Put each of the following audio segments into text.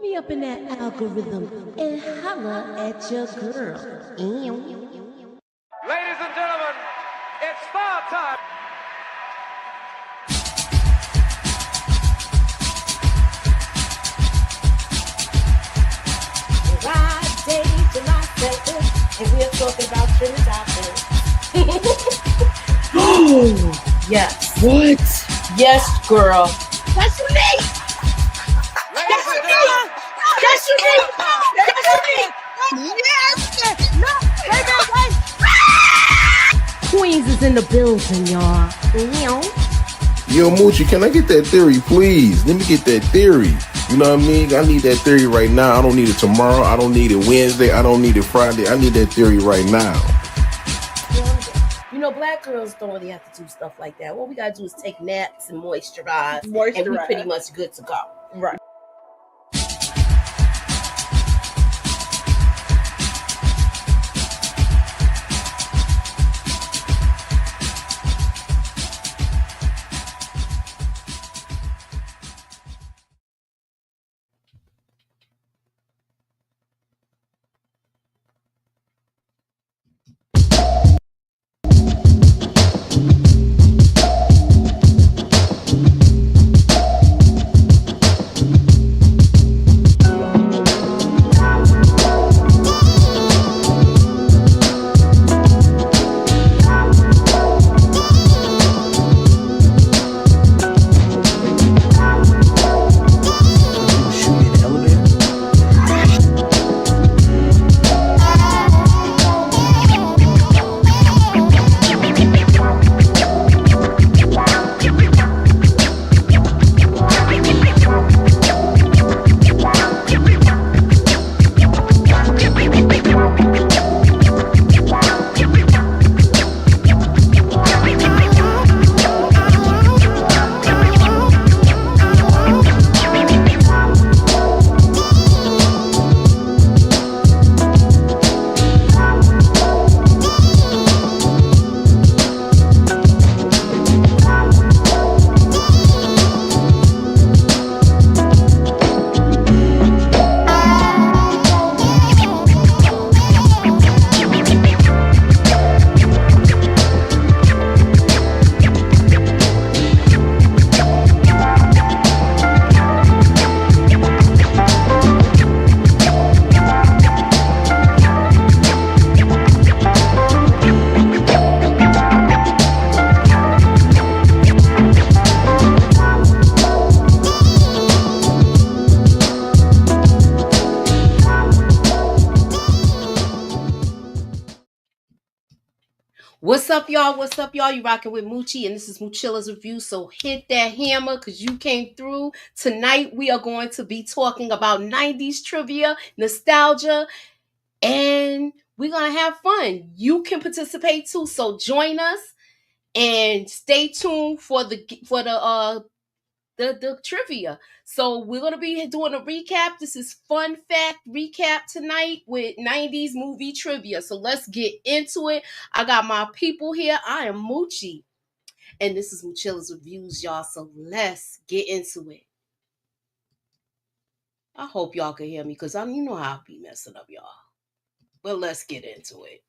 me up in that algorithm and holla at your girl. Ladies and gentlemen, it's star time. Friday, July 7th, and we're talking about Trinidad. Oh, Yes. what? Yes, girl. That's unique. Ladies and gentlemen, That's unique. That's unique. Yes. No, wait. Queens is in the building, y'all. Yo, Moochie, can I get that theory, please? Let me get that theory. You know what I mean? I need that theory right now. I don't need it tomorrow. I don't need it Wednesday. I don't need it Friday. I need that theory right now. You know, black girls don't really have to do stuff like that. What we gotta do is take naps and moisturize. And we pretty much good to go. Right. What's up, y'all? What's up, y'all? You rocking with Moochie, and this is Moochilla's Review. So hit that hammer because you came through. Tonight, we are going to be talking about 90s trivia, nostalgia, and we're going to have fun. You can participate too, so join us and stay tuned for the trivia. So we're gonna be doing a recap. This is fun fact recap tonight with 90s movie trivia. So let's get into it. I got my people here. I am Moochie, and this is Moochilla's Reviews, y'all. So let's get into it. I hope y'all can hear me because you know how I be messing up, y'all. But let's get into it.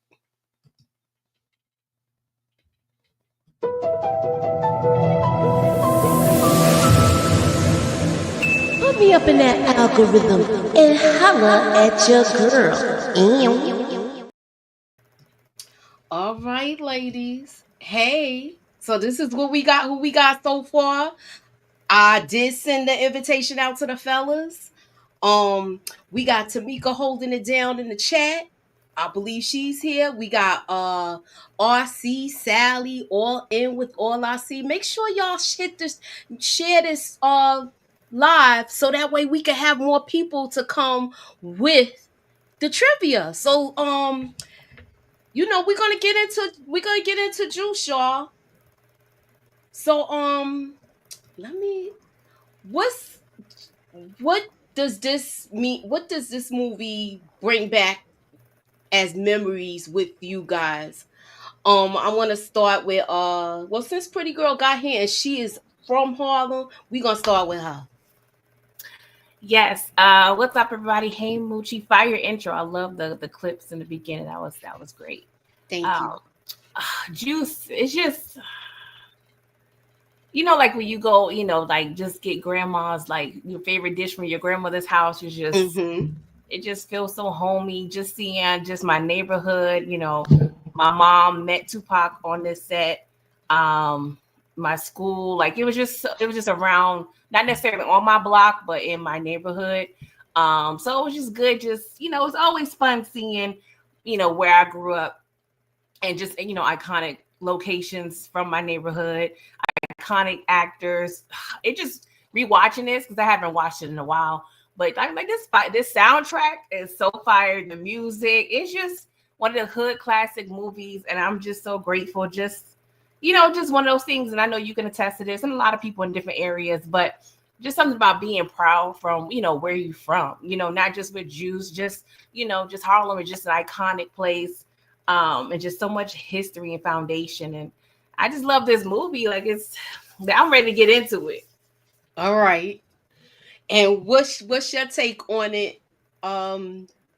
Put me up in that algorithm and holla at your girl. All right, ladies. Hey. So this is what we got, who we got so far. I did send the invitation out to the fellas. We got Tamika holding it down in the chat. I believe she's here. We got RC, Sally, all in with all I see. Make sure y'all share this live so that way we can have more people to come with the trivia. So you know, we're gonna get into juice, y'all. So what does this mean? What does this movie bring back as memories with you guys? I want to start with well, since Pretty Girl got here and she is from Harlem, we're gonna start with her. Yes. What's up, everybody? Hey, Moochie, fire intro. I love the clips in the beginning. That was great. Thank you. Juice. It's just like when you go, like just get grandma's like your favorite dish from your grandmother's house. It's just it just feels so homey. Just seeing just my neighborhood. My mom met Tupac on this set. My school, like it was just around, not necessarily on my block, but in my neighborhood. So it was just good. Just it's always fun seeing where I grew up and just iconic locations from my neighborhood, iconic actors. It just rewatching this because I haven't watched it in a while. But like this soundtrack is so fire. The music, it's just one of the hood classic movies, and I'm just so grateful. Just just one of those things, and I know you can attest to this, and a lot of people in different areas, but just something about being proud from, where you from, not just with Jews, just, just Harlem is just an iconic place, and just so much history and foundation. And I just love this movie. Like I'm ready to get into it. All right. And what's your take on it,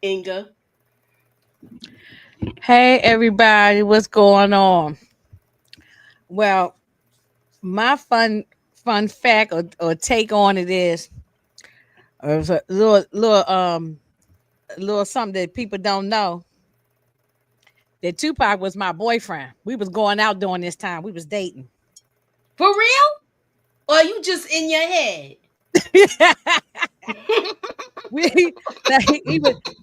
Inga? Hey, everybody, what's going on? Well, my fun fact or take on it is, or it's a little something that people don't know. That Tupac was my boyfriend. We was going out during this time. We was dating. For real? Or are you just in your head?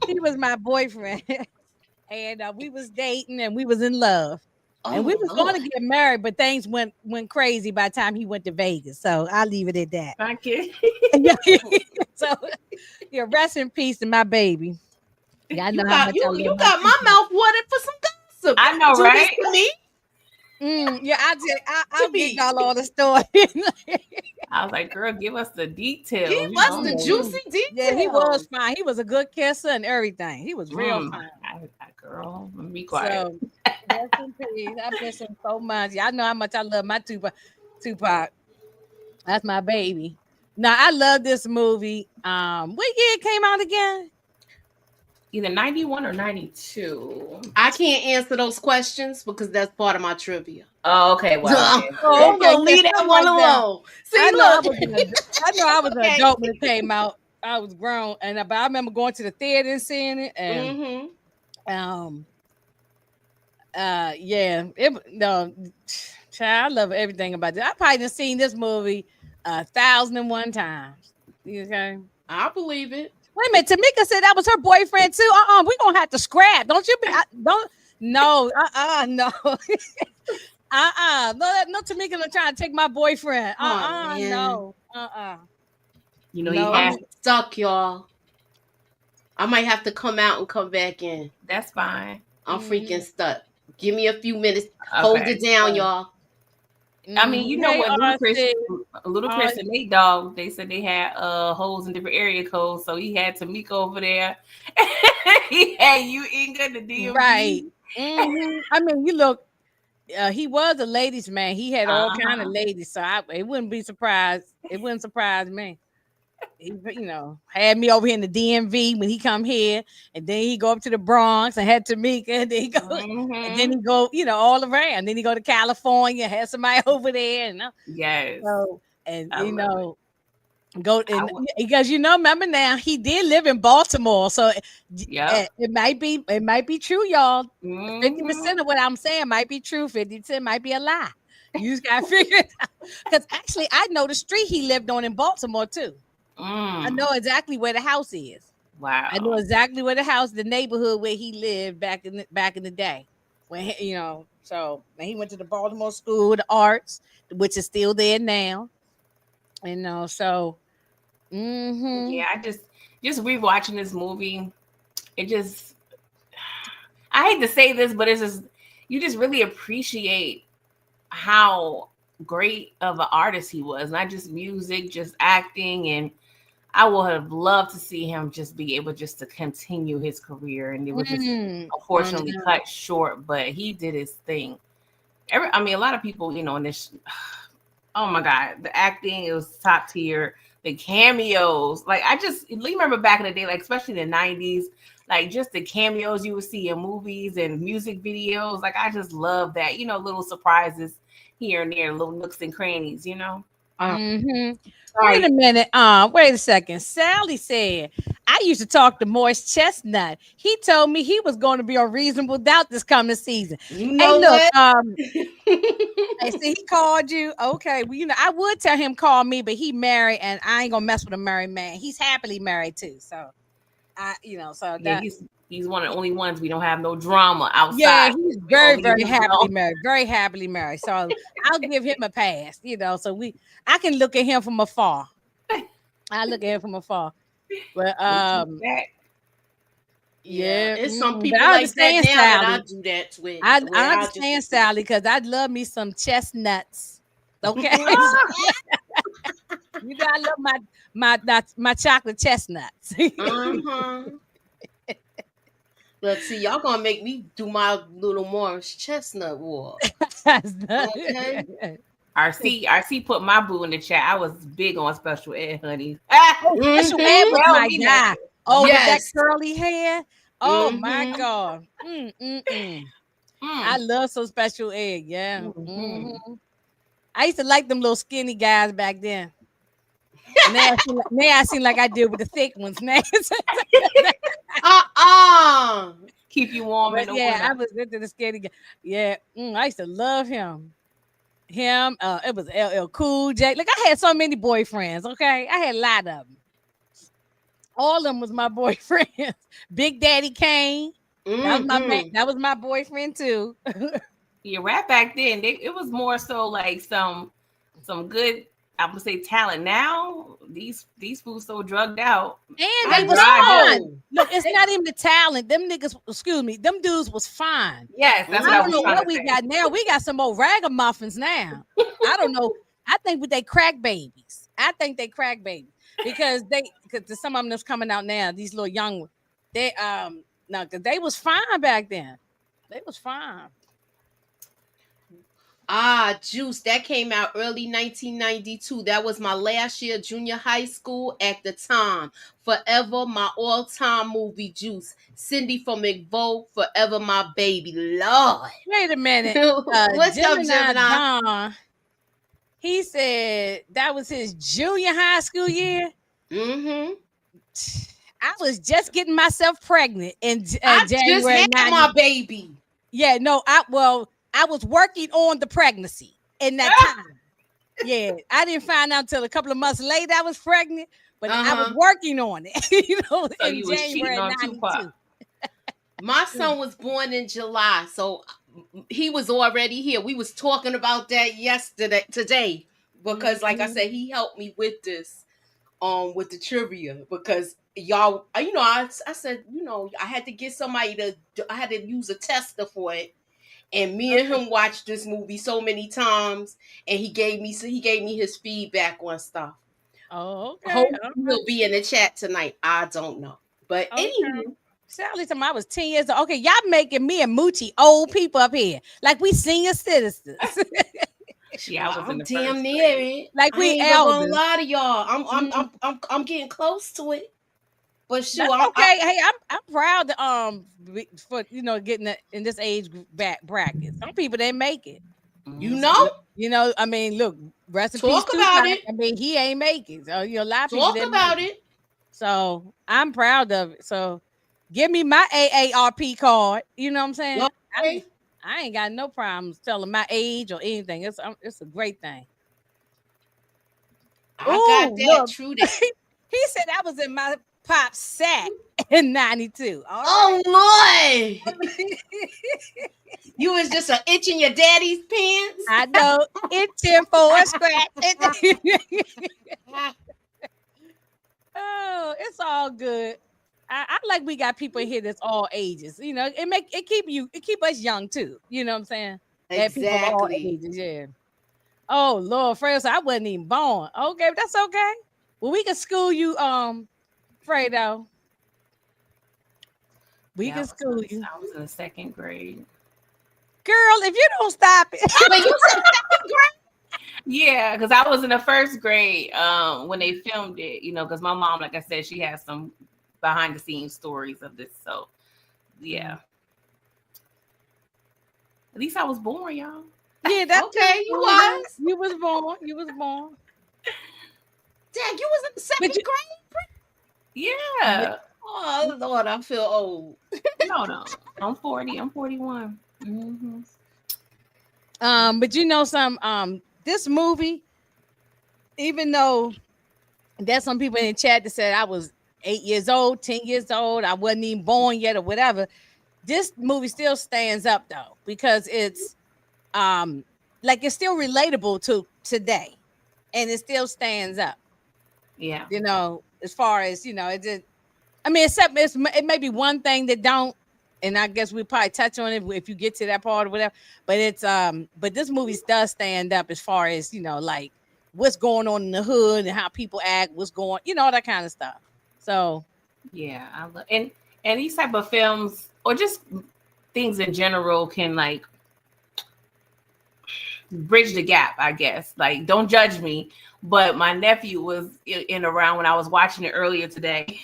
he was my boyfriend, and we was dating and we was in love. And we was going to get married, but things went crazy by the time he went to Vegas. So I'll leave it at that. Thank you. So, rest in peace to my baby. Yeah, I know you got my mouth watered for some gossip. I know, right? To me. I'll get y'all all the story. I was like, girl, give us the details. Give us the juicy details. Yeah, he was fine. He was a good kisser and everything. He was real fine. Girl, let me be quiet. So, rest in peace. I miss him so much. Y'all know how much I love my Tupac. That's my baby. Now, I love this movie. What year it came out again? Either 91 or 92. I can't answer those questions because that's part of my trivia. Oh, okay. Well, I'm gonna leave that one alone. See, I look. know I was an adult when it came out. I was grown, but I remember going to the theater and seeing it. And child, I love everything about this. I probably done seen this movie 1,001 times. Okay, I believe it. Wait a minute, Tamika said that was her boyfriend too. We're gonna have to scrap. Don't you be no. No, no, Tamika gonna try to take my boyfriend. No. He has stuck, y'all. I might have to come out and come back in. That's fine. I'm freaking stuck. Give me a few minutes. Okay. Hold it down, y'all. I mean, what Ludacris and Nate Dogg, they said they had holes in different area codes. So he had Tamika over there. He had you, Inga, the DMV. Right. I mean, you look, he was a ladies' man. He had all kind of ladies. So it wouldn't be surprised. It wouldn't surprise me. He, had me over here in the DMV when he come here, and then he go up to the Bronx and had Tamika, and then he go, and then he go, all around. Then he go to California, had somebody over there, and yes. So, and go and because remember now he did live in Baltimore, so it might be true, y'all. 50% of what I'm saying might be true. 50% might be a lie. You just gotta figure it out. Because actually, I know the street he lived on in Baltimore too. I know exactly where the house is. Wow. I know exactly where the neighborhood where he lived back in the day. When so when he went to the Baltimore School of the Arts, which is still there now. So yeah, I just rewatching this movie. I hate to say this, but it's just you just really appreciate how great of an artist he was, not just music, just acting. And I would have loved to see him just be able just to continue his career, and it was just unfortunately cut short, but he did his thing. A lot of people, in this, oh my God, the acting, it was top tier. the cameos. Like I just remember back in the day, like especially in the 90s, like just the cameos you would see in movies and music videos. Like I just love that, little surprises here and there, little nooks and crannies, Wait a minute. Wait a second. Sally said, I used to talk to Moist Chestnut. He told me he was going to be on Reasonable Doubt this coming season. You know what? I see he called you. Okay. Well, I would tell him call me, but he married and I ain't gonna mess with a married man. He's happily married too. So he's one of the only ones we don't have no drama outside. Yeah, he's very, very happily married. Very happily married. So I'll give him a pass, so I can look at him from afar. I look at him from afar. But yeah, it's some people like that now that I do that with. I understand Sally because I'd love me some chestnuts. Okay. I love my chocolate chestnuts. But see, y'all gonna make me do my little Morris chestnut war. Okay. RC put my boo in the chat. I was big on special ed, honey. Special ed was my guy. Oh, yes. With that curly hair. Oh my God. I love some special ed. Yeah. I used to like them little skinny guys back then. Now I seem like I deal with the thick ones now. Keep you warm. I was into the skinny guy. Yeah, I used to love him. It was LL Cool J. Look, I had so many boyfriends. Okay, I had a lot of them. All of them was my boyfriends. Big Daddy Kane. That was my man. That was my boyfriend too. Yeah, rap back then, it was more so like some good, I would say, talent. Now these fools so drugged out, and they was fine. Look, it's not even the talent. Them niggas, them dudes was fine. Yes, that's I don't know what we got now. We got some old ragamuffins now. I don't know. I think they crack babies. Because some of them that's coming out now. These little young ones, because they was fine back then. They was fine. Juice, that came out early 1992. That was my last year junior high school at the time. Forever my all-time movie, Juice. Cindy from McVogue, Forever My Baby. Lord. Wait a minute. What's up, Gemini? Don, he said that was his junior high school year. I was just getting myself pregnant in I January. Just had my baby. Yeah, no, I was working on the pregnancy in that time. Yeah, I didn't find out until a couple of months later I was pregnant, but I was working on it. So in January '92. My son was born in July, so he was already here. We was talking about that today, because like I said, he helped me with this, with the trivia, because y'all, I said, I had to get somebody I had to use a tester for it. And me and him watched this movie so many times, and he gave me his feedback on stuff. Oh, okay. Hope he'll be in the chat tonight. I don't know, but anywho, Sally told me I was 10 years old. Okay, y'all making me and Moochie old people up here, like we senior citizens. Yeah, I was I'm damn near it. Like we elders. I ain't gonna lie to y'all. I'm getting close to it. But sure, okay. Hey, I'm proud for getting in this age bracket. Some people they make it. I mean, look, rest in peace. Talk about it. I mean, he ain't make it. So a lot of people talk about it. So I'm proud of it. So give me my AARP card. You know what I'm saying? Okay. I ain't got no problems telling my age or anything. It's a great thing. I got that. Look. True. That. He said I was in my pop sack in 92. Oh Lord. You was just an itch in your daddy's pants. I know, itching for a scratch. Oh, it's all good. I like we got people here that's all ages. It keep us young too. You know what I'm saying? Exactly. All ages, yeah. Oh Lord, Fredo, I wasn't even born. Okay, that's okay. Well, we can school you, Fredo. We can school you. I was in the second grade. Girl, if you don't stop it. But you said second grade? Yeah, because I was in the first grade when they filmed it, you know, because my mom, like I said, she has some behind the scenes stories of this. So, yeah. At least I was born, y'all. Yeah, that's Okay, you was. You was born. You was born. Dad, you was in the second grade? Yeah. Oh, Lord, I feel old. No. I'm 40. I'm 41. Mm-hmm. But you know this movie, even though there's some people in the chat that said I was 8 years old, 10 years old, I wasn't even born yet or whatever, this movie still stands up though, because it's like it's still relatable to today, and it still stands up. Yeah. You know, as far as, you know, it just, I mean, except it may be one thing that don't, and I guess we'll probably touch on it if you get to that part or whatever. But it's but this movie does stand up as far as, you know, like what's going on in the hood and how people act, what's going, you know, all that kind of stuff. So yeah, I love and these type of films or just things in general can like bridge the gap, I guess. Like, don't judge me, but my nephew was in around when I was watching it earlier today.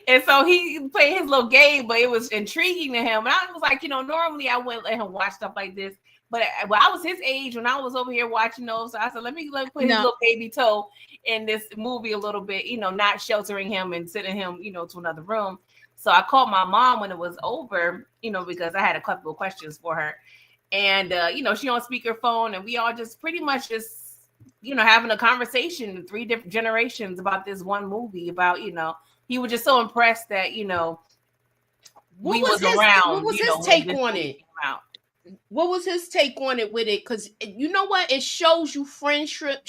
And so he played his little game, but it was intriguing to him. And I was like, you know, normally I wouldn't let him watch stuff like this. But when I was his age, when I was over here watching those, so I said, let me put his little baby toe in this movie a little bit, you know, not sheltering him and sending him, you know, to another room. So I called my mom when it was over, you know, because I had a couple of questions for her. And, you know, she on speakerphone, and we all just pretty much just, you know, having a conversation, 3 different generations about this one movie about, you know, he was just so impressed that, you know, What was his take on it? What was his take on it with it? Because you know what? It shows you friendship.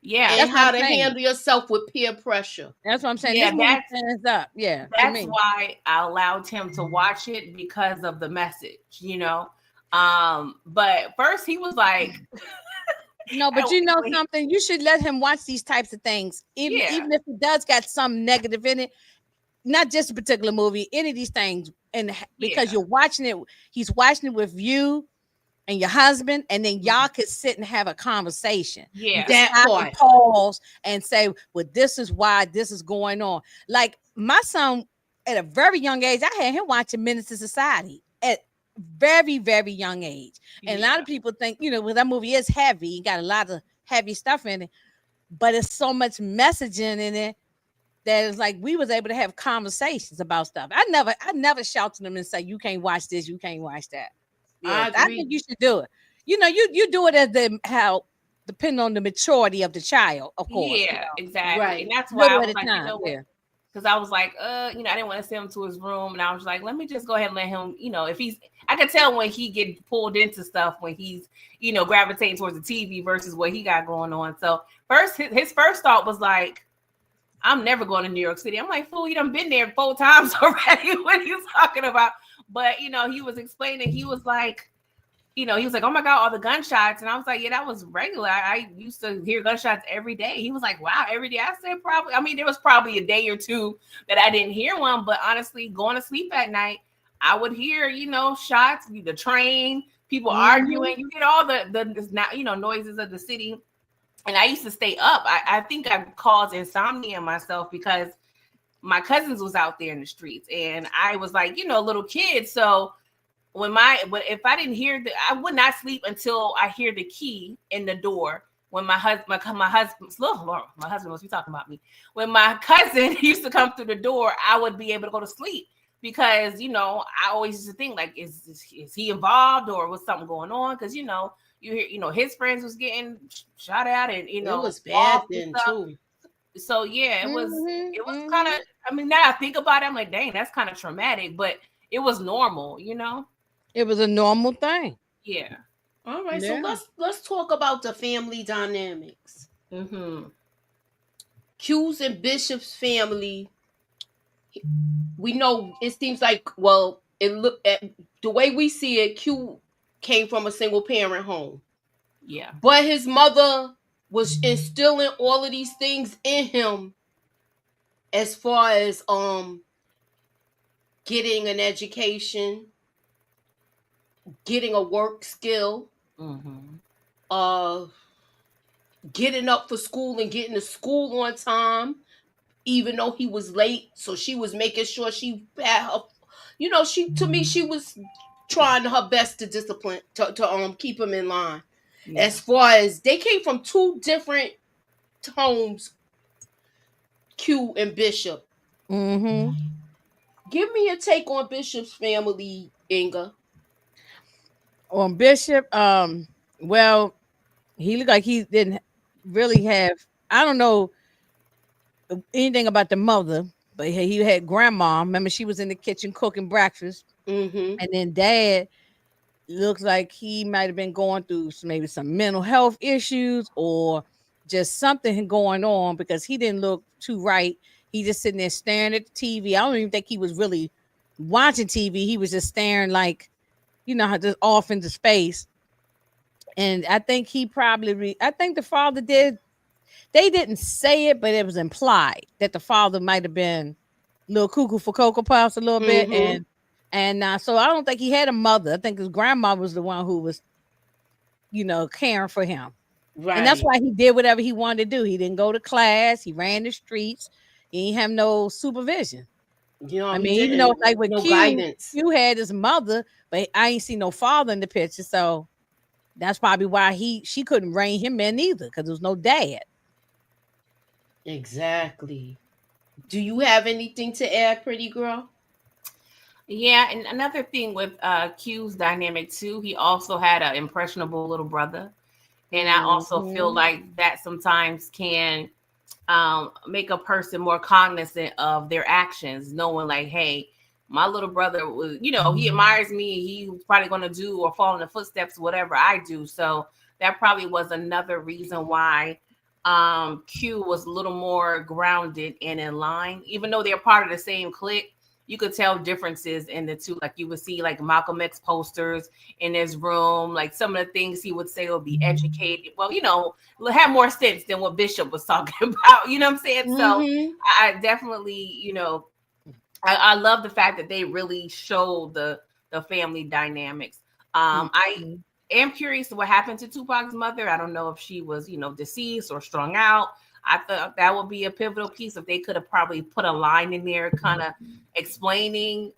Yeah. And how to handle yourself with peer pressure. That's what I'm saying. Yeah, that stands up. Yeah. That's why I allowed him to watch it, because of the message, you know. But first he was like, no, but you know something, you should let him watch these types of things, even if it does got some negative in it, not just a particular movie, any of these things. And because you're watching it, he's watching it with you and your husband, and then y'all could sit and have a conversation. Yeah, that part. Pause and say, well, this is why this is going on. Like my son, at a very young age, I had him watching Menace to Society at very, very young age. And a lot of people think, you know, well, that movie is heavy, got a lot of heavy stuff in it, but it's so much messaging in it that it's like we was able to have conversations about stuff. I never shout to them and say, you can't watch this, you can't watch that. Yeah, I think you should do it. You know, you do it as depending on the maturity of the child, of course. Yeah, you know? exactly. Right. And that's why I was like, you know, because I was like, you know, I didn't want to send him to his room, and I was like, let me just go ahead and let him, you know, if I could tell when he get pulled into stuff, when he's, you know, gravitating towards the TV versus what he got going on. So first, his first thought was like, I'm never going to New York City. I'm like, fool, you done been there 4 times already. What are you talking about? But, you know, he was explaining, he was like, you know, he was like, oh my God, all the gunshots. And I was like, yeah, that was regular. I used to hear gunshots every day. He was like, wow, every day. I said, probably. I mean, there was probably a day or two that I didn't hear one. But honestly, going to sleep at night, I would hear, you know, shots, the train, people arguing. You get all the you know, noises of the city. And I used to stay up. I think I caused insomnia myself because my cousins was out there in the streets. And I was like, you know, a little kid. So if I didn't hear I would not sleep until I hear the key in the door. When my husband must be talking about me. When my cousin used to come through the door, I would be able to go to sleep because, you know, I always used to think like, is he involved or was something going on? Because, you know, you hear, you know, his friends was getting shot at, and you know, it was bad then too. So yeah, it was kind of. I mean, now I think about it, I'm like, dang, that's kind of traumatic, but it was normal, you know. It was a normal thing. Yeah. All right, so let's talk about the family dynamics. Q's and Bishop's family. We know it seems like, well, it look at the way we see it. Q came from a single parent home. Yeah. But his mother was instilling all of these things in him as far as getting an education, getting a work skill, getting up for school and getting to school on time, even though he was late. So she was making sure she had her, she, to me, she was trying her best to discipline, to keep him in line. Yeah. As far as they came from two different homes, Q and Bishop. Mm-hmm. Give me a take on Bishop's family, Inga. On Bishop, well, he looked like he didn't really have, I don't know anything about the mother, but he had grandma. Remember, she was in the kitchen cooking breakfast. Mm-hmm. And then dad looks like he might have been going through maybe some mental health issues or just something going on, because he didn't look too right. He just sitting there staring at the TV. I don't even think he was really watching TV. He was just staring, like, just off into space. And I think he probably, I think the father did. They didn't say it, but it was implied that the father might have been a little cuckoo for Cocoa Puffs a little bit. And so I don't think he had a mother. I think his grandma was the one who was, caring for him. Right. And that's why he did whatever he wanted to do. He didn't go to class. He ran the streets. He didn't have no supervision. I mean, even though like with guidance. Q had his mother, but I ain't see no father in the picture. So that's probably why she couldn't rein him in either, because there was no dad. Exactly. Do you have anything to add, pretty girl? Yeah, and another thing with Q's dynamic too, he also had an impressionable little brother. And I also feel like that sometimes can make a person more cognizant of their actions, knowing like, hey, my little brother was, he admires me. He's probably going to do or follow in the footsteps, whatever I do. So that probably was another reason why Q was a little more grounded and in line, even though they're part of the same clique. You could tell differences in the two. Like you would see like Malcolm X posters in his room. Like some of the things he would say would be educated. Well, have more sense than what Bishop was talking about. You know what I'm saying? Mm-hmm. So I definitely, I love the fact that they really showed the family dynamics. I am curious what happened to Tupac's mother. I don't know if she was, deceased or strung out. I thought that would be a pivotal piece if they could have probably put a line in there kind of explaining,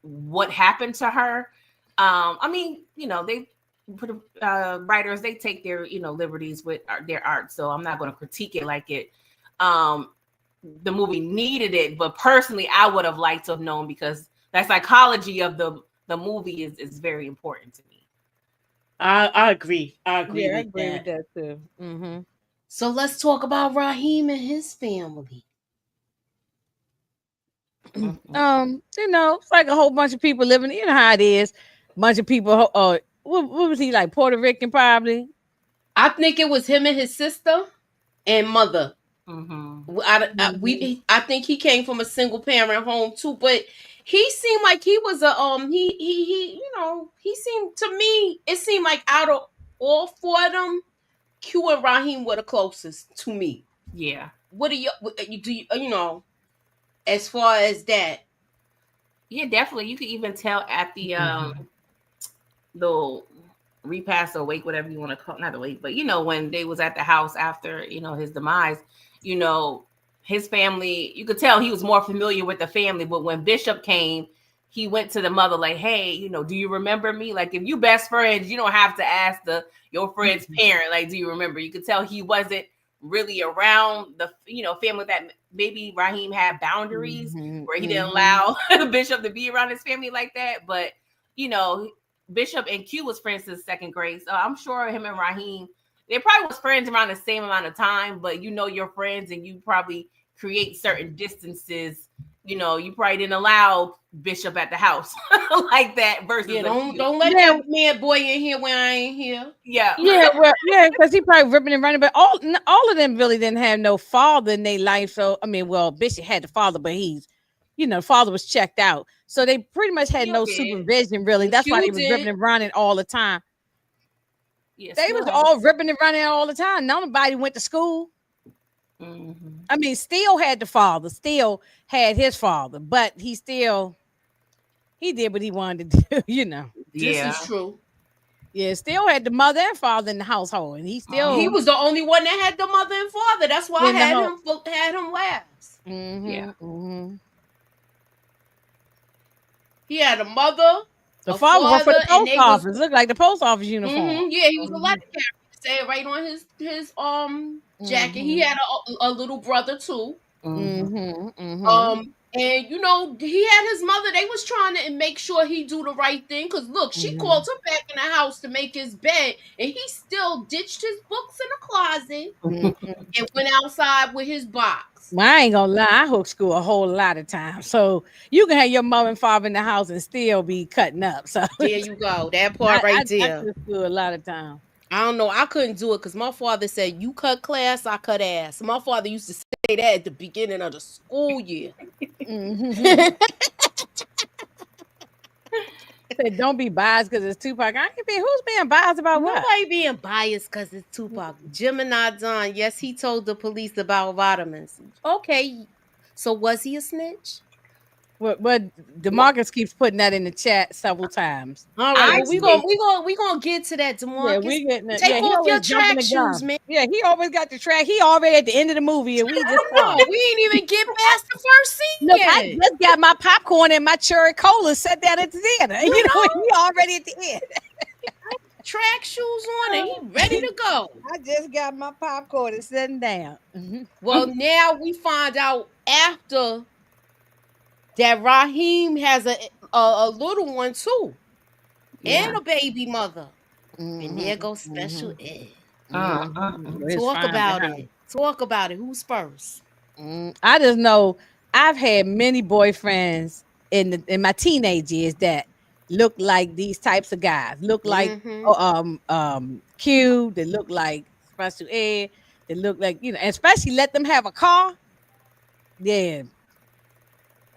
what happened to her. I mean, they put writers, they take their, liberties with their art. So I'm not going to critique it like it. The movie needed it, but personally, I would have liked to have known, because that psychology of the movie is very important to me. I agree. I agree with that too. Mm-hmm. So let's talk about Raheem and his family. It's like a whole bunch of people living. You know how it is. A bunch of people. What was he like? Puerto Rican, probably. I think it was him and his sister and mother. Mm-hmm. I think he came from a single parent home too, but he seemed like he was a he seemed, to me, it seemed like out of all four of them, Q and Raheem were the closest to me. Yeah. What do you as far as that? Yeah, definitely. You could even tell at the repast or wake, whatever you want to call, not the wake, but when they was at the house after his demise, his family, you could tell he was more familiar with the family. But when Bishop came, he went to the mother like, hey, do you remember me? Like, if you best friends, you don't have to ask your friend's parent, like, do you remember? You could tell he wasn't really around the family, that maybe Raheem had boundaries where he didn't allow Bishop to be around his family like that. But Bishop and Q was friends since second grade, so I'm sure him and Raheem, they probably was friends around the same amount of time. But your friends, and you probably create certain distances. You probably didn't allow Bishop at the house like that. Versus don't let that man boy in here when I ain't here. Yeah, because he probably ripping and running. But all of them really didn't have no father in their life. So I mean, well, Bishop had the father, but he's, father was checked out. So they pretty much had no supervision, really. That's why they was ripping and running all the time. Yes, they was all ripping and running all the time. Nobody went to school. Mm-hmm. I mean, Steele had the father, Steele had his father, but he did what he wanted to do, This is true. Yeah, still had the mother and father in the household, and he still He was the only one that had the mother and father. That's why I in the had house. him last. Yeah. He had a mother, The a father worked for father, the and post they was office. Looked like the post office uniform. yeah, he was a letter carrier. Say it right on his jacket. He had a little brother too. And you know, he had his mother. They was trying to make sure he do the right thing. Cause look, she called him back in the house to make his bed, and he still ditched his books in the closet and went outside with his box. Well, I ain't gonna lie, I hook school a whole lot of times. So you can have your mother and father in the house and still be cutting up. So There you go. That part I there. took school a lot of times. I don't know. I couldn't do it because my father said, "You cut class, I cut ass." My father used to say that at the beginning of the school year. Said, don't be biased because it's Tupac. I ain't being, who's being biased about what? Nobody being biased because it's Tupac. Gemini Don, yes, he told the police about vitamins. Okay, so was he a snitch? But DeMarcus keeps putting that in the chat several times. All right, well, we gonna get to that, DeMarcus. Yeah, we getting it. Take off your track shoes, man. Yeah, he always got the track. He already at the end of the movie, and we just we ain't even get past the first scene Look, yet. I just got my popcorn and my cherry cola set down at the theater. You know, he already at the end. Track shoes on and he ready to go. I just got my popcorn and sitting down. Well, now we find out after that Raheem has a little one too, and a baby mother. And there goes Special Ed. Talk about it. Talk about it. Who's first? I just know I've had many boyfriends in my teenage years that look like these types of guys. Look like Q. They look like Special Ed. They look like, you know, and especially let them have a car. Yeah.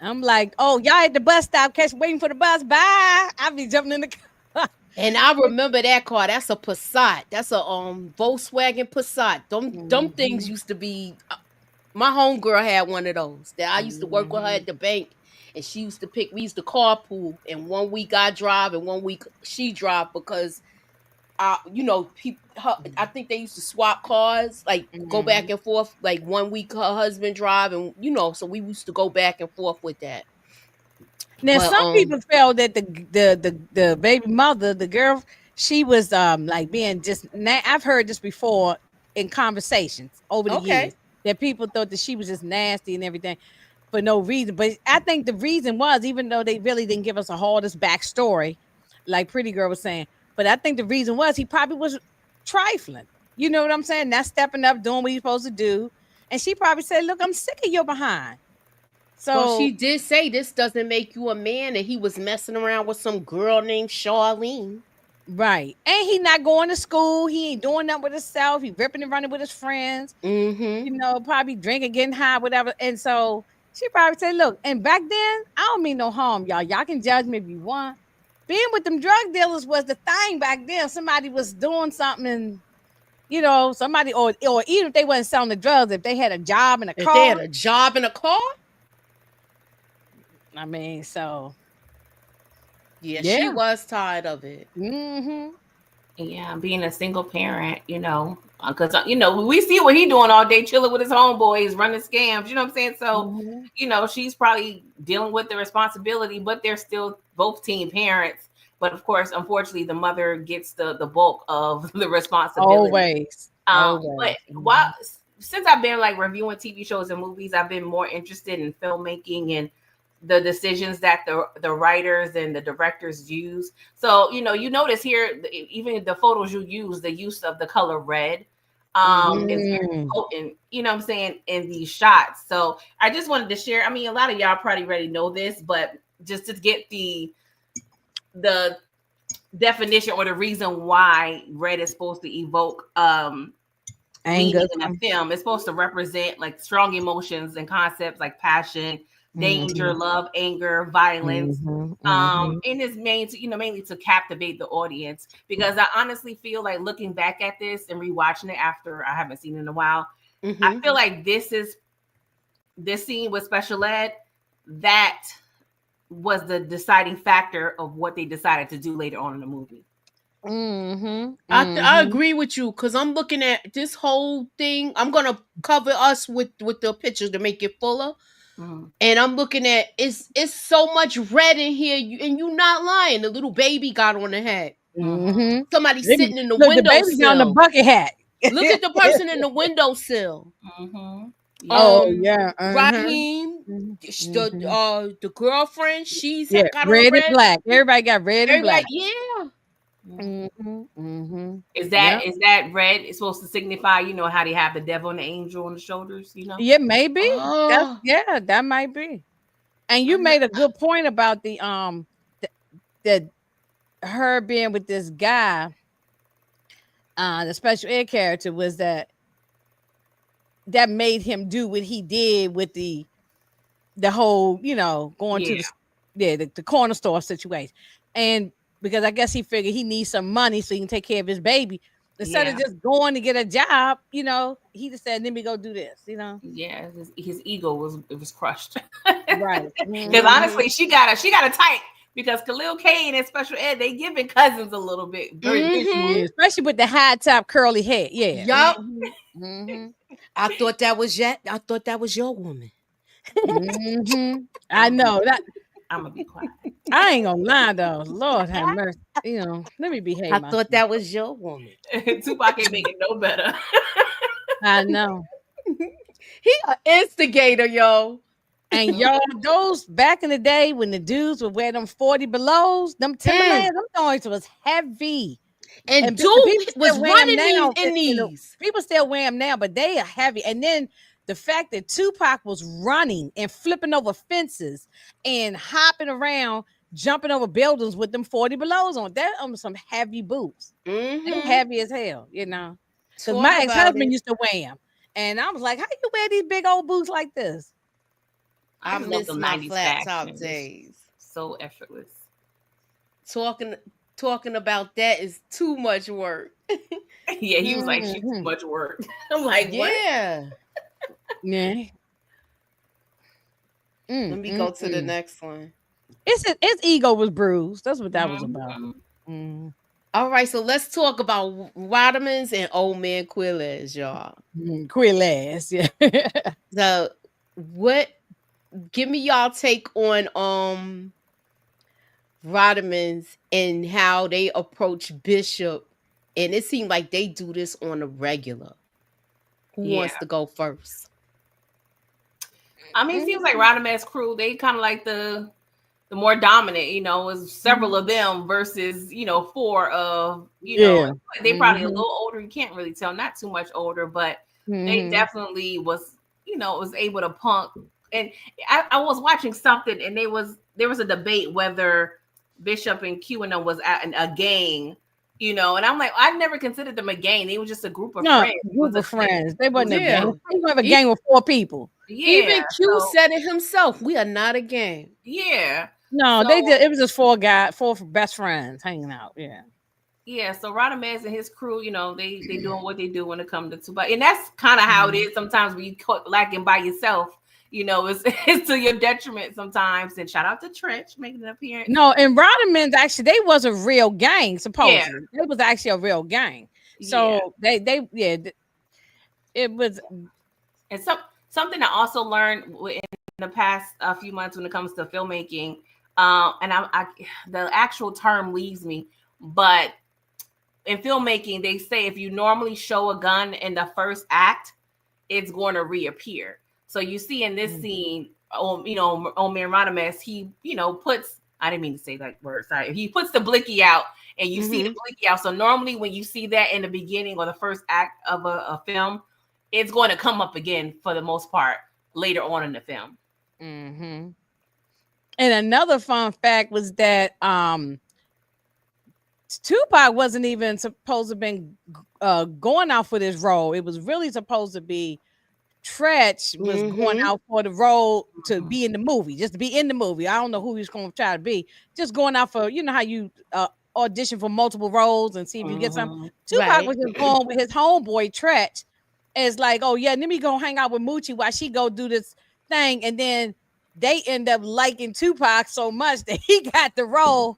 I'm like, oh, y'all at the bus stop, waiting for the bus. Bye. I'll be jumping in the car. And I remember that car. That's a Passat. That's a Volkswagen Passat. Them things used to be. My homegirl had one of those. That I used to work with her at the bank, and she used to pick. We used to carpool, and 1 week I drive, and 1 week she drive because, you know, people. I think they used to swap cars, like go back and forth. Like 1 week her husband drive, and you know, so we used to go back and forth with that. Now, some people felt that the baby mother, the girl, she was like being just. I've heard this before in conversations over the years that people thought that she was just nasty and everything for no reason. But I think the reason was, even though they really didn't give us a whole this backstory, like Pretty Girl was saying, but I think the reason was he probably was trifling. You know what I'm saying? Not stepping up, doing what he's supposed to do, and she probably said, "Look, I'm sick of your behind." So she did say this doesn't make you a man, and he was messing around with some girl named Charlene. Right. And he not going to school. He ain't doing nothing with himself. He ripping and running with his friends. You know, probably drinking, getting high, whatever. And so she probably said, look, and back then, I don't mean no harm, y'all. Y'all can judge me if you want. Being with them drug dealers was the thing back then. Somebody was doing something and, you know, somebody, or even if they wasn't selling the drugs, if they had a job and a car. If they had a job and a car? I mean, so yeah, she was tired of it. Yeah, being a single parent, you know, because you know we see what he doing all day, chilling with his homeboys, running scams. You know what I'm saying? So, you know, she's probably dealing with the responsibility, but they're still both teen parents. But of course, unfortunately, the mother gets the bulk of the responsibility. Always. But since I've been like reviewing TV shows and movies, I've been more interested in filmmaking and the decisions that the writers and the directors use. So, you know, you notice here, even the photos you use, the use of the color red is very potent, you know what I'm saying, in these shots. So I just wanted to share. I mean, a lot of y'all probably already know this, but just to get the definition or the reason why red is supposed to evoke anger in a film. It's supposed to represent like strong emotions and concepts like passion, danger, love, anger, violence, and it's mainly to captivate the audience. Because I honestly feel like looking back at this and rewatching it after I haven't seen it in a while, I feel like this scene with Special Ed, that was the deciding factor of what they decided to do later on in the movie. I agree with you because I'm looking at this whole thing. I'm gonna cover us with the pictures to make it fuller. And I'm looking at it's so much red in here, and you not lying. The little baby got on the head. Somebody sitting in the Look, the baby's on the windowsill. bucket hat. Look at the person in the windowsill. Oh yeah, Raheem, the girlfriend, she's got red on red and black. Everybody got red and black. Yeah. Is that red? It's supposed to signify, you know, how they have the devil and the angel on the shoulders, you know? Yeah, maybe. That might be. And you made a good point about the her being with this guy. The special ed character was that made him do what he did with the whole, you know, going to the corner store situation. And because I guess he figured he needs some money so he can take care of his baby. Instead of just going to get a job, you know, he just said, let me go do this, you know? Yeah, his ego was crushed. Right. Because honestly, she got a tight because Khalil Kane and Special Ed, they giving cousins a little bit. Especially with the high top curly hair. Yeah. Yup. I thought that was your woman. I know that. I'm gonna be quiet. I ain't gonna lie though. Lord have mercy. You know, let me behave. I thought that was your woman. Tupac ain't making no better. I know. He an instigator, yo. And y'all, those back in the day when the dudes would wear them 40 belows, them Timberlands, them joints was heavy. And dude was running in these. People still wear them now, but they are heavy. And then the fact that Tupac was running and flipping over fences and hopping around, jumping over buildings with them 40 belows on, that some heavy boots. They're heavy as hell, you know. Because my ex-husband used to wear them. And I was like, how you wear these big old boots like this? I miss my flat top days. So effortless. Talking about that is too much work. Yeah, he was like, she's too much work. I'm like, what? Yeah. Yeah. Let me go to the next one. His ego was bruised. That's what that was about. All right, so let's talk about Rodamans and Old Man Quillaz, y'all. Quillaz, yeah. So give me y'all take on Rodamans and how they approach Bishop. And it seemed like they do this on a regular. Who wants to go first? I mean, it seems like Rodamans crew, they kind of like the more dominant, you know, was several of them versus, you know, 4 of, you know, they probably a little older. You can't really tell, not too much older, but they definitely was, you know, was able to punk. And I was watching something and there was a debate whether Bishop and Q and them was at a gang, you know, and I'm like, I never considered them a gang. They were just a group of friends. Group of friends. They wasn't a gang. They have a gang with 4 people. Yeah, even Q said it himself. We are not a gang. Yeah. No, they did. It was just 4 best friends hanging out. Yeah. Yeah. So Rodamans and his crew, you know, they doing what they do when it comes to Tupac, and that's kind of how it is sometimes when you lacking by yourself. You know, it's to your detriment sometimes. And shout out to Trench making an appearance. No, and Rodamans actually, they was a real gang, supposedly. It was actually a real gang. So it was. And something I also learned in the past few months when it comes to filmmaking, and the actual term leaves me, but in filmmaking, they say if you normally show a gun in the first act, it's going to reappear. So you see in this scene, you know, Old Man Rodamans, he, you know, puts, I didn't mean to say that word, sorry. He puts the blicky out and you see the blicky out. So normally when you see that in the beginning or the first act of a film, it's going to come up again for the most part later on in the film. And another fun fact was that Tupac wasn't even supposed to have been going out for this role. It was really supposed to be TRAPZ was going out for the role to be in the movie, just to be in the movie. I don't know who he's going to try to be. Just going out for, you know how you audition for multiple roles and see if you get some. Tupac was just going with his homeboy TRAPZ. It's like, oh yeah, let me go hang out with Moochie while she go do this thing, and then they end up liking Tupac so much that he got the role.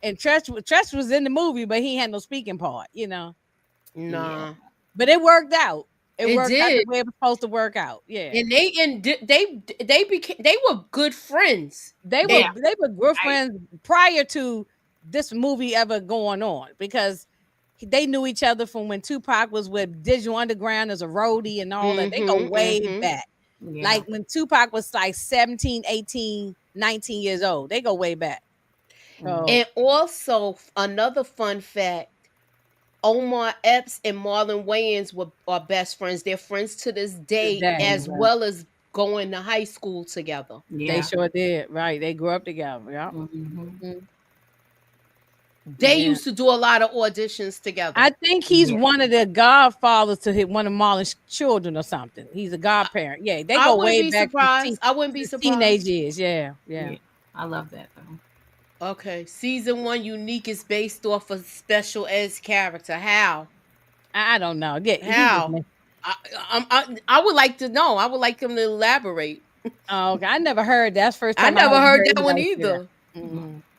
And Tresh was in the movie, but he had no speaking part, you know. Nah. Yeah. But it worked out. It worked out did. the way it was supposed to work out. Yeah. And they were good friends. They were good friends prior to this movie ever going on, because they knew each other from when Tupac was with Digital Underground as a roadie and all that. They go way back. Yeah. Like when Tupac was like 17, 18, 19 years old. They go way back. So. And also another fun fact, Omar Epps and Marlon Wayans are best friends. They're friends to this day, as well as going to high school together. Yeah. They sure did. Right. They grew up together. Yeah. They used to do a lot of auditions together. I think he's one of the godfathers to hit one of Marlon's children or something. He's a godparent. Yeah, they go way back. I wouldn't be surprised. Teenage years. Yeah. I love that though. Okay, season 1 Unique is based off a Special Ed's character. How? I don't know. Yeah, how? I would like to know. I would like him to elaborate. Oh, okay. I never heard that. That's the first time I never heard that one either.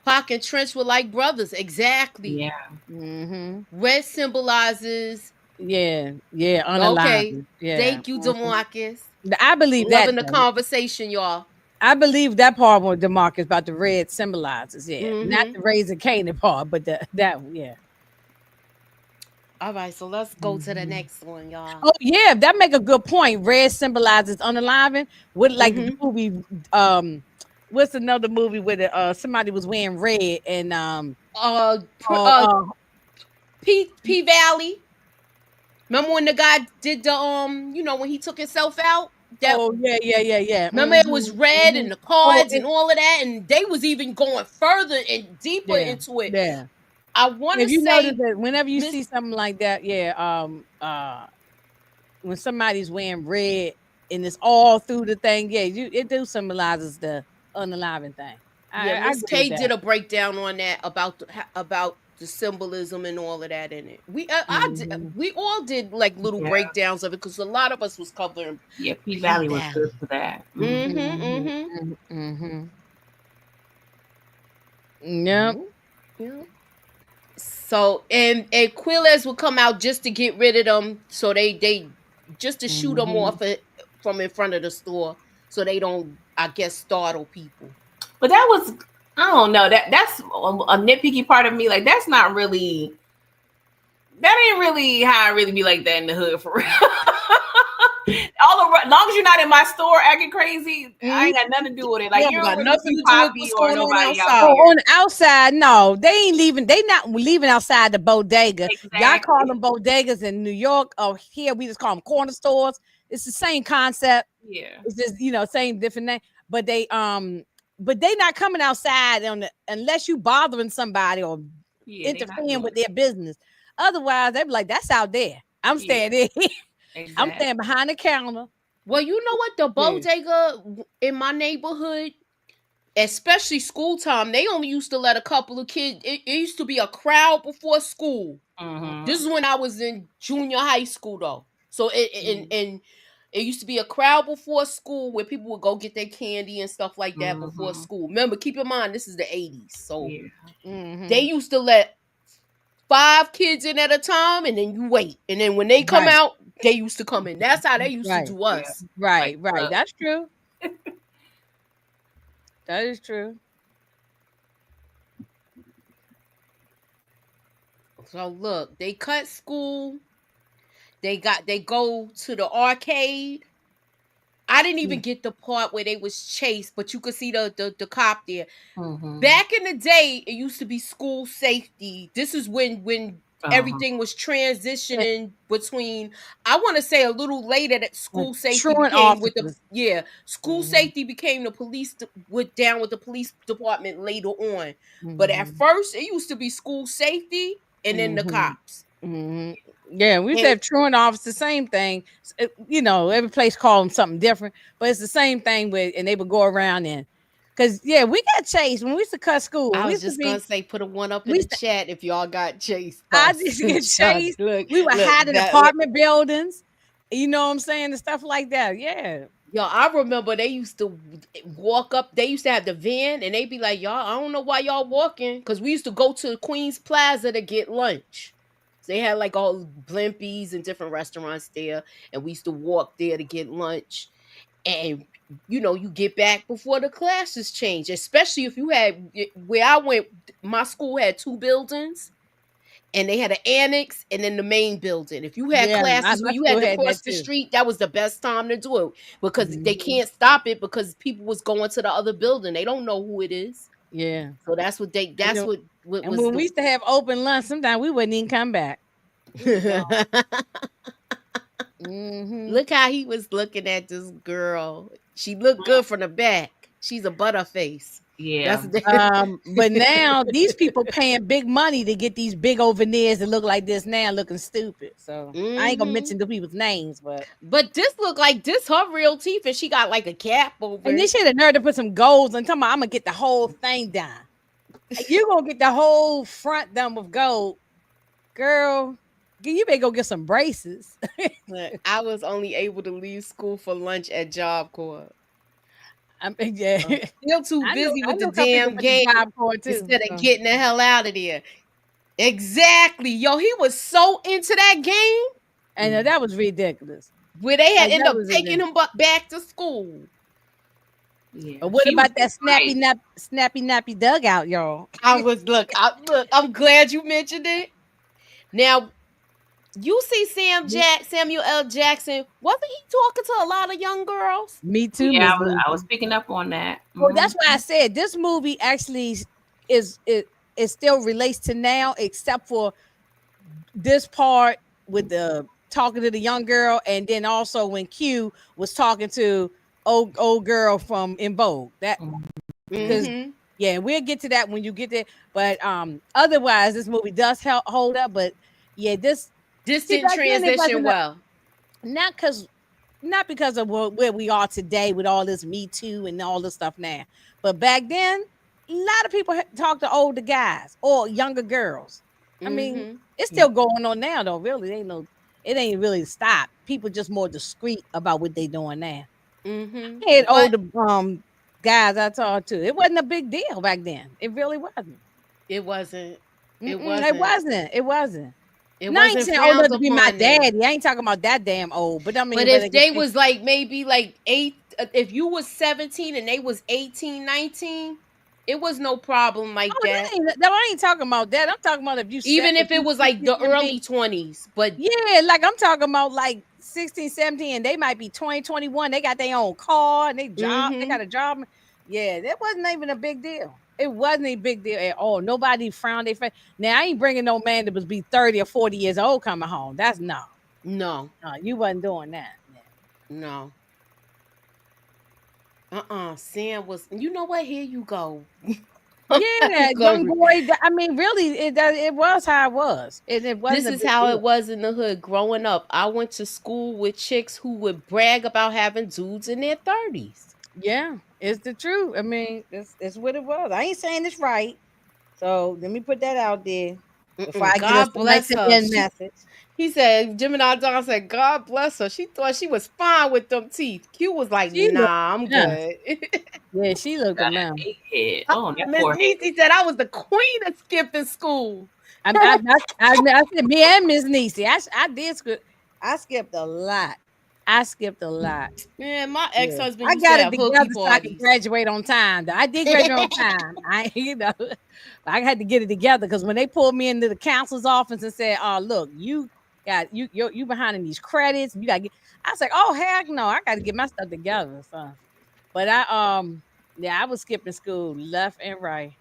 Pac and Trench were like brothers. Exactly. Yeah. Red symbolizes. Yeah. Unalive. Okay. Yeah. Thank you, DeMarcus. I believe that. Loving the conversation, y'all. I believe that part with DeMarcus about the red symbolizes. Yeah. Not the Raising Canaan part, but that. Yeah. All right, so let's go to the next one, y'all. Oh yeah, that make a good point. Red symbolizes unaliving. With like the movie, what's another movie where somebody was wearing red and P Valley. Remember when the guy did the when he took himself out? Yeah. Remember it was red and the cards and all of that, and they was even going further and deeper into it. Yeah. I want to say that whenever you see something like that, when somebody's wearing red and it's all through the thing, it do symbolizes the unaliving thing. Miss K did a breakdown on that about the symbolism and all of that in it. We all did like little breakdowns of it because a lot of us was covering. Yeah, P Valley was good for that. Yep. So and Quilles would come out just to get rid of them, so they just to shoot them off from in front of the store, so they don't, I guess, startle people. But that was, I don't know, that's a nitpicky part of me. Like that ain't really how I really be like that in the hood for real. As long as you're not in my store acting crazy, I ain't got nothing to do with it. Like you don't got nothing to do with what's going on outside. On the outside, no, they ain't leaving. They not leaving outside the bodega. Exactly. Y'all call them bodegas in New York, or here we just call them corner stores. It's the same concept. Yeah, it's just same different name. But they not coming outside unless you bothering somebody or interfering with their business. Otherwise, they be like, that's out there. I'm staying there. Exactly. I'm standing behind the counter. Well, you know what? The bodega in my neighborhood, especially school time, they only used to let a couple of kids. It used to be a crowd before school. This is when I was in junior high school, though. So it used to be a crowd before school where people would go get their candy and stuff like that before school. Remember, keep in mind, this is the 80s. So they used to let 5 kids in at a time, and then you wait. And then when they come out, they used to come in. That's how they used to do us. Yeah. Right. That's true. That is true. So look, they cut school. They go to the arcade. I didn't even get the part where they was chased, but you could see the cop there. Back in the day, it used to be school safety. This is when everything was transitioning between, I want to say a little later, that school safety became safety became the police, down with the police department later on. But at first, it used to be school safety and then the cops. Yeah, we used to have truant officer, same thing. Every place called them something different, but it's the same thing and they would go around and, because we got chased when we used to cut school. I was just gonna say, put a 1 up in the chat if y'all got chased. I just get chased. We would hide in apartment buildings, you know what I'm saying, and stuff like that. Yeah, Yo, I remember they used to walk up. They used to have the van, and they'd be like, "Y'all, I don't know why y'all walking," because we used to go to Queens Plaza to get lunch. They had like all Blimpies and different restaurants there, and we used to walk there to get lunch. And you get back before the classes change, especially if you had where I went. My school had two buildings, and they had an annex and then the main building. If you had Yeah, classes where my you school had to had cross that the too. street, that was the best time to do it because they Mhm. can't stop it because people was going to the other building. They don't know who it is. Yeah. So that's what they. And, That's then, what and was when the. we used to have open lunch, sometimes we wouldn't even come back. Mm-hmm. Look how he was looking at this girl. She looked good from the back. She's a butterface. Yeah. But now these people paying big money to get these big old veneers that look like this now, looking stupid. So I ain't gonna mention the people's names, but this look like this her real teeth, and she got like a cap over. and they should have nerve to put some golds on. Talking about I'm gonna get the whole thing done. You gonna get the whole front done with gold, girl. You better go get some braces. I was only able to leave school for lunch at Job Corps. Yeah. Still too busy with the a couple people damn with the game Job Corps too. instead of getting the hell out of there. Exactly. Yo, he was so into that game. And that was ridiculous. Where they had ended up taking him back to school. Yeah. But what about that snappy nappy dugout, y'all? I'm glad you mentioned it. Now, you see Samuel L. Jackson, wasn't he talking to a lot of young girls? Me too. Yeah, I was picking up on that. Well, that's why I said this movie actually it still relates to now, except for this part with the talking to the young girl, and then also when Q was talking to old girl from In Vogue. That because yeah, we'll get to that when you get there. But otherwise, this movie does hold up. But yeah, this didn't transition well. Not because of where we are today with all this Me Too and all this stuff now. But back then, a lot of people talk to older guys or younger girls. I mean, it's still going on now, though. Really, it ain't really stopped. People just more discreet about what they doing now. I had older guys I talked to. It wasn't a big deal back then. It really wasn't. It wasn't. It wasn't. It I ain't saying old enough to be my daddy. I ain't talking about that damn old. But I mean, but if they was like maybe like 8, if you was 17 and they was 18, 19, it was no problem like that. I ain't talking about that. I'm talking about if you even if it was like the early 20s. But yeah, like I'm talking about like 16, 17, and they might be 20, 21. They got their own car and they job. They got a job. Yeah, that wasn't even a big deal. It wasn't a big deal at all. Nobody frowned their face. Now, I ain't bringing no man that was be 30 or 40 years old coming home. That's no, you wasn't doing that. No. Sam was, you know what? Here you go. Yeah, young boy. I mean, really, it was how it was. It wasn't. This is how it was in the hood growing up. I went to school with chicks who would brag about having dudes in their 30s. Yeah, it's the truth. I mean, it's what it was. I ain't saying it's right. So let me put that out there before I God bless her. Message. He said, Gemini Don said, God bless her. She thought she was fine with them teeth. Q was like, I'm good. Yeah, she looked around. Miss Niecy said, I was the queen of skipping school. I said, me and Miss Niecy. I did skip. I skipped a lot. Yeah, my ex-husband. I got it together so I could graduate on time. I did graduate on time. I had to get it together because when they pulled me into the counselor's office and said, "Oh, look, you behind in these credits. You got to get." I was like, "Oh, heck no, I got to get my stuff together." So, but I was skipping school left and right.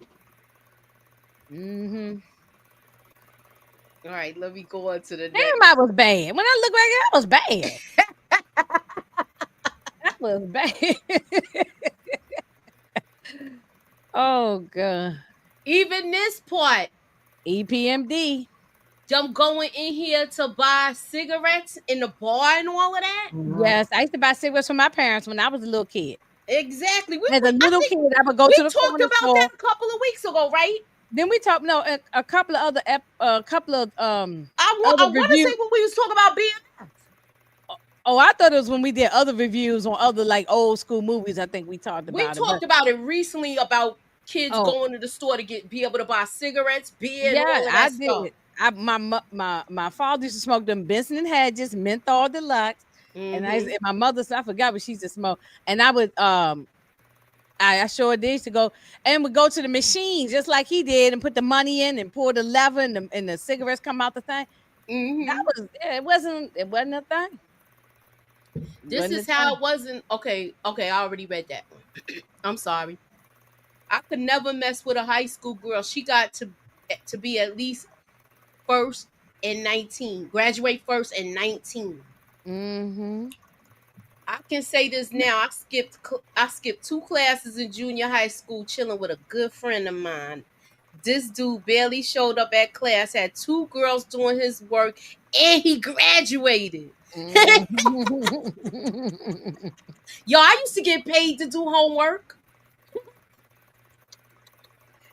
All right, let me go on to the next. Damn, I was bad. When I look back, I was bad. That was bad. Oh God. Even this part. EPMD. I'm going in here to buy cigarettes in the bar and all of that. Yes, I used to buy cigarettes from my parents when I was a little kid. Exactly. As a little kid, I would go to the corner store. We talked about that a couple of weeks ago, right? Then we talked a couple of other I want to say when we was talking about BMX. Oh, I thought it was when we did other reviews on other like old school movies. I think we talked We about it. talked about it recently about kids Oh. going to the store to be able to buy cigarettes, beer, and Yeah, all of that I stuff. did. My father used to smoke them Benson and Hedges, menthol deluxe, and Mhm. my mother, I forgot what she used to smoke, and I would I sure did used to go and would go to the machine just like he did and put the money in and pour the lever and the cigarettes come out the thing. That was it wasn't a thing. This is how it wasn't. Okay, I already read that one. I'm sorry. I could never mess with a high school girl. She got to be at least first and 19. Graduate first and 19. Mm-hmm. I can say this now. I skipped 2 classes in junior high school chilling with a good friend of mine. This dude barely showed up at class, had 2 girls doing his work, and he graduated. Mm-hmm. Yo, I used to get paid to do homework.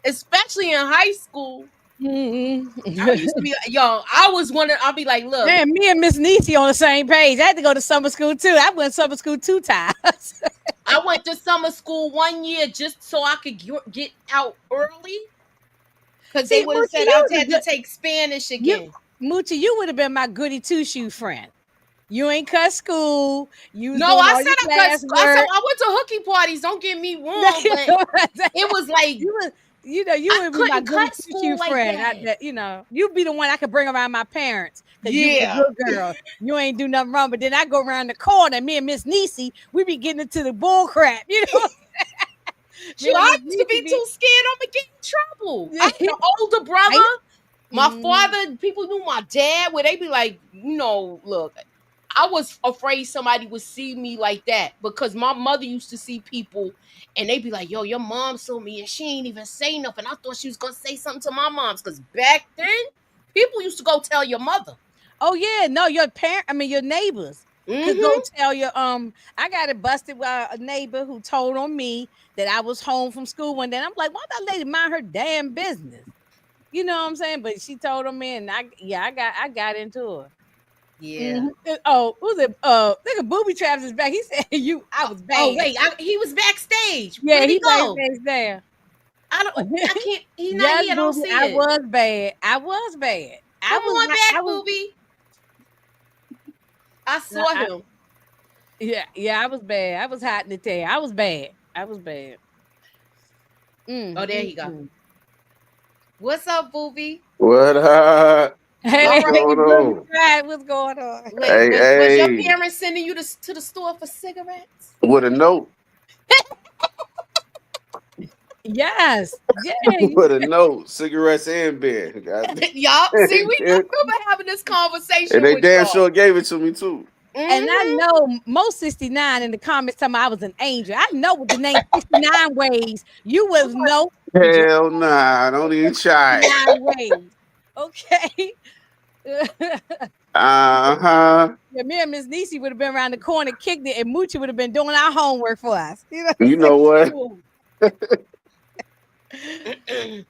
Especially in high school. Mm-hmm. I used to be, I'll be like, look. Man, me and Miss Niecy on the same page. I had to go to summer school too. I went to summer school 2 times. I went to summer school 1 year just so I could get out early. Because they would have said I had to take Spanish again. Moochie, you would have been my goody 2-shoe friend. You ain't cut school. I said I went to hooky parties. Don't get me wrong, but it was like you would be my goody 2-shoe friend. You'd be the one I could bring around my parents. You were a good girl. You ain't do nothing wrong. But then I go around the corner, me and Miss Niecy, we be getting into the bull crap, I used to be too scared I'm gonna get in trouble. I had an older brother. My father, people knew my dad, where they be like, look, I was afraid somebody would see me like that because my mother used to see people and they'd be like, yo, your mom saw me and she ain't even say nothing. I thought she was going to say something to my mom's because back then, people used to go tell your mother. Oh, yeah. No, your neighbors. Could go tell you, I got it busted with a neighbor who told on me that I was home from school one day. And I'm like, why that lady mind her damn business? You know what I'm saying? But she told on me and I got into her. Yeah. Mm-hmm. Oh, who's it? Look at Boobie TRAPZ is back. He said I was bad. Oh wait, he was backstage. Yeah, where'd he go? Backstage there. I can't. He's not here. I don't see it. I was bad. Come on back, Boobie. I saw him. Yeah, I was bad. I was hot in the tail. I was bad. Oh, there you go. What's up, Boobie? What up? Hey, what's going on? What's going on? Was your parents sending you to the store for cigarettes? With a note. Yes. Yeah. With a note, cigarettes and beer. Y'all see, we remember having this conversation. And they damn sure gave it to me too. And I know most 69 in the comments telling me I was an angel. I know what the name 69 ways. You was no. Hell nah, don't even try. 69 ways. Okay. Uh-huh. Yeah, me and Miss Niecy would have been around the corner, kicked it, and Moochie would have been doing our homework for us. You know what?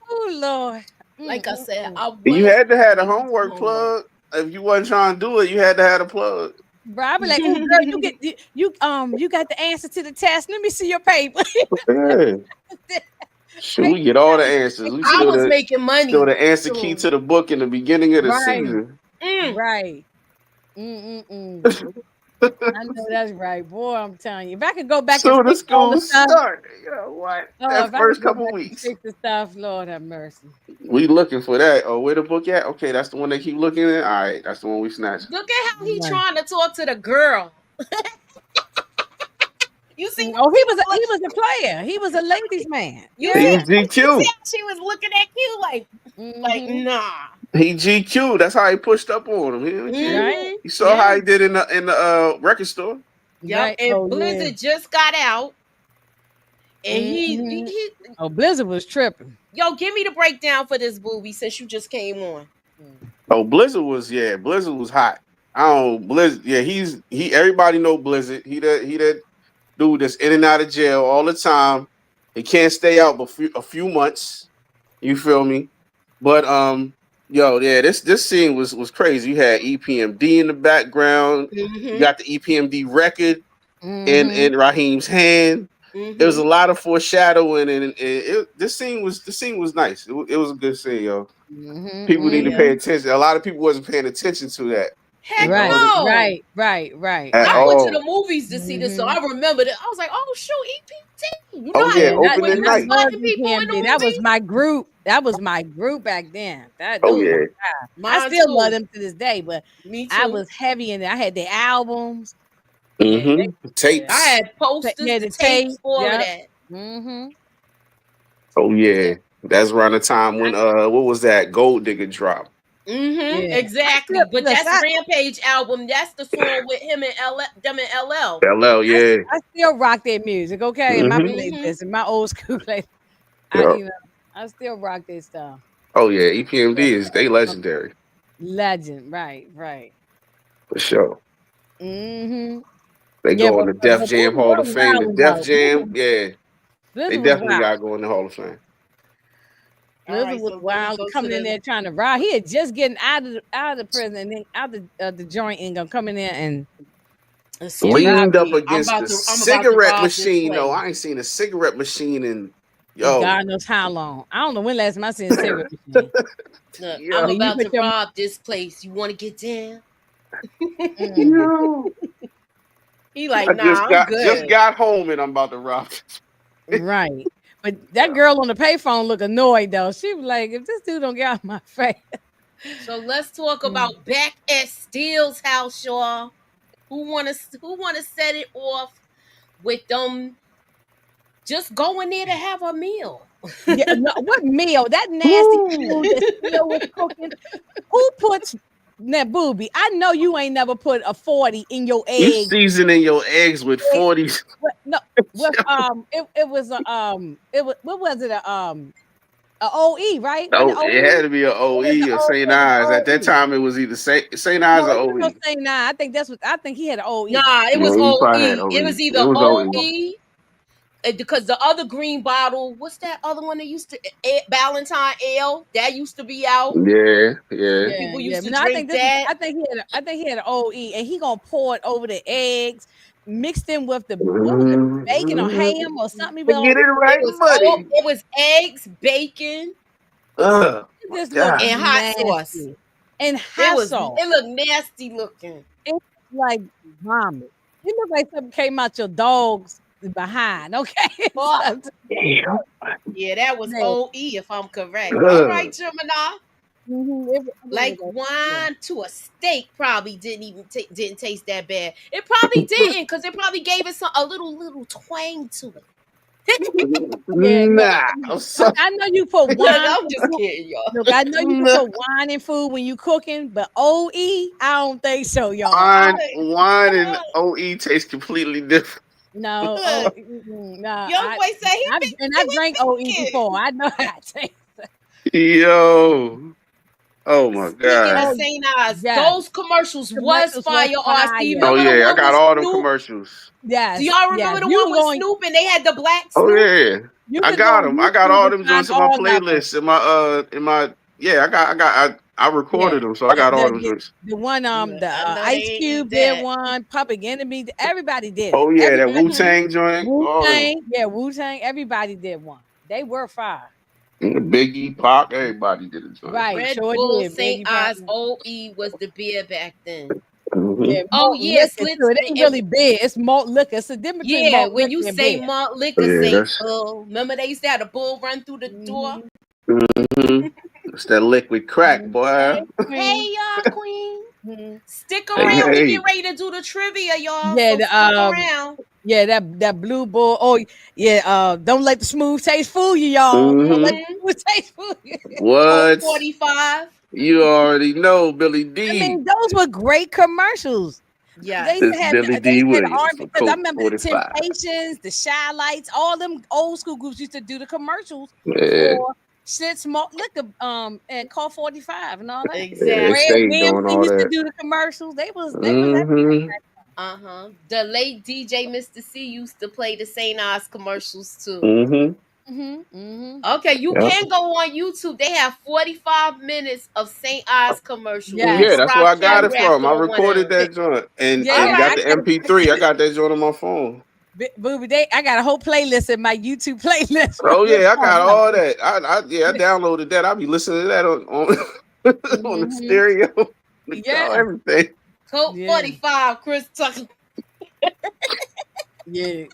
Oh Lord. Like I said, you had to have a homework plug. If you wasn't trying to do it, you had to have a plug. Bro, I be like, oh girl, you got the answer to the test. Let me see your paper. Shoot, we get all the answers. I was making money. Still the answer key to the book in the beginning of the season. Right. I know that's right, boy. I'm telling you, if I could go back so and the school start, what? That first couple weeks. Fix the stuff, Lord have mercy. We looking for that. Oh, where the book at? Okay, that's the one they keep looking at. All right, that's the one we snatched. Look at how he trying to talk to the girl. You see? Oh, he was a player. He was a ladies' man. He's GQ. She was looking at you like nah. He GQ. That's how he pushed up on him. Right? You saw how he did in the record store. Yep. Right. And Blizzard just got out. And he Blizzard was tripping. Yo, give me the breakdown for this Boobie since you just came on. Oh, Blizzard was hot. Blizzard. Yeah, he everybody know Blizzard. He that dude that's in and out of jail all the time. He can't stay out but a few months. You feel me? But Yo, yeah, this scene was crazy. You had EPMD in the background. You got the EPMD record in Raheem's hand. There was a lot of foreshadowing, and this scene was nice. It was a good scene, yo. People need to pay attention. A lot of people wasn't paying attention to that. Heck Right, no. right. At I went to all. the movies to see this, so I remember that. I was like, "Oh shoot, EPT!" You know Oh, how yeah, you when opening you night. spotting people in the That was movie. my group. That was my group back then. Oh, yeah. I Mine still too. love them to this day, but Me too. I was heavy in it. I had the albums. Tapes. I had posters, Yeah, the the tapes, tape. all Yep. of that. Oh yeah. That's around the time when what was that? Gold Digger drop. Yeah. Exactly. But that's Rampage album. That's the song with him and them and LL. LL, yeah. I still rock their music, okay? In my playlist, in my old school playlist. I still rock their stuff. Oh yeah, EPMD they legendary. Legend, right. For sure. They go on the but Def Jam Hall of Fame. The Def Jam, yeah. They definitely gotta go in the Hall of Fame. Blizzard was wild, coming in there trying to rob. He had just getting out of the prison and then out of the joint and gonna come in there and leaned up against the cigarette machine. No, I ain't seen a cigarette machine in God knows how long. I don't know when last time I seen a cigarette machine. Look, I'm about to rob this place. You want to get down? He like, I'm good. Just got home and I'm about to rob. Right. But that girl on the payphone looked annoyed though. She was like, if this dude don't get out of my face. So let's talk about back at Steele's house, y'all. Who wanna set it off with them just going there to have a meal? What meal? That nasty food that Steele was cooking. Who puts now, Boobie? I know you ain't never put a 40 in your eggs. You seasoning your eggs with 40s. No, it was what was it? A OE, right? Oh, it had to be an OE or St. Ives. At that time, it was either St. Ives or OE. St. Ives. I think he had an OE. Nah, it was OE. It was either OE. Because the other green bottle, what's that other one that used to Valentine Ale? That used to be out. Yeah. People used to drink that. I think he had an OE, and he gonna pour it over the eggs, mixed in with the bacon or ham or something. Get it right, buddy. It was eggs, bacon, and hot sauce. And hot sauce. It looked nasty looking. It was like vomit. It looked like something came out your dog's behind. Okay. Yeah, that was OE if I'm correct. All right, Gemini. Like wine to a steak probably didn't taste that bad. It probably didn't because it probably gave it a little twang to it. I know you put wine. I'm just kidding, y'all. Look, I know you put wine in food when you cooking, but OE, I don't think so, y'all. Wine and OE taste completely different. No, no. Young boy say I drank OE before. I know how it tastes. Yo. Oh my God. St. Ives, those commercials was fire. Oh yeah, I got all them commercials. Yes. Do y'all remember the one with Snoop and they had the black Snoop? Oh yeah. I got them. I got all them joints in my playlist. I recorded them, so I got all them joints. The one the Ice Cube did one, Public Enemy, everybody did. Oh yeah, that Wu-Tang joint. Wu-Tang, everybody did one. They were fire. Biggie, Pac, everybody did it. Right. Red Bull, St. Ives, OE was the beer back then. Oh yes, it ain't really big. It's malt liquor. It's a difference. Yeah, when you say malt liquor, say bull. Remember they used to have a bull run through the door. It's that liquid crack, boy. Hey y'all, Queen. Stick around. We get ready to do the trivia, y'all. Yeah, so stick around. Yeah, that blue bull. Oh, yeah. Don't let the smooth taste fool you, y'all. Don't let the smooth taste fool you. What? 45. You already know, Billy D. I mean, those were great commercials. Yeah, they had Billy D. Because I remember 45. The Temptations, the Shy Lights, all them old school groups used to do the commercials for shit, smoke, liquor, and Call 45 and all that. Exactly. Red used to do the commercials. They was The late DJ Mr. C used to play the St. Ives commercials too. Okay, you can go on YouTube. They have 45 minutes of St. Ives commercial. Yes. Yeah, that's where I got it rapped from. I on one of recorded them. that joint and Yeah, All got right. the MP3. I got that joint on my phone. Boobie, I got a whole playlist in my YouTube playlist. Oh yeah, I got all that. I downloaded that. I'll be listening to that on on the stereo, the car, everything. Code 45, Chris Tucker. Yeah.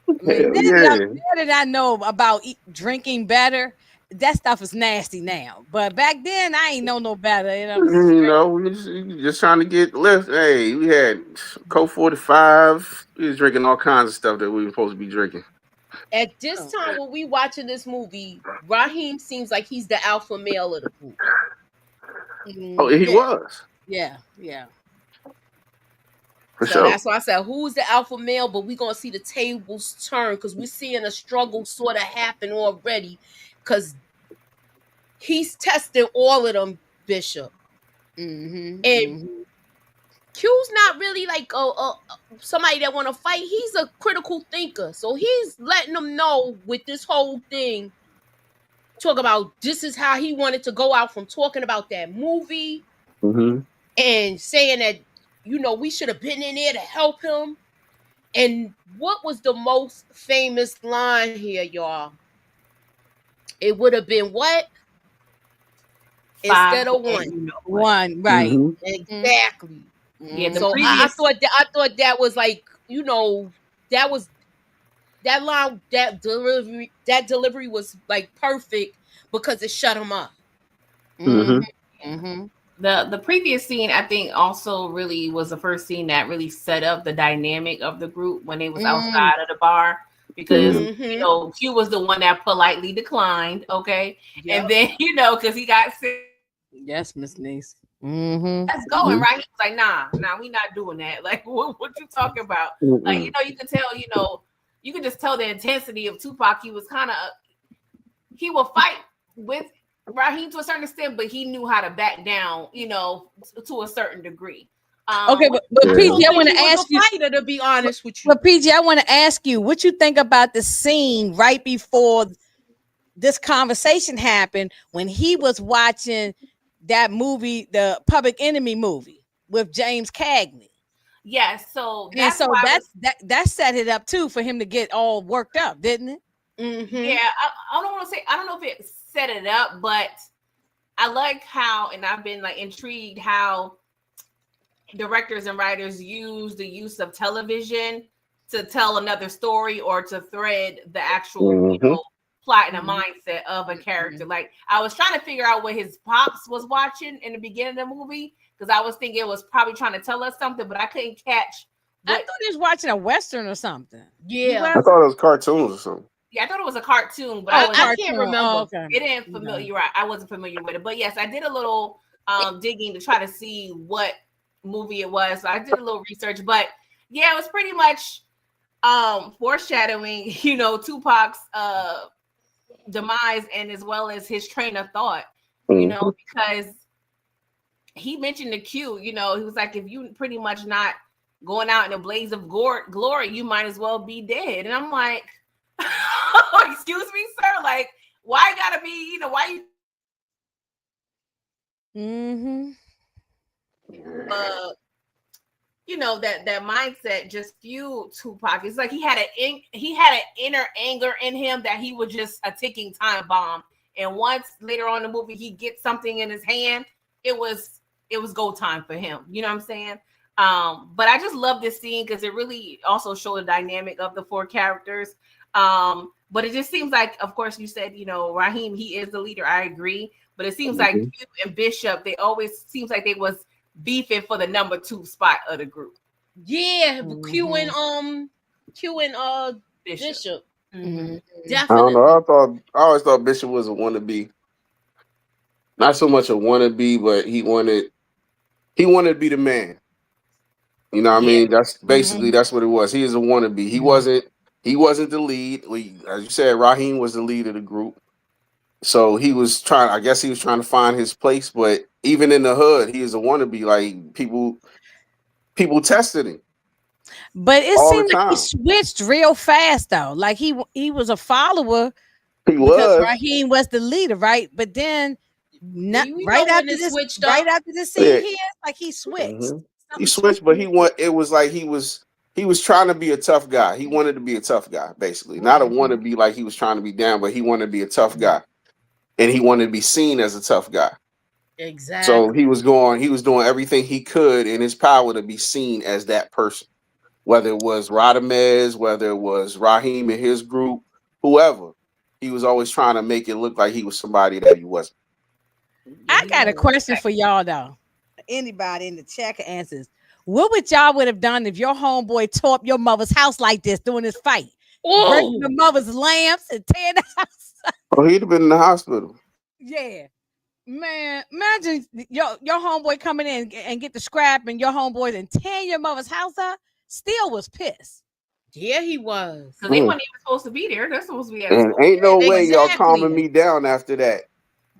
Hell Now that I know about drinking better, that stuff is nasty now. But back then, I ain't know no better. You know, we just trying to get lift. Hey, we had Coke 45. We was drinking all kinds of stuff that we were supposed to be drinking. At this time, when we watching this movie, Raheem seems like he's the alpha male of the group. Oh, he was. Yeah. For sure. That's why I said, who's the alpha male? But we're going to see the tables turn because we're seeing a struggle sort of happen already because he's testing all of them, Bishop. And Q's not really like somebody that want to fight. He's a critical thinker. So he's letting them know with this whole thing, talk about this is how he wanted to go out from talking about that movie and saying that, we should have been in there to help him. And what was the most famous line here, y'all? It would have been what? Instead of one. One, right. Exactly. Yeah, so I thought that was like, that was that line, that delivery was like perfect because it shut him up. The previous scene, I think, also really was the first scene that really set up the dynamic of the group when they was outside of the bar, because Q was the one that politely declined, okay, and then because he got sick. Yes, Miss Niece. Let's go, and right, he was like, nah, we not doing that. Like, what you talking about? Like, you can tell, you can just tell the intensity of Tupac. He was kind of, he will fight with Raheem to a certain extent, but he knew how to back down, to a certain degree. Okay, but PG, I want to ask you, fighter, to be honest with you. But PG, I want to ask you, what you think about the scene right before this conversation happened when he was watching that movie, the Public Enemy movie with James Cagney? Yes, so that set it up too for him to get all worked up, didn't it? Yeah, I don't want to say, I don't know if it set it up, but I like how, and I've been like intrigued how directors and writers use the use of television to tell another story or to thread the actual plot and the mindset of a character. Like, I was trying to figure out what his pops was watching in the beginning of the movie, because I was thinking it was probably trying to tell us something, but I couldn't catch. I thought he was watching a Western or something. Yeah, I thought it was cartoons or something. Yeah, I thought it was a cartoon, but I can't remember. Oh, okay. It didn't familiar. Right, I wasn't familiar with it, but yes, I did a little digging to try to see what movie it was. So I did a little research, but yeah, it was pretty much foreshadowing, Tupac's demise, and as well as his train of thought, because he mentioned the Q, he was like, if you pretty much not going out in a blaze of glory, you might as well be dead. And I'm like, excuse me, sir, like, why gotta be, why you that mindset just fueled Tupac. It's like he had an inner anger in him that he was just a ticking time bomb. And once later on in the movie he gets something in his hand, it was go time for him. You know what I'm saying? But I just love this scene because it really also showed the dynamic of the four characters. But it just seems like, of course, you said, Raheem, he is the leader. I agree. But it seems like Q and Bishop, they always seems like they was beefing for the number 2 spot of the group. Yeah, Q and Bishop. Definitely. I don't know. I always thought Bishop was a wannabe. Not so much a wannabe, but he wanted to be the man. You know what I mean? That's basically that's what it was. He is a wannabe. He wasn't the lead. As you said, Raheem was the lead of the group. So he was trying to find his place, but even in the hood, he is a wannabe. Like, people tested him. But it all the seemed like he time. switched real fast though. Like he was a follower He because was. Raheem was the leader, right? But then not We right know when after it this, switched right up. after this scene Yeah. here, like he switched. Mhm. He Something switched, but it was like he was trying to be a tough guy. He wanted to be a tough guy, basically. Not a wannabe like he was trying to be down, but he wanted to be a tough guy. And he wanted to be seen as a tough guy. So Exactly. he was doing everything he could in his power to be seen as that person. Whether it was Radamez, whether it was Raheem and his group, whoever. He was always trying to make it look like he was somebody that he wasn't. I got a question for y'all though. Anybody in the chat can answer this. What would y'all would have done if your homeboy tore up your mother's house like this during this fight? Breaking the mother's lamps and tearing the house up? Oh, he'd have been in the hospital. Yeah. Man, imagine your homeboy coming in and get the scrap and your homeboys and tearing your mother's house up. Still was pissed. Yeah, he was. Because they weren't even supposed to be there. They're supposed to be at And school. ain't no way y'all Exactly. calming me down after that.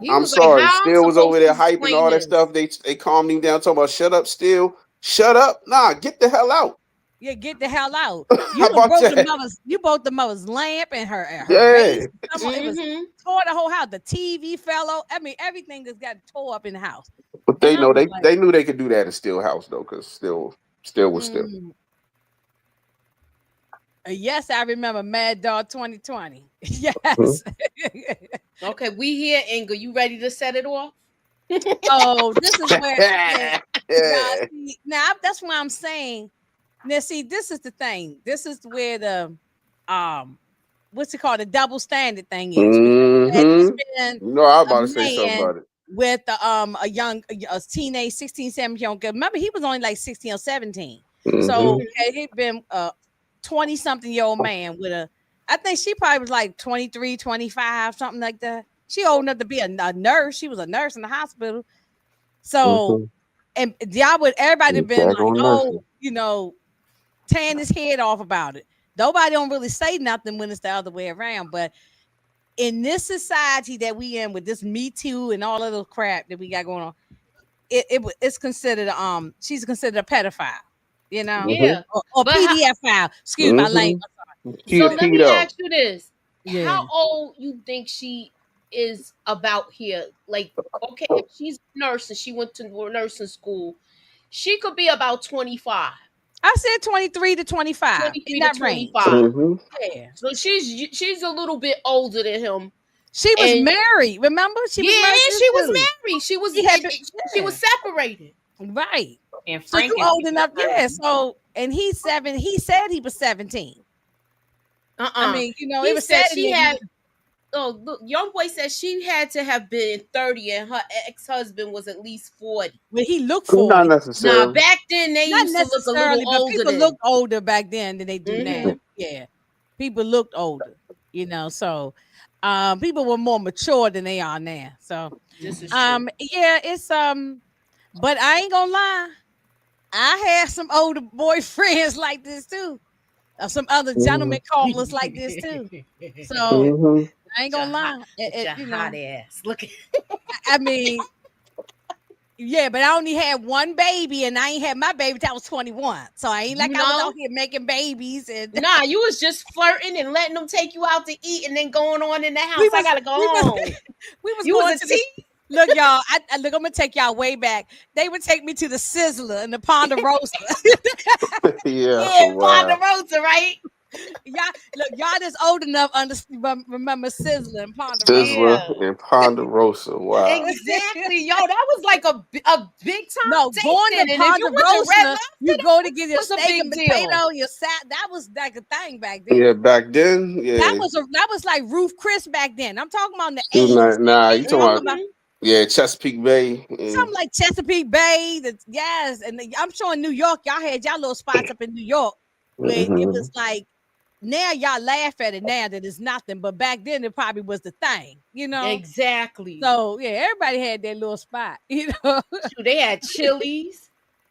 He I'm was sorry. like, how I'm Still was over there supposed to hyping all that explain stuff. They calmed him down, talking about shut up, Still. Shut up. Nah, get the hell out. Yeah, get the hell out. How about that? You broke the mother's lamp and her Yeah. vase. It was Mhm. tore the whole house. The TV fell out. I mean, everything just got tore up in the house. But they And I know was they knew they could do that in Still house though, because Still was Still. Yes, I remember Mad Dog 2020. Yes. Okay, we here, Inga. You ready to set it off? Oh, this is where Yeah. now that's why I'm saying. Now, see, this is the thing. This is where the what's it called? The double standard thing is. No, I was about to say something about it. With a teenage 16, 17 young girl. Remember, he was only like 16 or 17. So he'd been 20 something year old man with I think she probably was like 23, 25, something like that. She old enough to be a nurse. She was a nurse in the hospital. So and everybody been like, oh, tearing his head off about it. Nobody don't really say nothing when it's the other way around. But in this society that we in with this Me Too and all of the crap that we got going on, it's considered she's considered a pedophile, Yeah. or PDF file. Excuse my language. So let me ask you this: Yeah. How old you think she is about here? Like, okay, if she's a nurse and she went to nursing school, she could be about 25. I said 23 to 25. 23 in to that range. 25. Yeah. So she's a little bit older than him. She was married. Remember? She was married. She was she was separated. Right. And so Frank you old enough, yeah. So and he's 7. He said he was 17. I mean, it was said said she had. Oh, look, young boy said she had to have been 30, and her ex-husband was at least 40. Well, he looked 40. Not necessarily. Nah, back then they used to look a little older. People looked older back then than they do now. Yeah, people looked older. So people were more mature than they are now. So this is true. Yeah, it's but I ain't gonna lie, I had some older boyfriends like this too. Some other gentlemen callers like this too. So I ain't gonna lie. Hot ass. Look at I mean, yeah, but I only had one baby, and I ain't had my baby till I was 21. So I ain't like I was out here making babies. And nah, you was just flirting and letting them take you out to eat, and then going on in the house. I gotta go home. We was going to look, y'all. Look, I'm gonna take y'all way back. They would take me to the Sizzler and the Ponderosa. Yeah, Ponderosa, right? Y'all just old enough remember Sizzler and Ponderosa. Wow. Exactly, yo. That was like a big time. No, going to Ponderosa, you go to get your steak and potato, your salad. That was like a thing back then. Yeah, back then, yeah. That was like Ruth Chris back then. I'm talking about in the 80s. Nah, you talking about Chesapeake Bay. Something like Chesapeake Bay. Yes, and I'm sure in New York, y'all had y'all little spots up in New York where it was like. Now y'all laugh at it now that it's nothing, but back then it probably was the thing, Exactly. So yeah, everybody had their little spot, They had Chili's.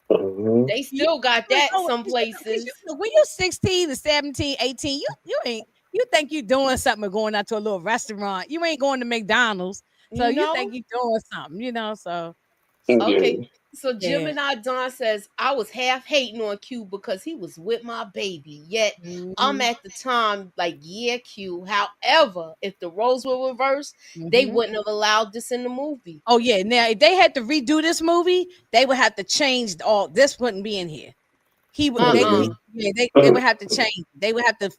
They still got that some places. When you're 16 to 17, 18, you think you're doing something or going out to a little restaurant. You ain't going to McDonald's, so you think you're doing something, So okay. So Gemini Don says, I was half hating on Q because he was with my baby. Yet I'm at the time like, yeah, Q. However, if the roles were reversed, they wouldn't have allowed this in the movie. Oh yeah. Now if they had to redo this movie, they would have to change all. This wouldn't be in here. He would. They would have to change. They would have to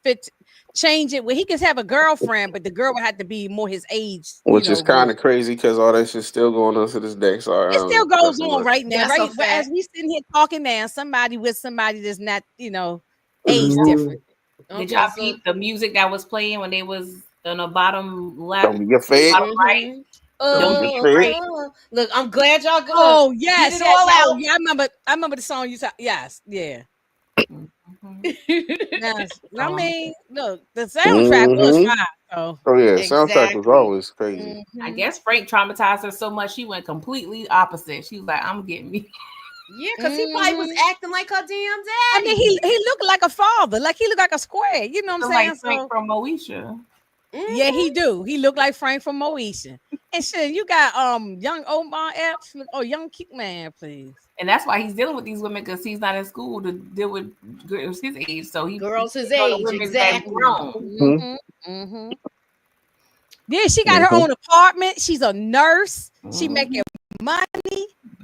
change it where he could have a girlfriend, but the girl would have to be more his age. Which is kind of crazy because all that shit's still going on to this day. So it still goes on right now, right? But as we sitting here talking now, somebody with somebody that's not, age different. Did y'all peep the music that was playing when they was on the bottom left? Don't be afraid. Bottom right. Don't be afraid. Look, I'm glad y'all go. Oh yes, yeah, I remember the song you said. Yes, yeah. Yes. I mean, look, the soundtrack was fine. So. Oh yeah, soundtrack was always crazy. I guess Frank traumatized her so much she went completely opposite. She was like, "I'm getting me." Yeah, because he probably was acting like her damn daddy. I mean, he looked like a father, like he looked like a square. You know what I'm saying? Like Frank from Moesha. Yeah, he do. He looked like Frank from Moesha. And shit, you got young Omar Epps. Oh, young Kickman, please. And that's why he's dealing with these women because he's not in school to deal with girls his age. So girls his age, exactly. Yeah, she got her own apartment. She's a nurse. She making money.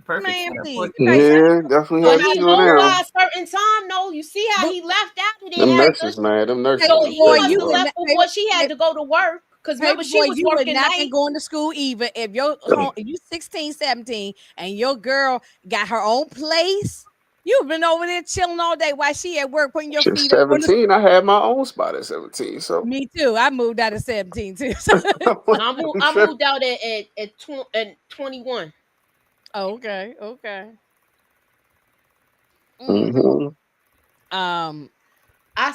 Perfect. Man, please. Yeah, definitely. But he moved by a certain time. No, you see how he left out of there. Them nurses, man. Them nurses. So he must have left before she had to go to work. Because remember, she was working not night. going to school either. If you 16, 17, and your girl got her own place, you've been over there chilling all day while she at work putting your feet up. 17, I had my own spot at 17. So me too. I moved out at 17 too. I moved out at 21. Oh, okay. Okay. I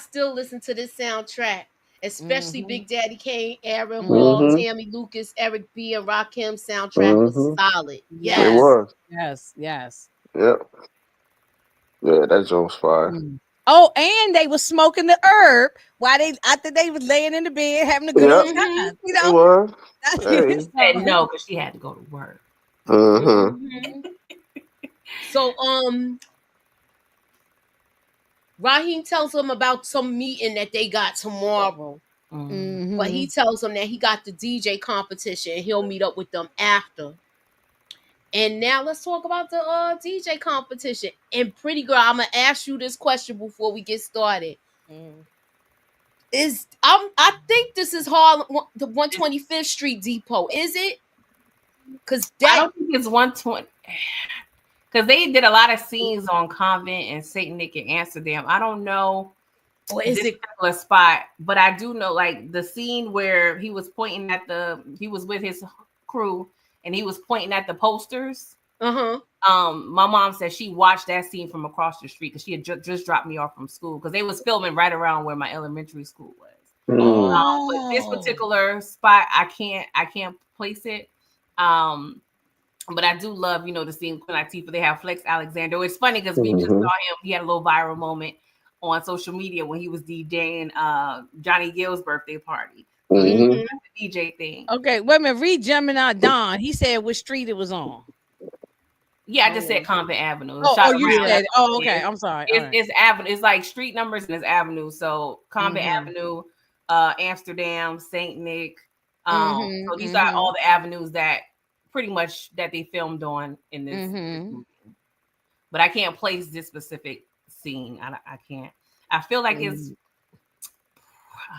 still listen to this soundtrack, especially Big Daddy Kane, Aaron Hall, Tammy Lucas, Eric B, and Rakim soundtrack was solid. Yes. It was. Yes. Yep. Yeah, that joke was fire. Oh, and they was smoking the herb while after they was laying in the bed having a good old time. You know, it was. She said no because she had to go to work. So Raheem tells him about some meeting that they got tomorrow. But he tells them that he got the DJ competition and he'll meet up with them after. And now let's talk about the DJ competition. And Pretty Girl, I'm gonna ask you this question before we get started. I think this is Harlem, the 125th Street Depot. Is it? Because I don't think it's 120. Because they did a lot of scenes on Convent and Saint Nick in Amsterdam. I don't know. Or is it a spot? But I do know, like the scene where he was pointing at he was with his crew and he was pointing at the posters. My mom said she watched that scene from across the street because she had just dropped me off from school because they was filming right around where my elementary school was. But this particular spot, I can't place it. But I do love, the scene Queen Latifah. They have Flex Alexander. It's funny because we just saw him. He had a little viral moment on social media when he was DJing Johnny Gill's birthday party. The DJ thing. Okay, wait a minute. Read Gemini Don. He said which street it was on. Yeah, I just said Convent Avenue. You said. Oh, okay. I'm sorry. It's avenue. It's like street numbers and it's avenue. So Convent Avenue, Amsterdam, Saint Nick. So these are all the avenues that pretty much that they filmed on in this movie. But I can't place this specific scene. I can't. I feel like it's.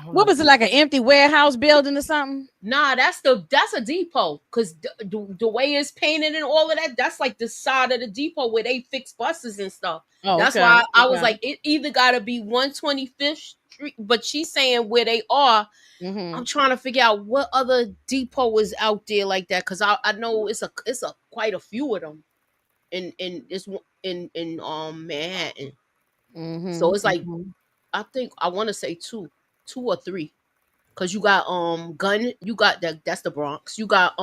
What was it, like an empty warehouse building or something? Nah, that's a depot because the way it's painted and all of that, that's like the side of the depot where they fix buses and stuff. That's why I was like, it either gotta be 125th Street, but she's saying where they are. I'm trying to figure out what other depot is out there like that because I know it's a quite a few of them in Manhattan. So it's like I think I want to say two or three because you got Gun, you got that's the Bronx. You got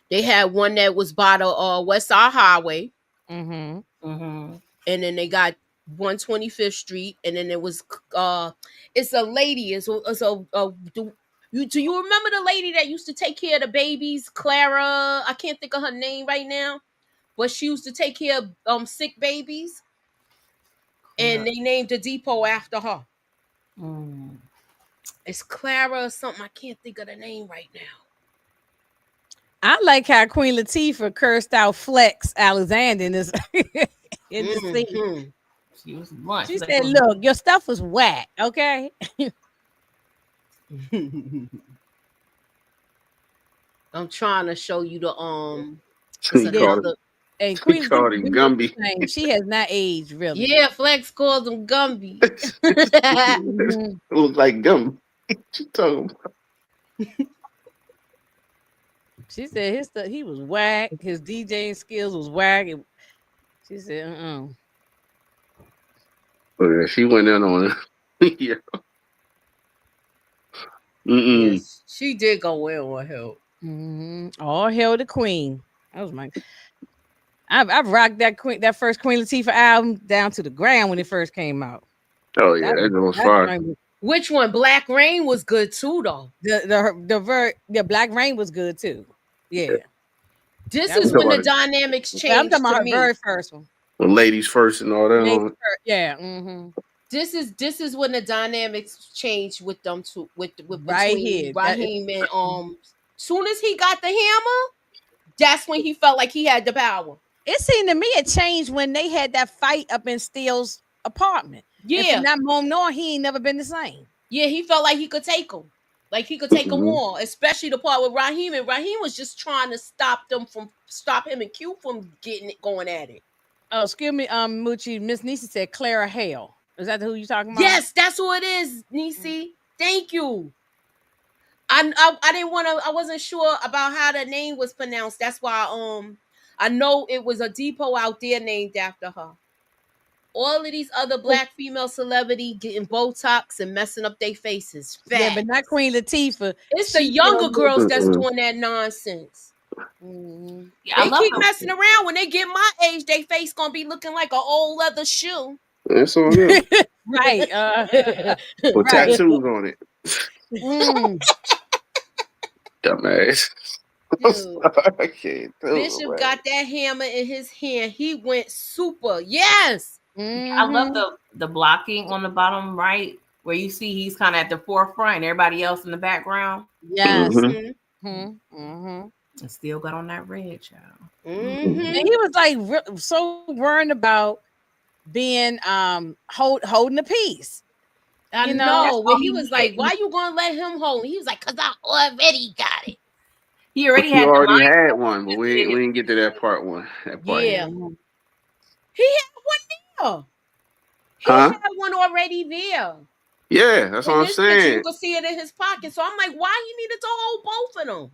they had one that was by the West Side Highway, and then they got 125th Street, and then it was it's a lady. Do you remember the lady that used to take care of the babies? Clara, I can't think of her name right now. but she used to take care of sick babies, and they named the depot after her. It's Clara or something. I can't think of the name right now. I like how Queen Latifah cursed out Flex Alexander in this in the scene. She said, "Look, your stuff was whack, okay?" I'm trying to show you the and Queen Latifah, she has not aged really. Yeah, Flex calls him Gumby. Look like Gumby. What you talking about? She said his stuff, he was whack. His DJing skills was whack. She said, Oh, yeah, she went in on it. Yeah. Yes, she did go in on help. All hail the Queen. That was my. I've rocked that first Queen Latifah album down to the ground when it first came out. Oh yeah, that was fire. Which one? Black Rain was good too, though. The Black Rain was good too. Yeah. This is when the dynamics changed. I'm talking about her very first one. Well, ladies first and all that. Yeah. This is when the dynamics changed with them two, with right here, Raheem and Soon as he got the hammer, that's when he felt like he had the power. It seemed to me it changed when they had that fight up in Steele's apartment. Yeah, and from that moment on, he ain't never been the same. Yeah, he felt like he could take him. Like he could take them all, especially the part with Raheem. And Raheem was just trying to stop him and Q from getting it going at it. Oh, excuse me, Moochie. Miss Niecy said Clara Hale. Is that who you talking about? Yes, that's who it is, Niecy. Thank you. I didn't want to. I wasn't sure about how the name was pronounced. That's why I know it was a depot out there named after her. All of these other black female celebrity getting Botox and messing up their faces. Facts. Yeah, but not Queen Latifah. It's the younger girls that's doing that nonsense. Yeah, they keep messing around. When they get my age, their face gonna be looking like an old leather shoe. That's all good. Right. With tattoos on it. Dumbass. I can't Bishop got that hammer in his hand. He went super. Yes. I love the blocking on the bottom right, where you see he's kind of at the forefront and everybody else in the background. Yes. And still got on that red, child. And he was like so worried about being holding the piece. I know. When he was like, "Why you gonna let him hold?" He was like, "Cause I already got it." He already had one, but we didn't get to that part one. Yeah. He had one there. He had one already there. Yeah, that's what I'm saying. You could see it in his pocket. So I'm like, why he needed to hold both of them?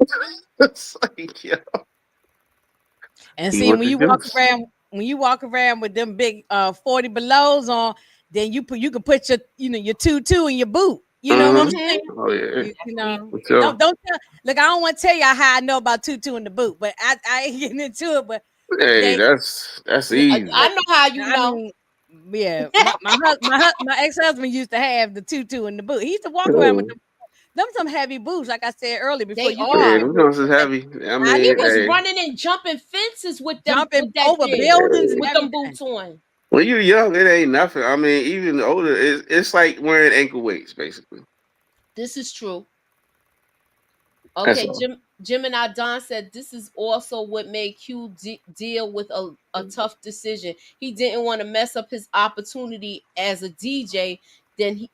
It's like, yeah. And see, when you walk around with them big 40 belows on, then you can put your your tutu in your boot. You know what I'm saying? Oh yeah. You know, don't tell. Look, I don't want to tell y'all how I know about tutu in the boot, but I ain't getting into it. But hey, that's easy. I know how you know. Mean, yeah, my ex-husband used to have the tutu in the boot. He used to walk around with them some heavy boots, like I said earlier. Before they you are. Those is heavy. I mean, he was running and jumping fences with them, jumping over buildings with them boots on. When you're young, it ain't nothing. I mean, even older, it's like wearing ankle weights, basically. This is true. Okay, Jim and Adon said this is also what made Q deal with a tough decision. He didn't want to mess up his opportunity as a DJ. Then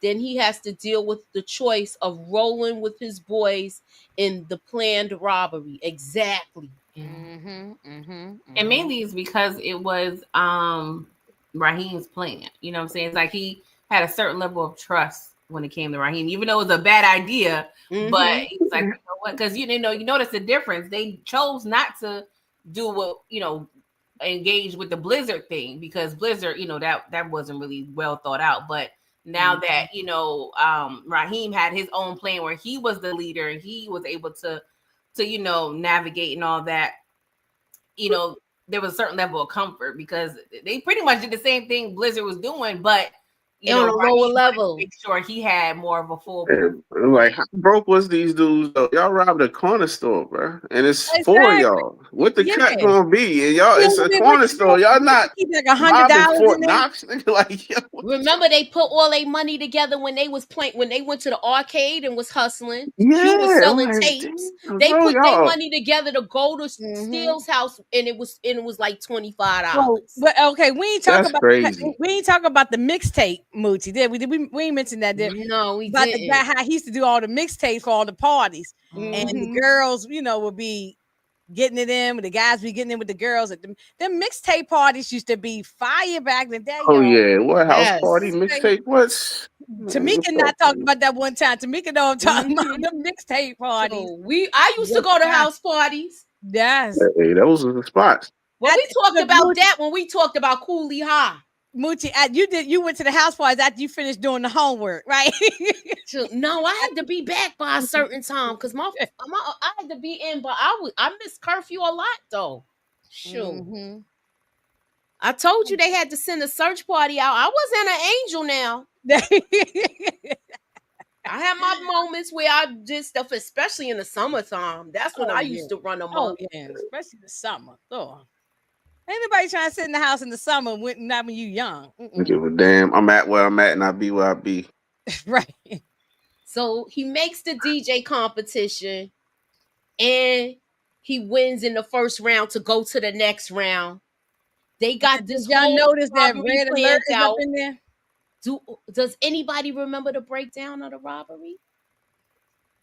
he has to deal with the choice of rolling with his boys in the planned robbery. Exactly. And mainly it's because it was Raheem's plan. You know what I'm saying? It's like he had a certain level of trust when it came to Raheem, even though it was a bad idea. But he was like, you know what? Because you notice the difference. They chose not to do what engage with the Blizzard thing, because Blizzard, that wasn't really well thought out. But now that Raheem had his own plan where he was the leader and he was able to navigate and all that, there was a certain level of comfort, because they pretty much did the same thing Blizzard was doing, but on a lower level. Make sure he had more of a full. Like, how broke was these dudes? Though? Y'all robbed a corner store, bro, and it's for y'all. What the cut gonna be? And y'all, it's a corner store. Y'all not keep like robbing $100 Fort in there. Knox. Like, yo, remember they put all their money together when they was playing, when they went to the arcade and was hustling. Yeah, You was selling like, tapes. damn, They bro, put their y'all. money together to go to Steele's house, and it was like $25. But okay, we ain't talking That's about crazy. we ain't talking about the mixtape, Moochie. Did we ain't mentioned that, did we? No, we About didn't. the guy how he used to do all the mixtapes for all the parties, Mhm. and the girls, you know, would be getting it in, the guys be getting in with the girls. Them mixtape parties used to be fire back in the day. Oh y'all. yeah, what house Yes. party mixtape? What's Tamika not talking about that one time. Tamika know I'm talking about Mhm. them mixtape parties. So I used to go to house parties. Yes. Hey, those are the spots. Well, we talked about Moochie, that when we talked about Cooley High. Moochie, you went to the house parties after you finished doing the homework, right? No, I had to be back by a certain time because I had to be in, but I missed curfew a lot though. Shoot. Mhm. I told you they had to send a search party out. I wasn't an angel now. I had my moments where I did stuff, especially in the summertime. That's when I used to run them Oh up. yeah, especially the summer. Oh. Ain't nobody trying to sit in the house in the summer not when you young. I give a damn. I'm at where I'm at, and I be where I be. Right. So he makes the DJ competition, and he wins in the first round to go to the next round. They got this Did y'all whole notice that robbery red alert planned is out. up in there? Does anybody remember the breakdown of the robbery?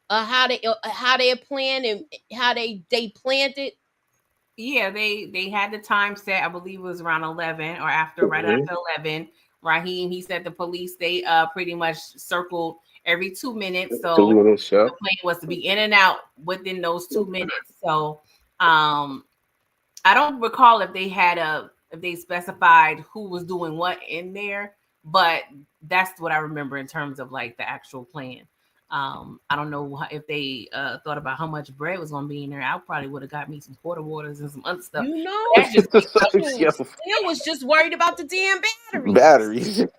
How they planned and how they planned it? Yeah, they had the time set. I believe it was around 11 or right after 11. Raheem, he said the police they pretty much circled every 2 minutes. So 2 minutes, the plane was to be in and out within those 2 minutes. So I don't recall if they specified who was doing what in there, but that's what I remember in terms of like the actual plan. I don't know if they thought about how much bread was gonna be in there. I probably would have got me some quarter waters and some other stuff. You know, That just Still was just worried about the damn batteries. And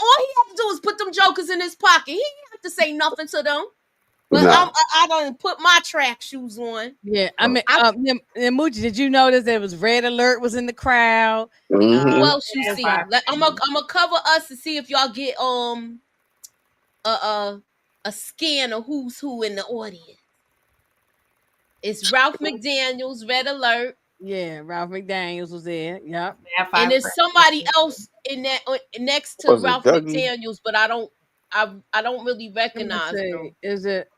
all he had to do was put them jokers in his pocket. He didn't have to say nothing to them. But I don't put my track shoes on. Yeah, I mean, Moochie, did you notice there was red alert was in the crowd? Mm-hmm. Who else you see? I'm gonna cover us to see if y'all get a scan of who's who in the audience. It's Ralph McDaniels, Red Alert. Yeah, Ralph McDaniels was there. Yep. And there's somebody else in that next to Ralph McDaniels, but I don't really recognize them. Is it?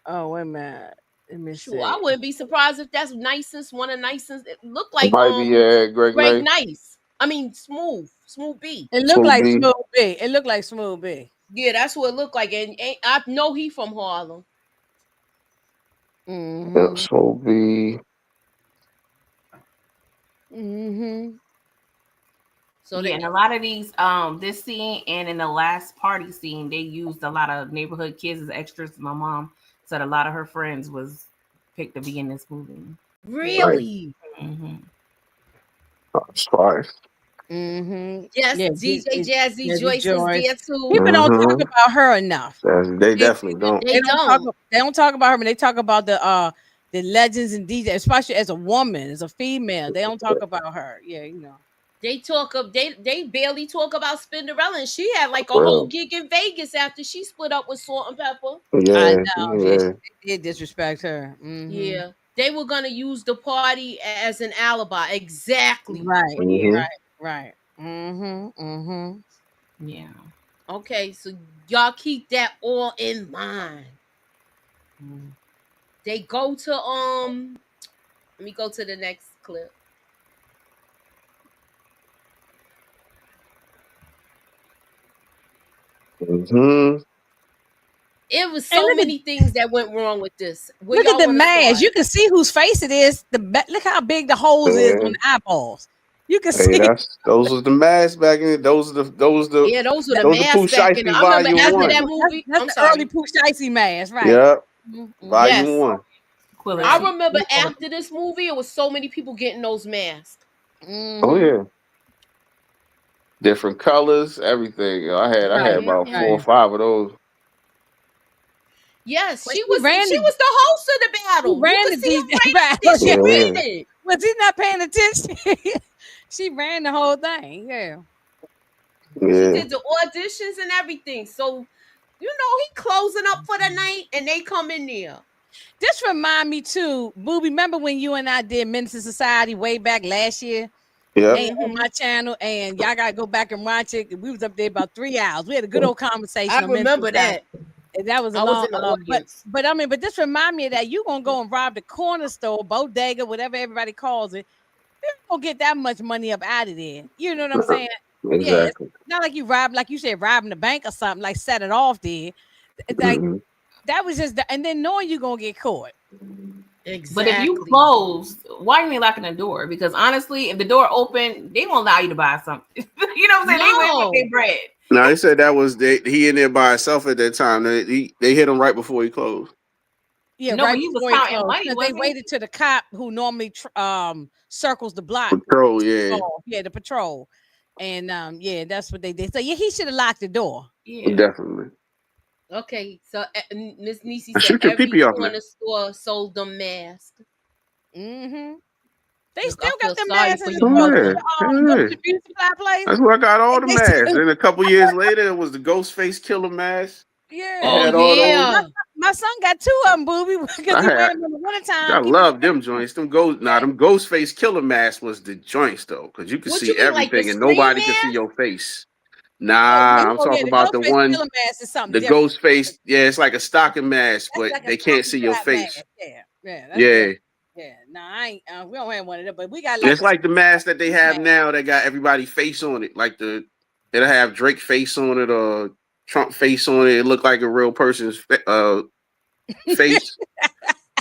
Oh, wait a minute. Let me see. I wouldn't be surprised if that's Nicest, one of Nicest. It looked like might be Greg Nice. I mean Smooth B. It looked like Smooth B. It looked like Smooth B. Yeah, that's what it looked like, and I know he from Harlem. Yep, Smooth B. So yeah, and a lot of these this scene and in the last party scene, they used a lot of neighborhood kids as extras. My mom said a lot of her friends was picked to be in this movie. Really? That's fine. Yes, DJ Jazzy Joyce is there too. People don't talk about her enough. They definitely don't. They don't talk about her, but they talk about the legends and DJs, especially as a woman, as a female. They don't talk about her. Yeah, you know. They barely talk about Spinderella, and she had like a whole gig in Vegas after she split up with Salt and Pepper. Yeah, I know. Yeah, she did disrespect her. Yeah, they were gonna use the party as an alibi. Exactly. Right. Right. Yeah. Okay, so y'all keep that all in mind. They go to let me go to the next clip. It was so many things that went wrong with this. Look at the mask. You can see whose face it is. Look how big the holes is on the eyeballs. You can see. Those was the masks back in it. Those were the masks back in it. I remember after that movie. That's the early Pooh Shiesty mask, right? Yep. Volume 1. I remember after this movie, it was so many people getting those masks. Oh yeah. different colors, everything. I had about 4 or 5 of those. Yes, Well, she was the host of the battle. Ran You the could see her battle. she ran it. Was he not paying attention? She ran the whole thing. Yeah. She did the auditions and everything. So, he closing up for the night and they come in there. This remind me too, Boobie. Remember when you and I did Minister Society way back last year? Yeah. And on my channel, and y'all gotta go back and watch it. We was up there about 3 hours. We had a good old conversation. I remember that. And that was a long, but this remind me of that. You gonna go and rob the corner store, bodega, whatever everybody calls it. You don't get that much money up out of there. You know what I'm saying? Exactly. Yeah, not like you robbed, like you said, robbing the bank or something, like set it off there. Like that was just, and then knowing you're gonna get caught. Exactly. But if you closed, why are you locking the door? Because honestly, if the door open, they won't allow you to buy something. You know what I'm saying? They wait for their bread. No, they said that was he in there by himself at that time. They hit him right before he closed. Yeah, no, right he was before he counting money. They waited to the cop who normally circles the block. Patrol, yeah. Yeah, the patrol. And yeah, that's what they did. So yeah, he should have locked the door. Yeah, definitely. Okay, so Miss Nisi said every corner store sold them masks. Mm-hmm. They Look, still got them sorry masks for in you. the beauty supply place. That's where I got all the masks. Then a couple years later, it was the Ghostface Killer mask. Yeah. Oh yeah. My son got 2 of them, Boobie, because he wear them in the wintertime. I love them joints. Them Ghostface Killer masks was the joints though, because you could see everything and nobody could see your face. Nah, I'm talking about the one. The Ghostface, yeah, it's like a stocking mask, but they can't see your face. Yeah. No, I ain't. We don't have one of them, but we got. It's like the mask that they have now that got everybody face on it, like it'll have Drake face on it or Trump face on it. It look like a real person's face.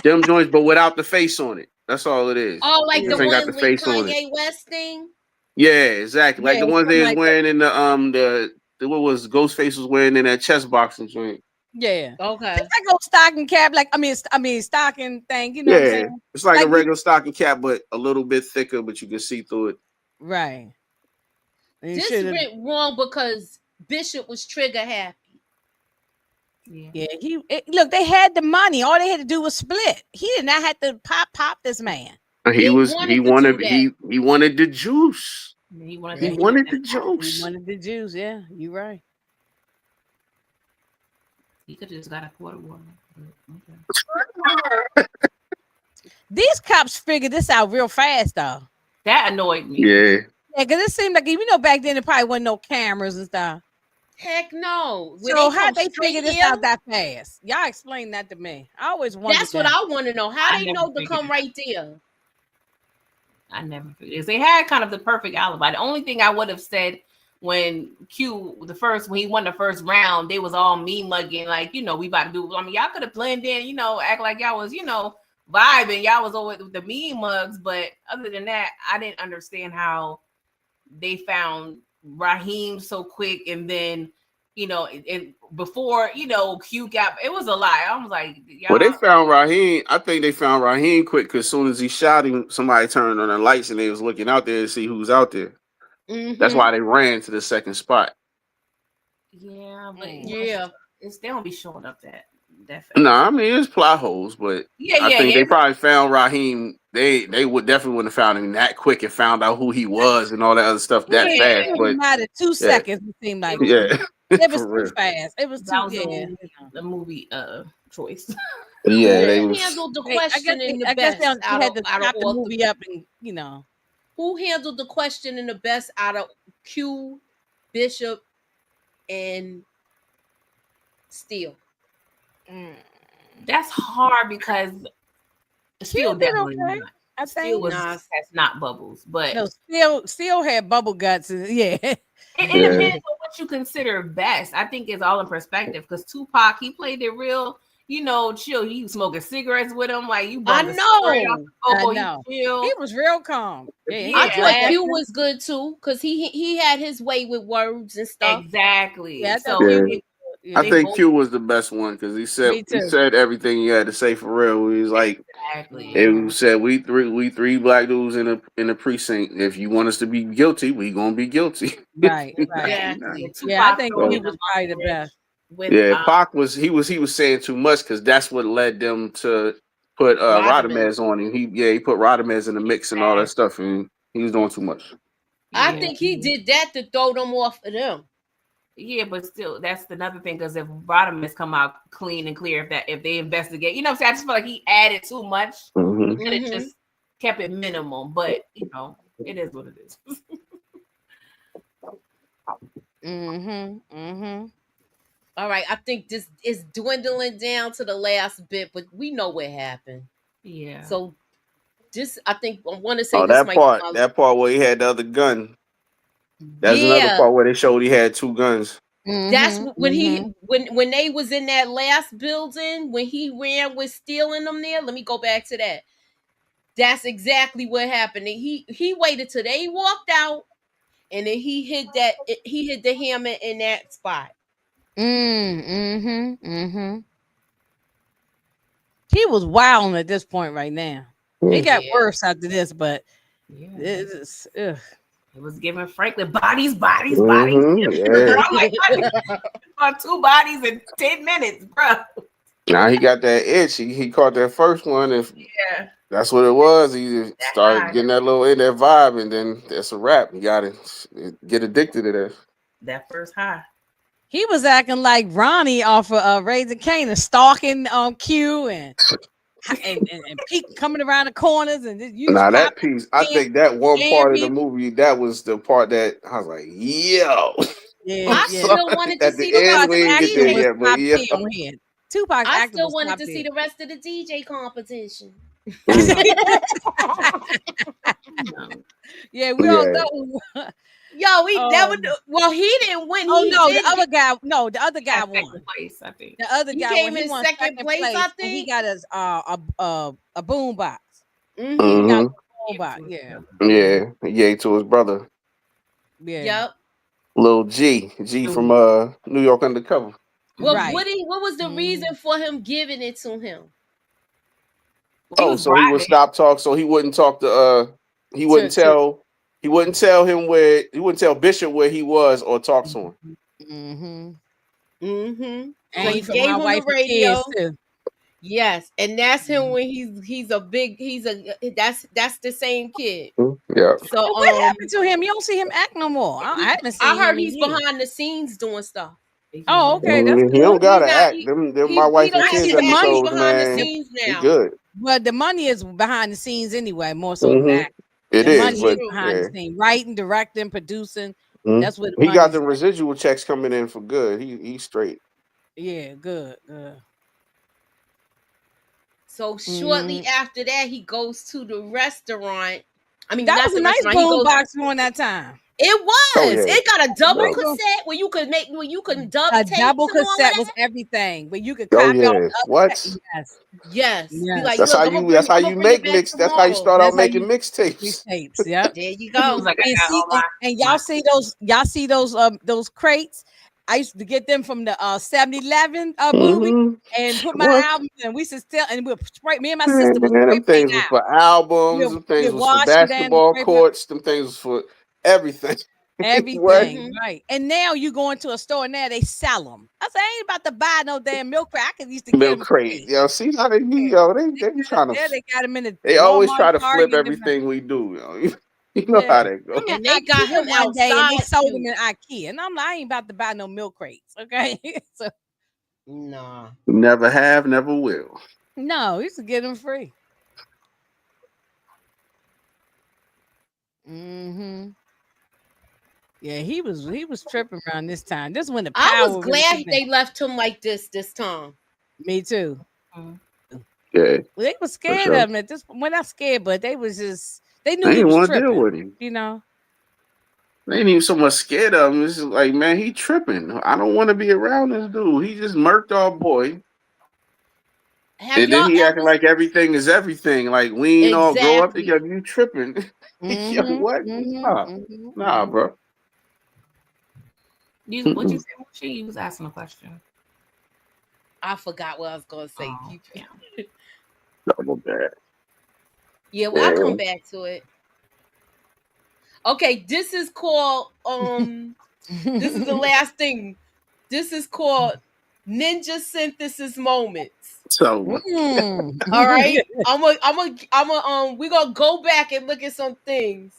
Them joints, but without the face on it. That's all it is. Oh, like the one got the with face on Kanye West thing. Yeah, exactly. Like the ones they was wearing in the what was Ghostface was wearing in that chest boxing joint. Yeah. Okay. It's like a stocking cap, like I mean stocking thing. You know what I'm saying? It's like a regular stocking cap, but a little bit thicker, but you can see through it. Right. This went wrong because Bishop was trigger happy. Yeah. Look, they had the money. All they had to do was split. He did not have to pop this man. He wanted the juice. He wanted the juice. He wanted the juice. Yeah, you're right. He could have just got a quarter water. Okay. These cops figured this out real fast, though. That annoyed me. Yeah. Yeah, because it seemed like back then there probably wasn't no cameras and stuff. Heck no. So how they figure this out that fast? Y'all explain that to me. I always wondered. That's what I want to know. How they know to come right there? I never figured it. They had kind of the perfect alibi. The only thing I would have said when when he won the first round, they was all mean mugging, like, we about to do. I mean, y'all could have blended in, act like y'all was, vibing. Y'all was over with the mean mugs. But other than that, I didn't understand how they found Raheem so quick. And then, and before, Q got, it was a lie. I was like, well, they found Raheem. I think they found Raheem quick because as soon as he shot him, somebody turned on the lights and they was looking out there to see who's out there. Mm-hmm. That's why they ran to the second spot. Yeah, but they don't be showing up that fast. No, I mean it's plot holes, but I think they probably found Raheem. They definitely wouldn't have found him that quick and found out who he was and all that other stuff that fast. But not at 2 seconds, it seemed like. Yeah, it was too fast. It was too the movie choice. Yeah, they handled the question in the best. I had to stop the movie up and Who handled the question in the best out of Q, Bishop, and Steele? That's hard because Steele definitely not. I think has not bubbles, but Steele had bubble guts. Yeah. It depends on what you consider best. I think it's all in perspective because Tupac, he played it real. Chill. He was smoking cigarettes with him. Like I know. He was real calm. Yeah, I thought Q was good too because he had his way with words and stuff. Exactly. Yeah, so Yeah. I think Q was the best one because he said everything you had to say for real. He was like, it said we three black dudes in a precinct. If you want us to be guilty, we gonna be guilty. Right. Exactly. Yeah, I think he was probably the best. Pac was saying too much because that's what led them to put Rodamez on him. He put Rodamez in the mix and all that stuff, and he was doing too much. I think he did that to throw them off of them. Yeah, but still, that's another thing because if Rodamez come out clean and clear, if they investigate, you know what I'm saying? I just feel like he added too much and it just kept it minimal. But you know, it is what it is. All right, I think this is dwindling down to the last bit, but we know what happened. Yeah. So this, I think, I want to say that part where he had the other gun. That's another part where they showed he had two guns. That's when when they was in that last building when he ran with stealing them there. Let me go back to that. That's exactly what happened. And he waited till they walked out, and then he hit the hammer in that spot. He was wilding at this point right now. It got worse after this, but it was giving Franklin bodies. Yeah. I'm like, on 2 bodies in 10 minutes, bro. Now he got that itch. He caught that first one. That's what it was. He started getting that vibe, and then that's a wrap. You gotta get addicted to that. That first high. He was acting like Ronnie off of Raising Kanan, stalking Q and Pete coming around the corners and that piece. I think that one part of the movie, that was the part that I was like, yo. I still wanted to see the rest of the DJ. Tupac. I still wanted to see the rest of the DJ competition. Yeah, we all know. Yo, he didn't win. The other guy. No, the other guy won. Place, I think. The other guy came in second place. I think he got us a boom box. He got a boom box. Yeah. Yeah, he gave to his brother. Yeah. Yep. Little G from New York Undercover. Well, what was the reason for him giving it to him? So he would stop talk, so he wouldn't talk to he wouldn't tell Bishop where he was or talk to him. And he gave him the radio. Yes, and that's him when that's the same kid. Yeah. So what happened to him? You don't see him act no more. I haven't seen him. I heard he's behind the scenes doing stuff. Oh, okay, that's good. He don't gotta act. Them my wife and kids episodes, man. He good. Well, the money is behind the scenes anyway, more so than that. It the is, money is behind the scenes, writing, directing, producing. That's what he got the residual checks coming in for good. He's straight. Yeah, good. So shortly after that, he goes to the restaurant. I mean, that was a nice boom box during that time. It was. It got a double cassette where you could dub a tapes. Double cassette was everything, where you could copy out. What? Yes. Like, that's how you make mix. That's how you start out making mixtapes. Yep. There you go. And y'all see those crates. I used to get them from the 7-Eleven BOOBIE and put my albums in. We used to still and we'll spray. Me and my sister would them things was for albums. Them things was for basketball courts. Them things was for everything. Everything, right? And now you go into a store now they sell them. I said, I ain't about to buy no damn milk crate. I could used to milk crate. Yo, see how they be, yo. They trying to. They got them in the. They always try to flip everything we do. Yo. You know how they go. And they got him one day and they sold him in IKEA, and I'm like, I ain't about to buy no milk crates. Okay, so nah, never have, never will. No, we used to get them free. Yeah, he was tripping around this time. This is when the power. I was glad they left him like this time. Me too. Yeah, well, they were scared of him at this point. Well, not scared, but they was just they knew they he was didn't tripping. want to deal with him. You know, they ain't even so much scared of him. It's just like, man, he tripping. I don't want to be around this dude. He just murked our boy. And then he acting like everything is everything. Like we ain't all grow up together. You tripping? Yo, what? Nah, bro. What you say? She was asking a question. I forgot what I was gonna say. Oh, yeah. Double bad. Yeah, well, I'll come back to it. Okay, this is called this is the last thing. This is called Ninja Synthesis Moments. So all right. We're gonna go back and look at some things.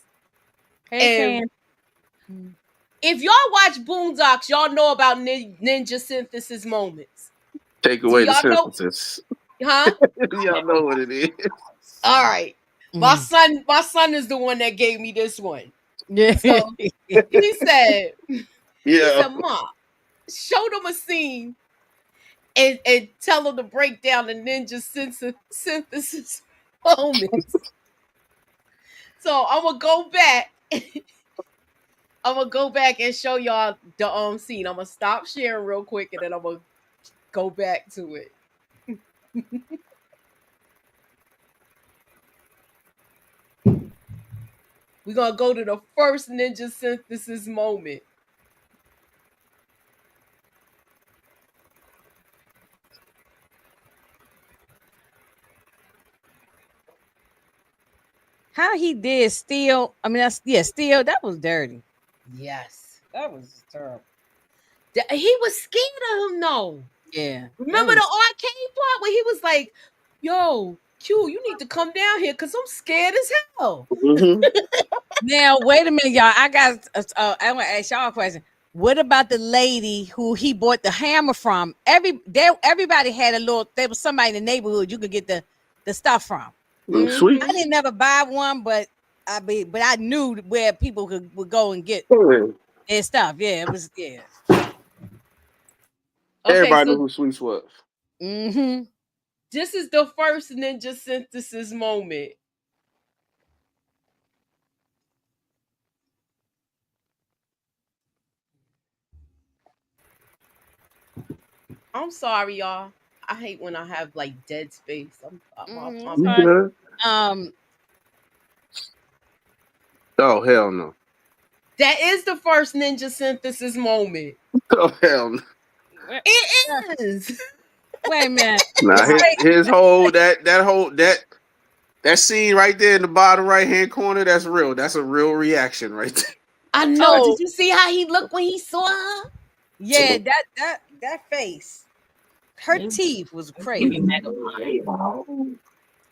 Hey, and if y'all watch Boondocks, y'all know about Ninja Synthesis Moments. Take away the synthesis. Huh? Y'all know what it is. All right. My son is the one that gave me this one. Yeah. So he said, yeah. Mom, show them a scene and tell them to break down the Ninja Synthesis moments. So I'm gonna go back. I'm gonna go back and show y'all the scene. I'm gonna stop sharing real quick and then I'm gonna go back to it. We're gonna go to the first Ninja Synthesis moment. How he did steal? I mean, steal. That was dirty. Yes, that was terrible. He was scared of him, though. Yeah. Remember the arcade part where he was like, "Yo, Q, you need to come down here because I'm scared as hell." Mm-hmm. Now, wait a minute, y'all. I want to ask y'all a question. What about the lady who he bought the hammer from? Everybody had a little. There was somebody in the neighborhood you could get the stuff from. Sweet. I didn't never buy one, but I knew where people would go and get their stuff. Yeah, it was Everybody knew who Sweets was. Mm-hmm. This is the first Ninja Synthesis moment. I'm sorry, y'all. I hate when I have like dead space. Oh hell no. That is the first Ninja Synthesis moment. Oh hell no. It is. Wait a minute. Nah, his whole that scene right there in the bottom right hand corner, that's real. That's a real reaction right there. I know. Did you see how he looked when he saw her? Yeah, that face. Her teeth was crazy. And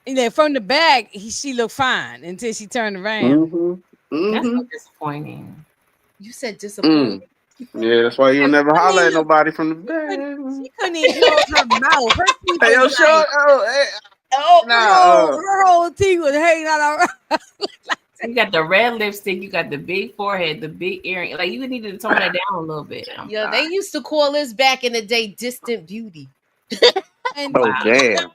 then from the back, she looked fine until she turned around. Mm-hmm. That's so disappointing. You said disappointing. Yeah, that's why you'll never holler at nobody from the back. She couldn't even close her mouth. Her teeth hey, yo, short. Her whole teeth was hanging out. You got the red lipstick, you got the big forehead, the big earring. Like you needed to tone that down a little bit. Yeah, they used to call this back in the day distant beauty. And damn.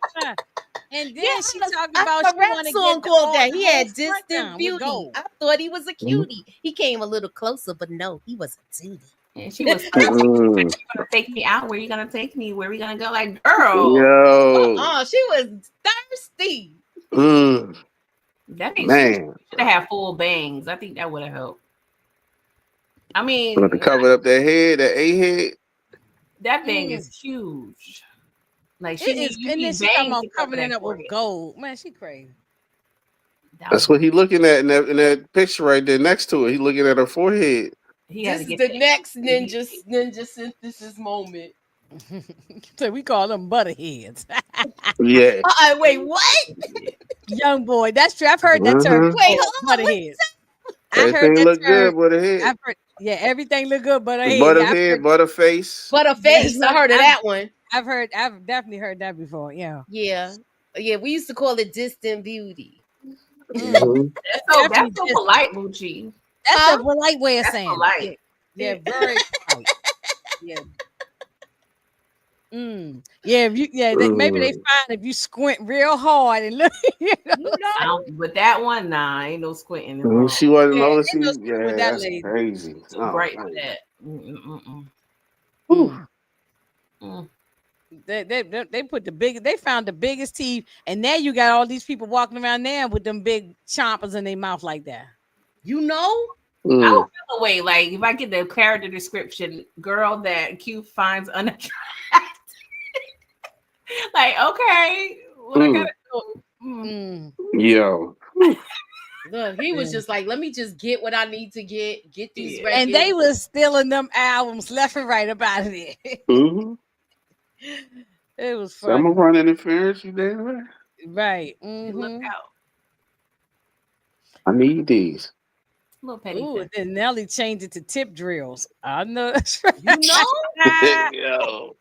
And then she talked about a rap song called that. He had distant beauty. I thought he was a cutie. He came a little closer, but no, he was a cutie. And she was gonna take me out. Where you gonna take me? Where we gonna go? Like, girl. Yo. She was thirsty. That man should have had full bangs. I think that would have helped. I mean, to cover up that head, that A head. That bang is huge. Like she is, and then she come on covering it up with gold. Man, she crazy. That's what he looking at in that picture right there next to it. He looking at her forehead. This is the next Ninja Synthesis moment. So we call them butterheads. Yeah. Wait, what? Young boy, that's true. I've heard that term. Wait, butterheads. I heard that look good, butterhead. I've heard, everything look good, butterhead. Butterhead, butterface. Butterface. I heard of that one. I've definitely heard that before. Yeah. Yeah. We used to call it distant beauty. Mm-hmm. That's so polite, Moochie. That's a polite way of saying polite. Yeah, very polite. Yeah. Yeah, maybe they find if you squint real hard and look, with that one, nah, ain't no squinting. She wasn't noticing. Yeah, that's crazy. Too bright for that. They put they found the biggest teeth, and now you got all these people walking around there with them big chompers in their mouth like that. You know? I would feel away. Like if I get the character description, girl that Q finds unattractive. Like, okay, what I gotta do? Yo. Look, he was just like, let me just get what I need to get these records. And they was stealing them albums left and right about it. Mm-hmm. It was funny. I'm gonna run interference, you damn right. Right. Look out. I need these. Little petty. Ooh, then Nelly changed it to tip drills. I know that's right. You know? Yo.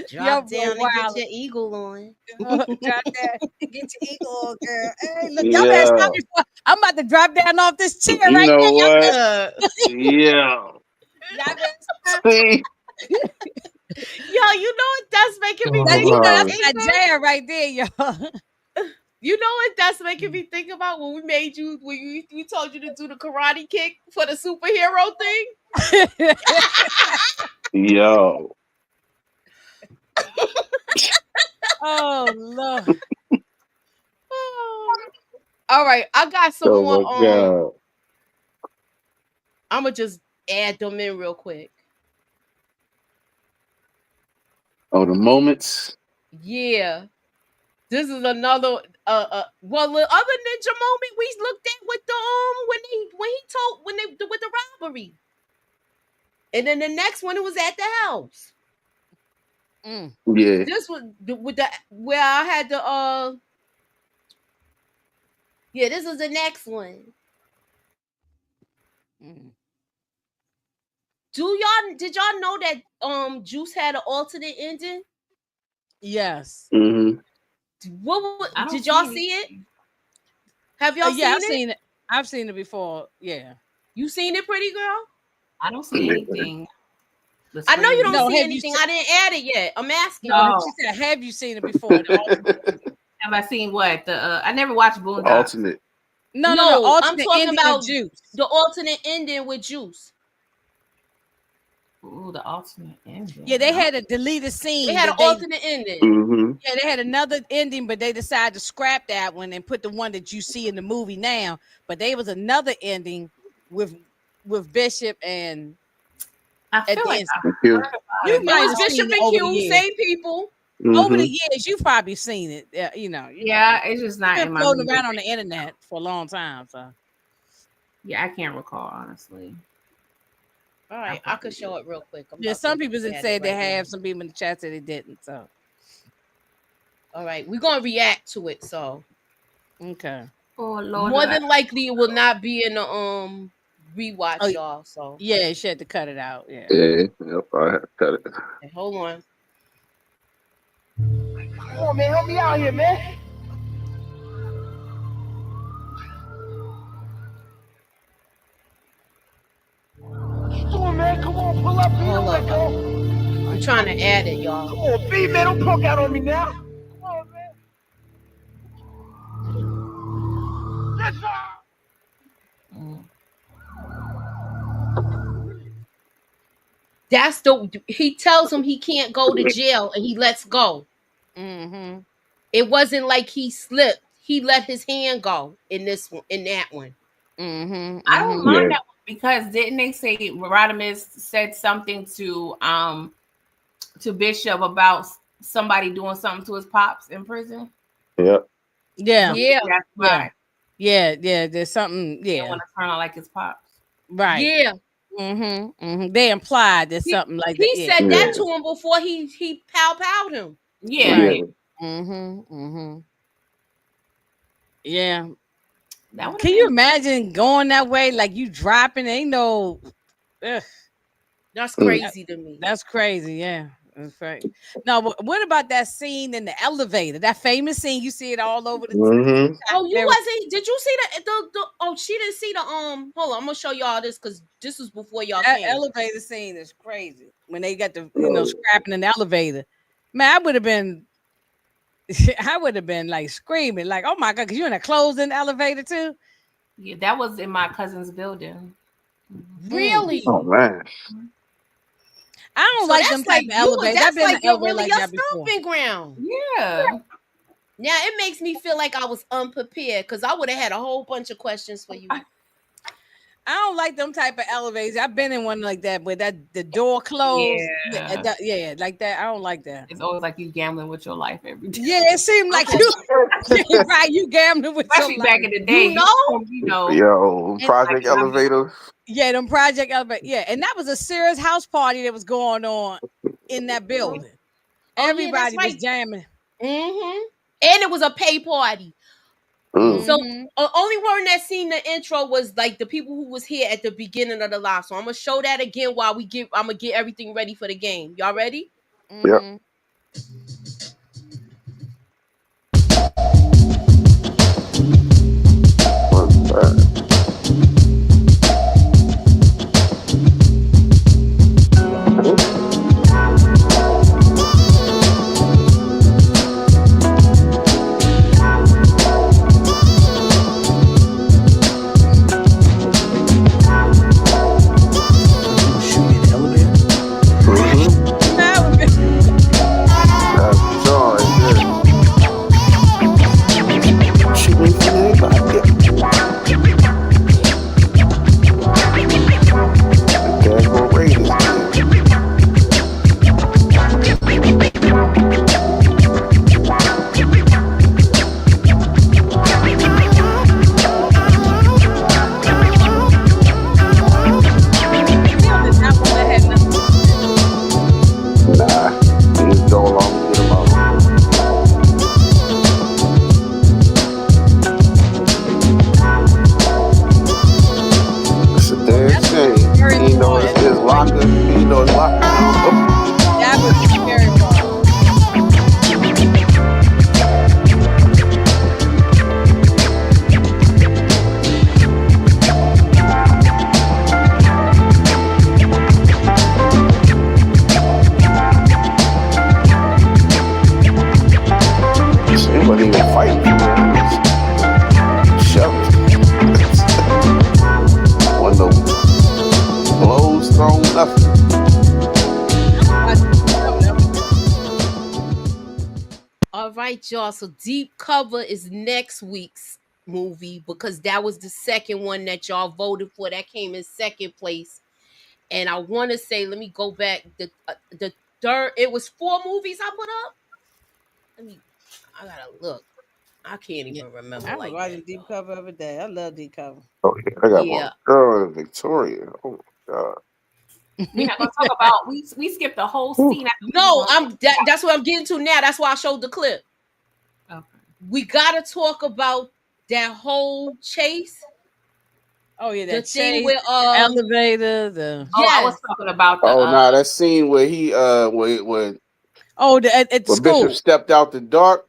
Drop down and get your eagle on. Drop down, get your eagle on, girl. Hey, look, y'all better stop me. I'm about to drop down off this chair You right know now. what? Yeah. See? Yo, you know what that's making me Now, think you know about? that's that jam right there, y'all. You know what that's making me think about when we made you, when we told you to do the karate kick for the superhero thing? Yo. Oh, Lord. All right, I got some Oh more. my God. I'm going to just add them in real quick. Oh, the moments. Yeah. This is another well, the other ninja moment we looked at with the when they with the robbery. And then the next one, it was at the house. Yeah. This was with the where I had the yeah, this was the next one. Did y'all know that Juice had an alternate ending? Yes. Mm-hmm. Did y'all see it? Have y'all seen it? I've seen it. I've seen it before. Yeah. You seen it, pretty girl? I don't see anything. I know you don't see anything. I didn't add it yet. I'm asking. No. She said, "Have you seen it before?" Have I seen what? I never watched Boondocks. Alternate. No. I'm talking about Juice. The alternate ending with Juice. Ooh, the alternate ending. Yeah, they had a deleted scene. They had an alternate ending. Mm-hmm. Yeah, they had another ending, but they decided to scrap that one and put the one that you see in the movie now. But there was another ending with Bishop and I feel like you might was have Bishop seen it and over Q, the years. same people. Over the years, you've probably seen it. Yeah, it's just not in my floating around on the internet for a long time. So yeah, I can't recall honestly. All right, I could show it real quick. Some people said they have. Some people in the chat said they didn't. So, all right, we're gonna react to it. So, okay. Oh Lord, more than likely, it will not be in the rewatch, y'all. So yeah, she had to cut it out. Yeah. Yep, I had to cut it. Okay, hold on. Come on, man, help me out here, man. Come on, man, come on, pull up, B, let go. I'm trying to add it, y'all. Come on, B, man, don't punk out on me now. Come on, man. Yes, sir. He tells him he can't go to jail and he lets go. Mm-hmm. It wasn't like he slipped. He let his hand go in this one, in that one. Mm-hmm. I don't mind that one because didn't they say Rodimus said something to Bishop about somebody doing something to his pops in prison? Yep. Yeah. Yeah. That's right. Yeah. There's something. Yeah. Want to turn out like his pops. Right. Yeah. Mm-hmm. They implied there's something like that. He said that to him before he pow-powed him. Yeah. Right. Mm-hmm. Yeah. Can you imagine going that way? Like you dropping, ain't no. Ugh. That's crazy to me. That's crazy. Yeah. That's right. No, but what about that scene in the elevator? That famous scene, you see it all over the. Oh, you wasn't? Did you see the? Oh, she didn't see the. Hold on, I'm gonna show y'all this because this was before y'all that came. Elevator scene is crazy when they got the scrapping in the elevator. Man, I would have been like screaming, like, "Oh my god!" Because you're in a closed-in elevator too. Yeah, that was in my cousin's building. Really? Oh man. I don't like them type of elevators. That's like your stomping ground. Yeah. Now it makes me feel like I was unprepared because I would have had a whole bunch of questions for you. I don't like them type of elevators. I've been in one like that, but the door closed. Yeah, like that. I don't like that. It's always like you gambling with your life every day. Yeah, it seemed like you right. You gambling with especially your back life. in the day. You know. Yo, project like, elevator. Yeah, them project elevator. Yeah, and that was a serious house party that was going on in that building. Everybody was jamming. Mm-hmm. And it was a pay party. So only one that seen the intro was like the people who was here at the beginning of the live. So I'm gonna show that again while I'm gonna get everything ready for the game. Y'all ready? Yep. Y'all, so Deep Cover is next week's movie because that was the second one that y'all voted for that came in second place. And I want to say, let me go back. The third, it was 4 movies I put up. I gotta look. I can't even remember. I was watching Deep Cover every day. I love Deep Cover. Oh yeah, I got my girl in Victoria. Oh my god. We're not gonna talk about. We skipped the whole scene. No, that's what I'm getting to now. That's why I showed the clip. Okay. We gotta talk about that whole chase. Oh yeah, that the thing chase, with the elevator. I was talking about the. That scene where he when at the school. Bishop stepped out the dark.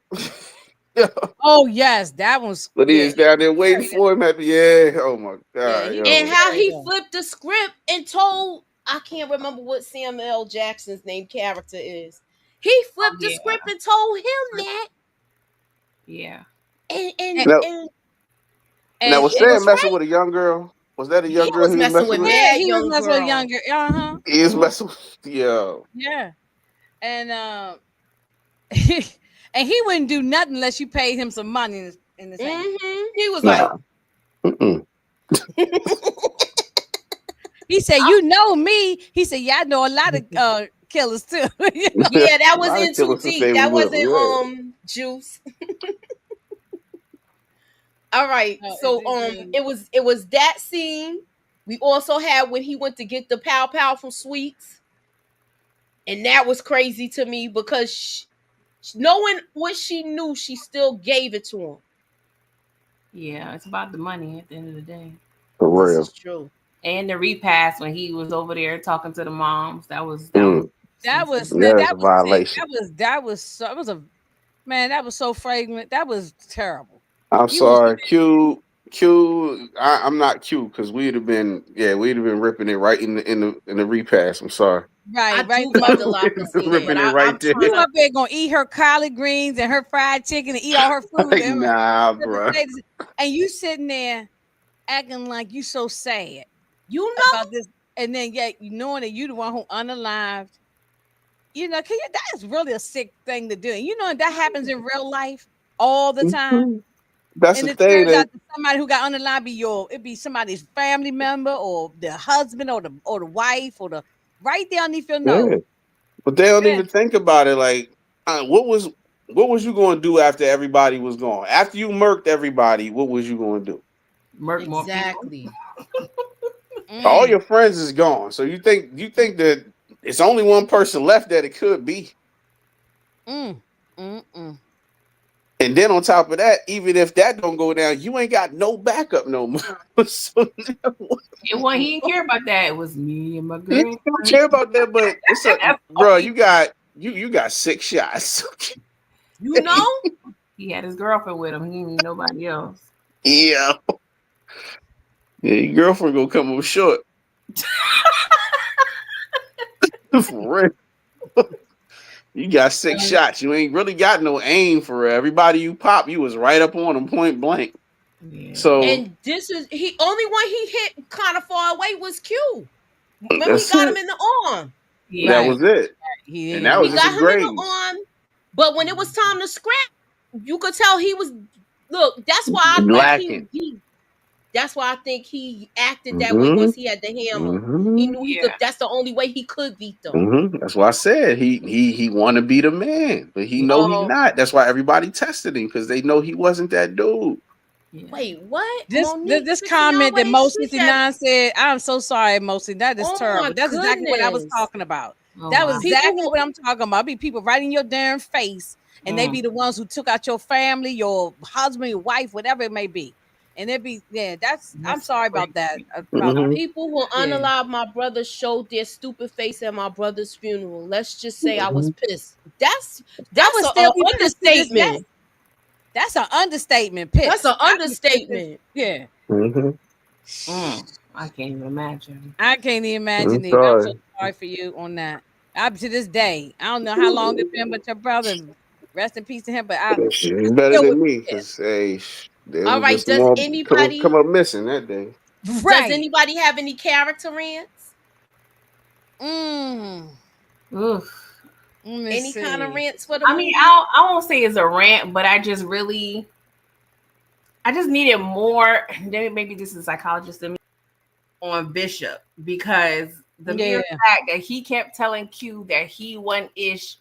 Oh yes, that was. But he is down there waiting for him. Oh my god! Yeah, and how he flipped the script and told, I can't remember what Samuel L. Jackson's name character is. He flipped the script and told him that. Yeah. Now was Sam messing with a young girl? Was that a young girl he was messing with? Yeah, he was messing with a young girl. He was messing with Yeah. And and he wouldn't do nothing unless you paid him some money in his hand. He was like, he said, "You know me." He said, "Yeah, I know a lot of killers too." Yeah, that was in too deep. That wasn't Juice. All right, so it was that scene. We also had when he went to get the pow pow from Sweets, and that was crazy to me because knowing what she knew, she still gave it to him. Yeah, it's about the money at the end of the day. For real, this is true. And the repass when he was over there talking to the moms, that was a violation. That was so fragrant. That was terrible. I'm sorry, Q. I'm not Q because we'd have been ripping it right in the repass. I'm sorry. Right. Love the locker scene, ripping it right there. You up there gonna eat her collard greens and her fried chicken and eat all her food. Nah, bro. And you sitting there acting like you so sad. You know about this, and then yet you knowing that you the one who unalived. You know, that is really a sick thing to do. You know that happens in real life all the time. That's And the it thing turns that out that somebody who got on the line it be somebody's family member or the husband or the wife or the right there underneath your nose. but they don't Yeah. even think about it. Like, what was you going to do after everybody was gone? After you murked everybody, what was you going to do? Murk more people. Exactly. All your friends is gone. So you think that it's only one person left that it could be. And then on top of that, even if that don't go down, you ain't got no backup no more. So He didn't care about that. It was me and my girl. he don't care about that, but it's bro, you got 6 shots. You know? He had his girlfriend with him. He didn't need nobody else. Yeah. Yeah, your girlfriend gonna come up short. For real. You got 6 shots. You ain't really got no aim for it. Everybody you pop, you was right up on them point blank. Yeah. So and this is only one he hit kind of far away was Q. Remember he got him in the arm. Yeah. That was it. And that was he got him in the arm. But when it was time to scrap, you could tell he was that's why I think that's why I think he acted that way once he had the hammer. He knew he could. That's the only way he could beat them. That's why I said he want to be the man, but he know he's not. That's why everybody tested him because they know he wasn't that dude. Yeah. Wait, what? This comment that Mo 69 said, I'm so sorry, Mosi. That is terrible. That's exactly what I was talking about. That was exactly what I'm talking about. Be people right in your damn face, and they be the ones who took out your family, your husband, your wife, whatever it may be. And it be I'm sorry about that. People will unalive my brother's show their stupid face at my brother's funeral. Let's just say I was pissed. That's an understatement. That's an understatement. Pissed. That's an understatement. Yeah. I can't even imagine. I can't even imagine it. I'm so sorry for you on that. Up to this day, I don't know how long it's been, but your brother, rest in peace to him. But he's better than me because all right. Does anybody come up missing that day? Right. Does anybody have any character rants? Any kind of rants for the movie? I mean, I won't say it's a rant, but I just needed more. Maybe this is a psychologist in me on Bishop because the mere fact that he kept telling Q that he won ish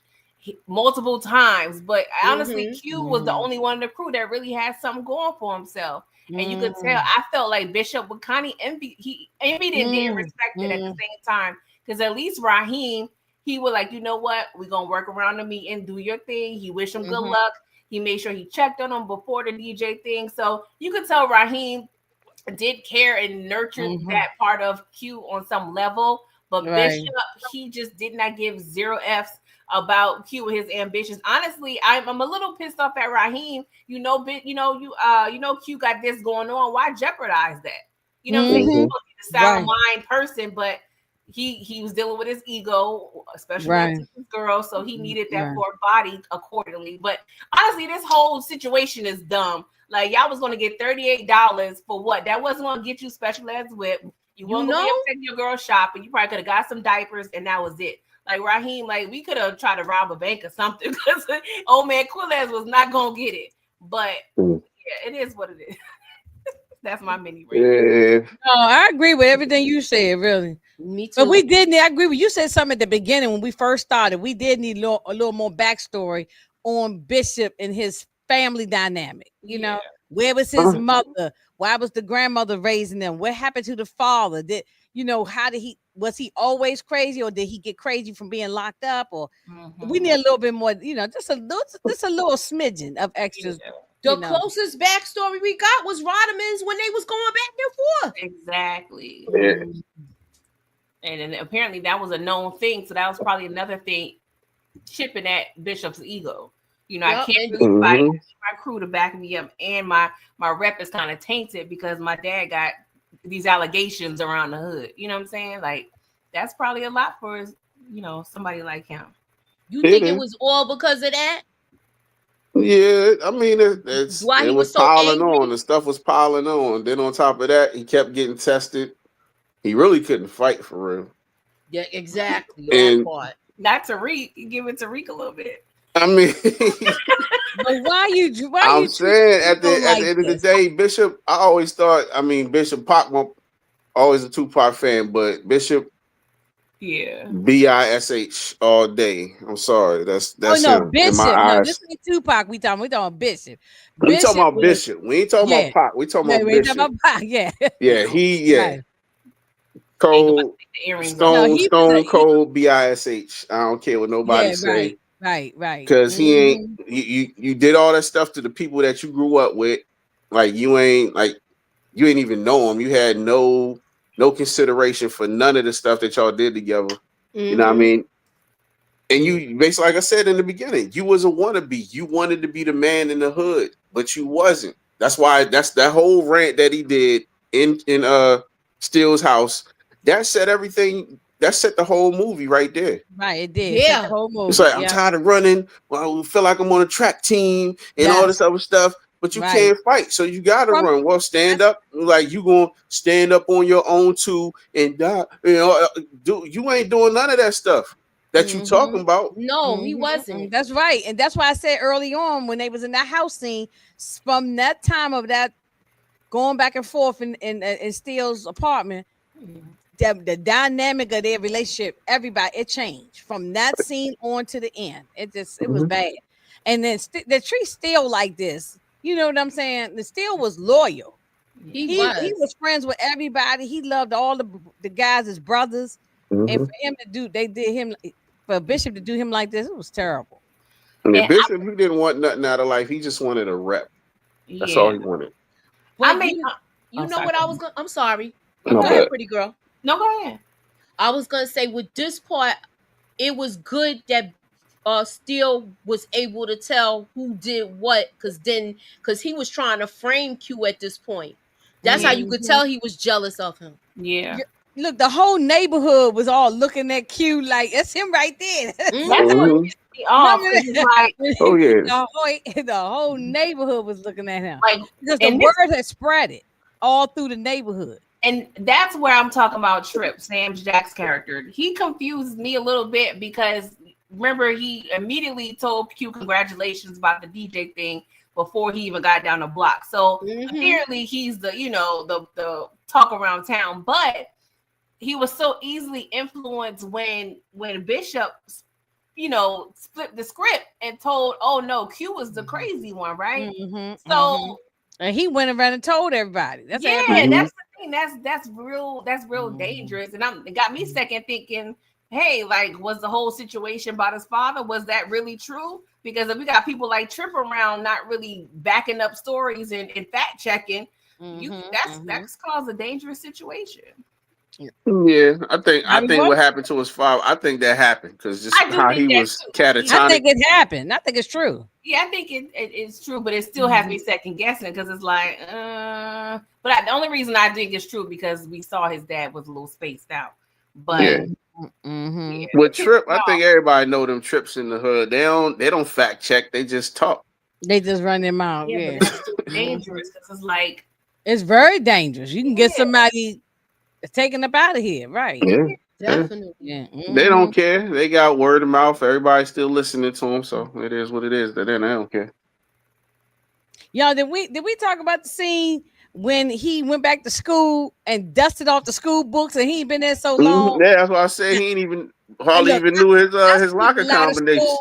multiple times, but honestly, Q was the only one in the crew that really had something going for himself. And you could tell, I felt like Bishop would kind of envy and didn't respect it at the same time. Because at least Raheem, he was like, you know what? We're going to work around the meeting, do your thing. He wished him good luck. He made sure he checked on him before the DJ thing. So you could tell Raheem did care and nurtured that part of Q on some level. But Bishop, he just did not give 0 F's about Q and his ambitions. Honestly, I'm a little pissed off at Raheem. Q got this going on. Why jeopardize that? You know what I'm saying? He's supposed to be the sound mind person, but he was dealing with his ego, especially with his girl, so he needed that poor body accordingly. But honestly, this whole situation is dumb. Like, y'all was going to get $38 for what? That wasn't going to get you special ed whip. You weren't going to take your girl shopping. You probably could have got some diapers, and that was it. Like, Raheem, like, we could have tried to rob a bank or something because old man Quillez was not going to get it. But, it is what it is. That's my mini rant. Yeah. No, I agree with everything you said, really. Me too. But we did need, I agree with you said something at the beginning when we first started. We did need a little more backstory on Bishop and his family dynamic. You know, where was his mother? Why was the grandmother raising them? What happened to the father? Was he always crazy, or did he get crazy from being locked up? Or we need a little bit more, just a little smidgen of extras. The closest backstory we got was Rodman's when they was going back and forth. Exactly. Yeah. And then apparently that was a known thing. So that was probably another thing chipping at Bishop's ego. I can't really fight my crew to back me up. And my rep is kind of tainted because my dad got these allegations around the hood. You know what I'm saying? Like, that's probably a lot for, somebody like him. You think it was all because of that? Yeah, I mean, it was so piling on. The stuff was piling on. Then on top of that, he kept getting tested. He really couldn't fight for real. Yeah, exactly. Not Tariq. You give it to Tariq a little bit. I mean, But why you I'm saying treat at the people like end of the this? day, Bishop. I always thought. I mean, Bishop Pac, always a Tupac fan, but Bishop, Yeah. BISH all day. I'm sorry, that's Oh no, him in my Bishop. No, this eyes. ain't Tupac. We talking Bishop. We talking Bishop about was Bishop. We ain't talking yeah. about Pac. We talking Yeah, about we talking Bishop. about Pac. Yeah. Yeah, Right. Cold, The earrings No, on. he was Stone Cold, BISH. I don't care what nobody yeah, say. right. Because he ain't you did all that stuff to the people that you grew up with. Like you ain't even know him. You had no consideration for none of the stuff that y'all did together. You know what I mean? And you basically, like I said in the beginning, you was a wannabe. You wanted to be the man in the hood, but you wasn't. That's why that's that whole rant that he did in Steele's house. That set everything. That set the whole movie right there. Right, it did. Yeah. The whole movie. It's like I'm tired of running. Well, I feel like I'm on a track team and all this other stuff. But you can't fight, so you gotta run. Well, stand up. Like you gonna stand up on your own too and die. You know, you ain't doing none of that stuff that you talking about. No, he wasn't. That's right, and that's why I said early on when they was in that house scene, from that time of that going back and forth in Steele's apartment, the dynamic of their relationship, everybody, it changed from that scene on to the end. It was bad, and then the tree still like this. You know what I'm saying? The Steele was loyal. He was friends with everybody. He loved all the guys as brothers, and for him for Bishop to do him like this, it was terrible. And Bishop, he didn't want nothing out of life. He just wanted a rep. That's all he wanted. Well, you know what I was going. I'm sorry. No, go ahead, pretty girl. No, go ahead. I was gonna say with this part, it was good that Steele was able to tell who did what, because he was trying to frame Q at this point. That's how you could tell he was jealous of him. Yeah. Look, the whole neighborhood was all looking at Q like it's him right there. That's what pissed me off. Like, oh yeah, the whole neighborhood was looking at him. Like, because the word had spread it all through the neighborhood. And that's where I'm talking about Trip, Sam Jack's character. He confused me a little bit because remember he immediately told Q congratulations about the DJ thing before he even got down the block. So apparently he's the the talk around town, but he was so easily influenced when Bishop flipped the script and told, oh no, Q was the crazy one, right? And he went around and told everybody. That's that's the thing. That's real dangerous. And it got me second thinking, hey, like, was the whole situation about his father? Was that really true? Because if we got people like Trip around not really backing up stories and fact checking, that's caused a dangerous situation. Yeah, I think what happened to his father, I think that happened because just how he was catatonic. I think it happened. I think it's true. Yeah, I think it's true, but it still has me second guessing because it's like, but the only reason I think it's true because we saw his dad was a little spaced out. But with Trip, I think everybody know them Trips in the hood. They don't fact check. They just talk. They just run their mouth. Yeah, but it's dangerous because it's like it's very dangerous. You can get somebody taken up out of here, right? Yeah, definitely. Yeah. They don't care. They got word of mouth. Everybody's still listening to them, so it is what it is. They don't care. Y'all, did we talk about the scene when he went back to school and dusted off the school books and he ain't been there so long? Yeah, that's why I said he ain't even hardly even knew his locker combination.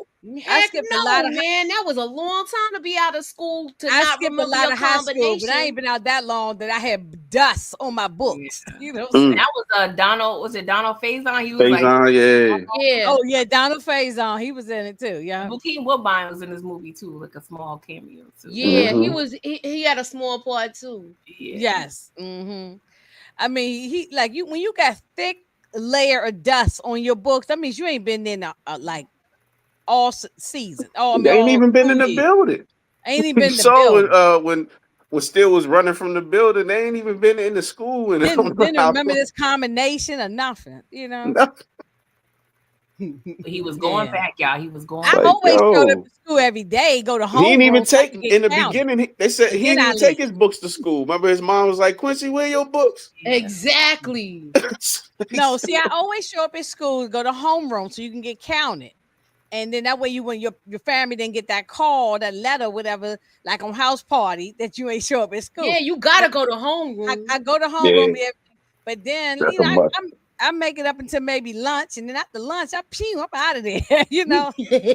I skipped a lot of man. That was a long time to be out of school. I skipped a lot of high school, but I ain't been out that long that I had dust on my books. You know, that was Donald. Was it Donald Faison? He was Faison, yeah. Oh yeah, Donald Faison. He was in it too. Yeah. Bokeem Woodbine was in this movie too, like a small cameo too. Yeah, he was. He had a small part too. Yeah. Yes. I mean, he like you when you got thick layer of dust on your books. That means you ain't been in like all season. They ain't even been in the building. Ain't even been in the building. When Steele was running from the building, they ain't even been in the school. And didn't remember this combination or nothing, you know. He was going back, y'all. He was going. I always showed up to school every day. Go to home. He didn't even take in the beginning. They said he didn't even take his books to school. Remember, his mom was like, "Quincy, where are your books?" Yeah. Exactly. No, see, I always show up at school, go to homeroom so you can get counted. And then that way when your family didn't get that call, that letter, whatever, like on house party that you ain't show up at school. Yeah, you gotta go to homeroom. I go to homeroom, but then That's you know a must. I make it up until maybe lunch, and then after lunch I'm out of there. You know, Yeah,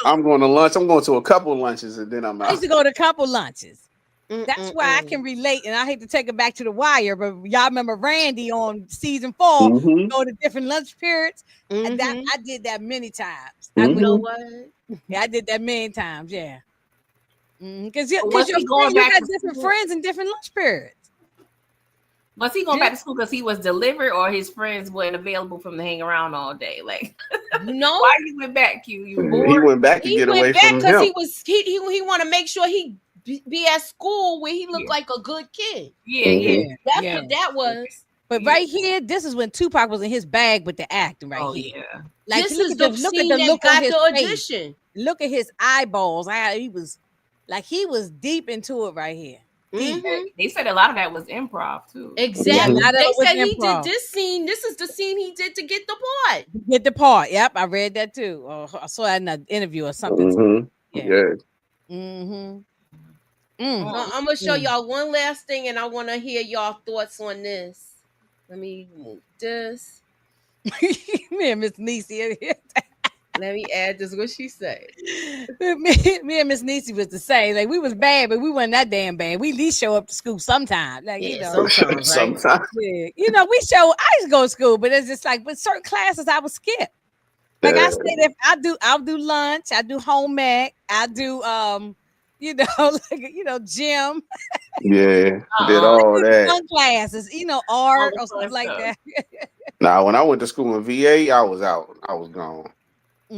I'm going to lunch. I'm going to a couple lunches, and then I'm out. I used to go to a couple lunches. That's why I can relate, and I hate to take it back to The Wire, but y'all remember Randy on season 4 go to different lunch periods. And I did that many times. You know what? Yeah, I did that many times. Yeah, because you going got different friends in different lunch periods. Was he going back to school because he was delivered, or his friends weren't available for him to hang around all day? Like, why he went back? You bored? He went back to get away from him. Because he want to make sure he be at school where he looked like a good kid. That's what that was. But right here, this is when Tupac was in his bag with the acting right here. Yeah. Like this is the scene that got the audition. Look at his eyeballs. He was deep into it right here. They said a lot of that was improv too. Exactly. They said he did this scene. This is the scene he did to get the part. Get the part. Yep, I read that too. I saw that in an interview or something. I'm gonna show y'all one last thing, and I want to hear y'all thoughts on this. Let me move this. Me and Miss Niecy. Let me add this. What she said. Me and Miss Niecy was the same. Like we was bad, but we wasn't that damn bad. We at least show up to school sometime. Like sometimes. Yeah. You know, I used to go to school, but it's just like with certain classes I would skip. Like I said, if I'll do lunch, I do home ec, I do gym. Yeah, did all that. Fun classes, art or something like that. Nah, when I went to school in VA, I was out. I was gone. I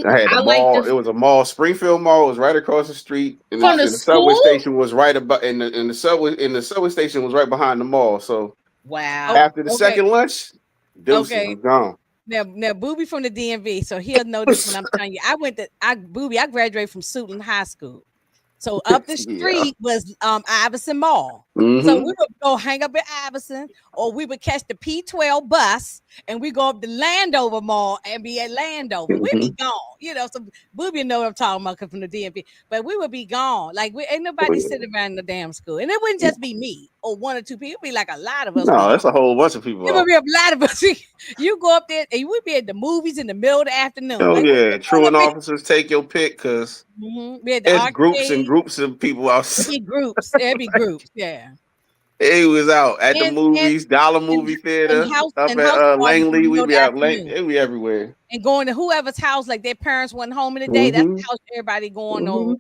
had a mall. It was a mall. Springfield Mall was right across the street, and the subway station was right about. And the subway station was right behind the mall. So after the second lunch, Deuces was gone. Now, Boobie from the DMV, so he'll know this when I'm telling you. I graduated from Suitland High School. So up the street was Iverson Mall. So we would go hang up at Iverson, or we would catch the P12 bus and we go up to Landover Mall and be at Landover. We'd be gone, So Boobie know what I'm talking about from the DMV. But we would be gone. Like ain't nobody sitting around in the damn school, and it wouldn't just be me or one or two people. It'd be like a lot of us. No, that's a whole bunch of people. It would be a lot of us. You go up there and you would be at the movies in the middle of the afternoon. Oh yeah, truant officers take your pick because there's groups and groups of people out. There'd be groups, yeah. It was out at the movies, Dollar Movie Theater, up at Langley. We be out late. It be everywhere. And going to whoever's house, like their parents wasn't home in the day. That's the house everybody going over.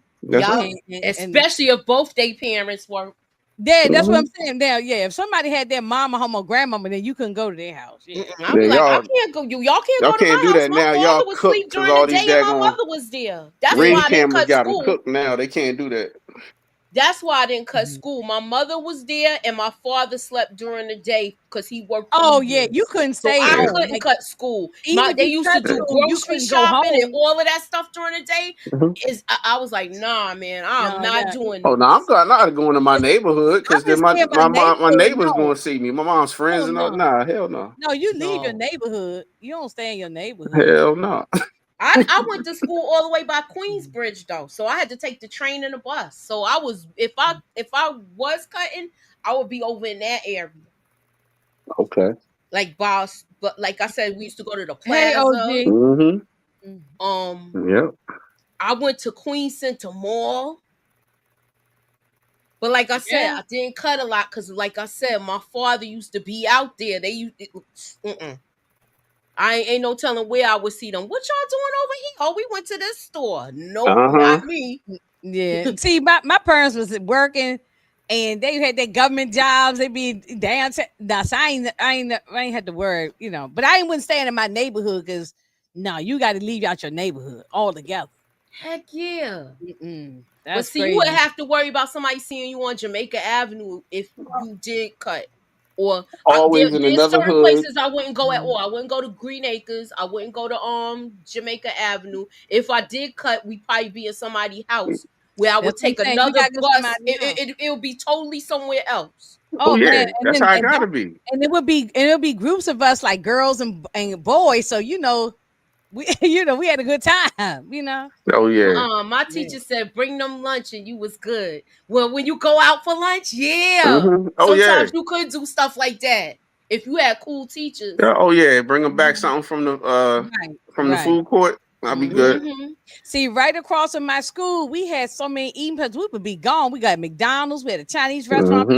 Especially if both their parents were. Yeah, that's what I'm saying. Now, if somebody had their mama home or grandmama, then you couldn't go to their house. I'm like, I can't go. Y'all can't go to my house. That now. Y'all was asleep during the day, and my mother was there. That's Ring why I didn't cut got school. them cooked now. They can't do that. That's why I didn't cut school. My mother was there, and my father slept during the day because he worked. Oh yeah, you couldn't stay. So I couldn't cut school. They used to do grocery shopping and all of that stuff during the day. I was like, nah, man, I'm not doing. Oh no, I'm not going to my neighborhood because then my neighbor's going to see me. My mom's friends and all. Nah, hell no. No, you leave your neighborhood. You don't stay in your neighborhood. Hell no. I went to school all the way by Queensbridge though, so I had to take the train and the bus. So I was if I was cutting, I would be over in that area. Okay. Like boss, but like I said, we used to go to the plaza. Yep. I went to Queens Center Mall. But like I said, I didn't cut a lot because, like I said, my father used to be out there. They used I ain't no telling where I would see them. What y'all doing over here? Oh, we went to this store. No, not me. Yeah. See, my parents was working and they had their government jobs. They be downtown. So I ain't had to worry, But I ain't wouldn't staying in my neighborhood because you got to leave out your neighborhood altogether. Heck yeah. That's crazy. You would have to worry about somebody seeing you on Jamaica Avenue if you did cut. Or always in another certain hood. places I wouldn't go at all. I wouldn't go to Green Acres. I wouldn't go to Jamaica Avenue. If I did cut, we'd probably be in somebody's house where I would take another bus. It would be totally somewhere else. Oh yeah, that's how it gotta be. And it would be groups of us, like girls and boys. So we we had a good time. Oh yeah. My teacher said bring them lunch and you was good. Well, when you go out for lunch, yeah. Oh yeah. Sometimes you could do stuff like that if you had cool teachers. Yeah, oh yeah. Bring them back something from the the food court. I'll be good. See, right across from my school, we had so many eating places. We would be gone. We got McDonald's. We had a Chinese restaurant.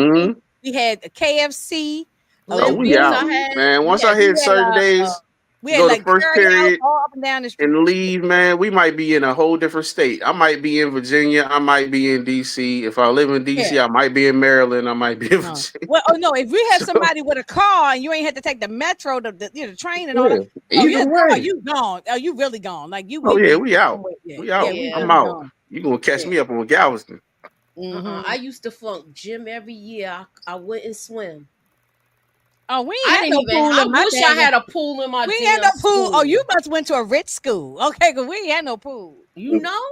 We had a KFC. Oh, we out, man. Once I hit certain days, we had go like to first period all up and down the street and leave, man. We might be in a whole different state. I might be in Virginia. I might be in DC. If I live in DC, I might be in Maryland. I might be in Virginia. Well, no, if we had somebody with a car and you ain't had to take the metro, the train and all that. Either way, you gone. Oh, you really gone. Like you. Oh yeah, we out. We out. I'm out. Gone. You gonna catch me up on Galveston? I used to flunk gym every year. I wouldn't swim. Oh, we ain't had no pool. I wish I had a pool in my. We ain't had no pool. Oh, you must went to a rich school. Okay, because we ain't had no pool. You know?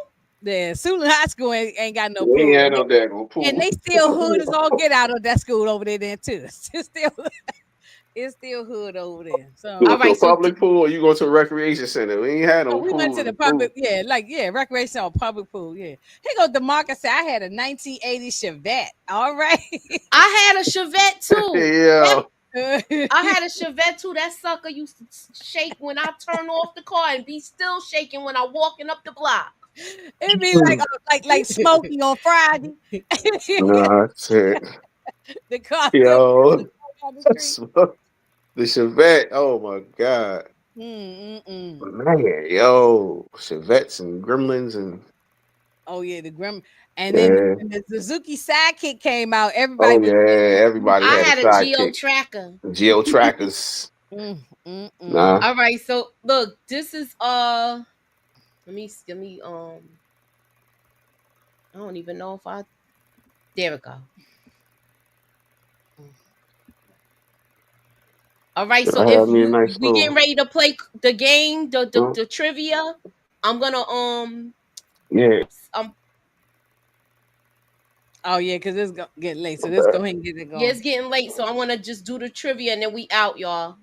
Yeah, Sulan High School ain't got no pool. We ain't had no daggone pool. And they still hood as all get out of that school over there then too. It's still hood over there. So all right, public pool or you go to a recreation center? We ain't had no pool. We went to the public, recreational public pool. Yeah. Here goes DeMarcus said I had a 1980 Chevette. All right. I had a Chevette too. Yeah. I had a Chevette too. That sucker used to shake when I turn off the car and be still shaking when I walking up the block. It'd be like Smokey on Friday. Nah, shit. The car. Yo. The Chevette. Oh my God. Man, yo, Chevettes and Gremlins and. Oh yeah, the Gremlin. And then when the Suzuki Sidekick came out, everybody. Oh yeah, everybody. I had a Geo Tracker. Geo Trackers. Nah. All right, so look, this is let me I don't even know if I. There we go. All right, so if we getting ready to play the game, the trivia, I'm gonna Oh yeah, because it's getting late. So let's go ahead and get it going. Yeah, it's getting late, so I want to just do the trivia and then we out, y'all.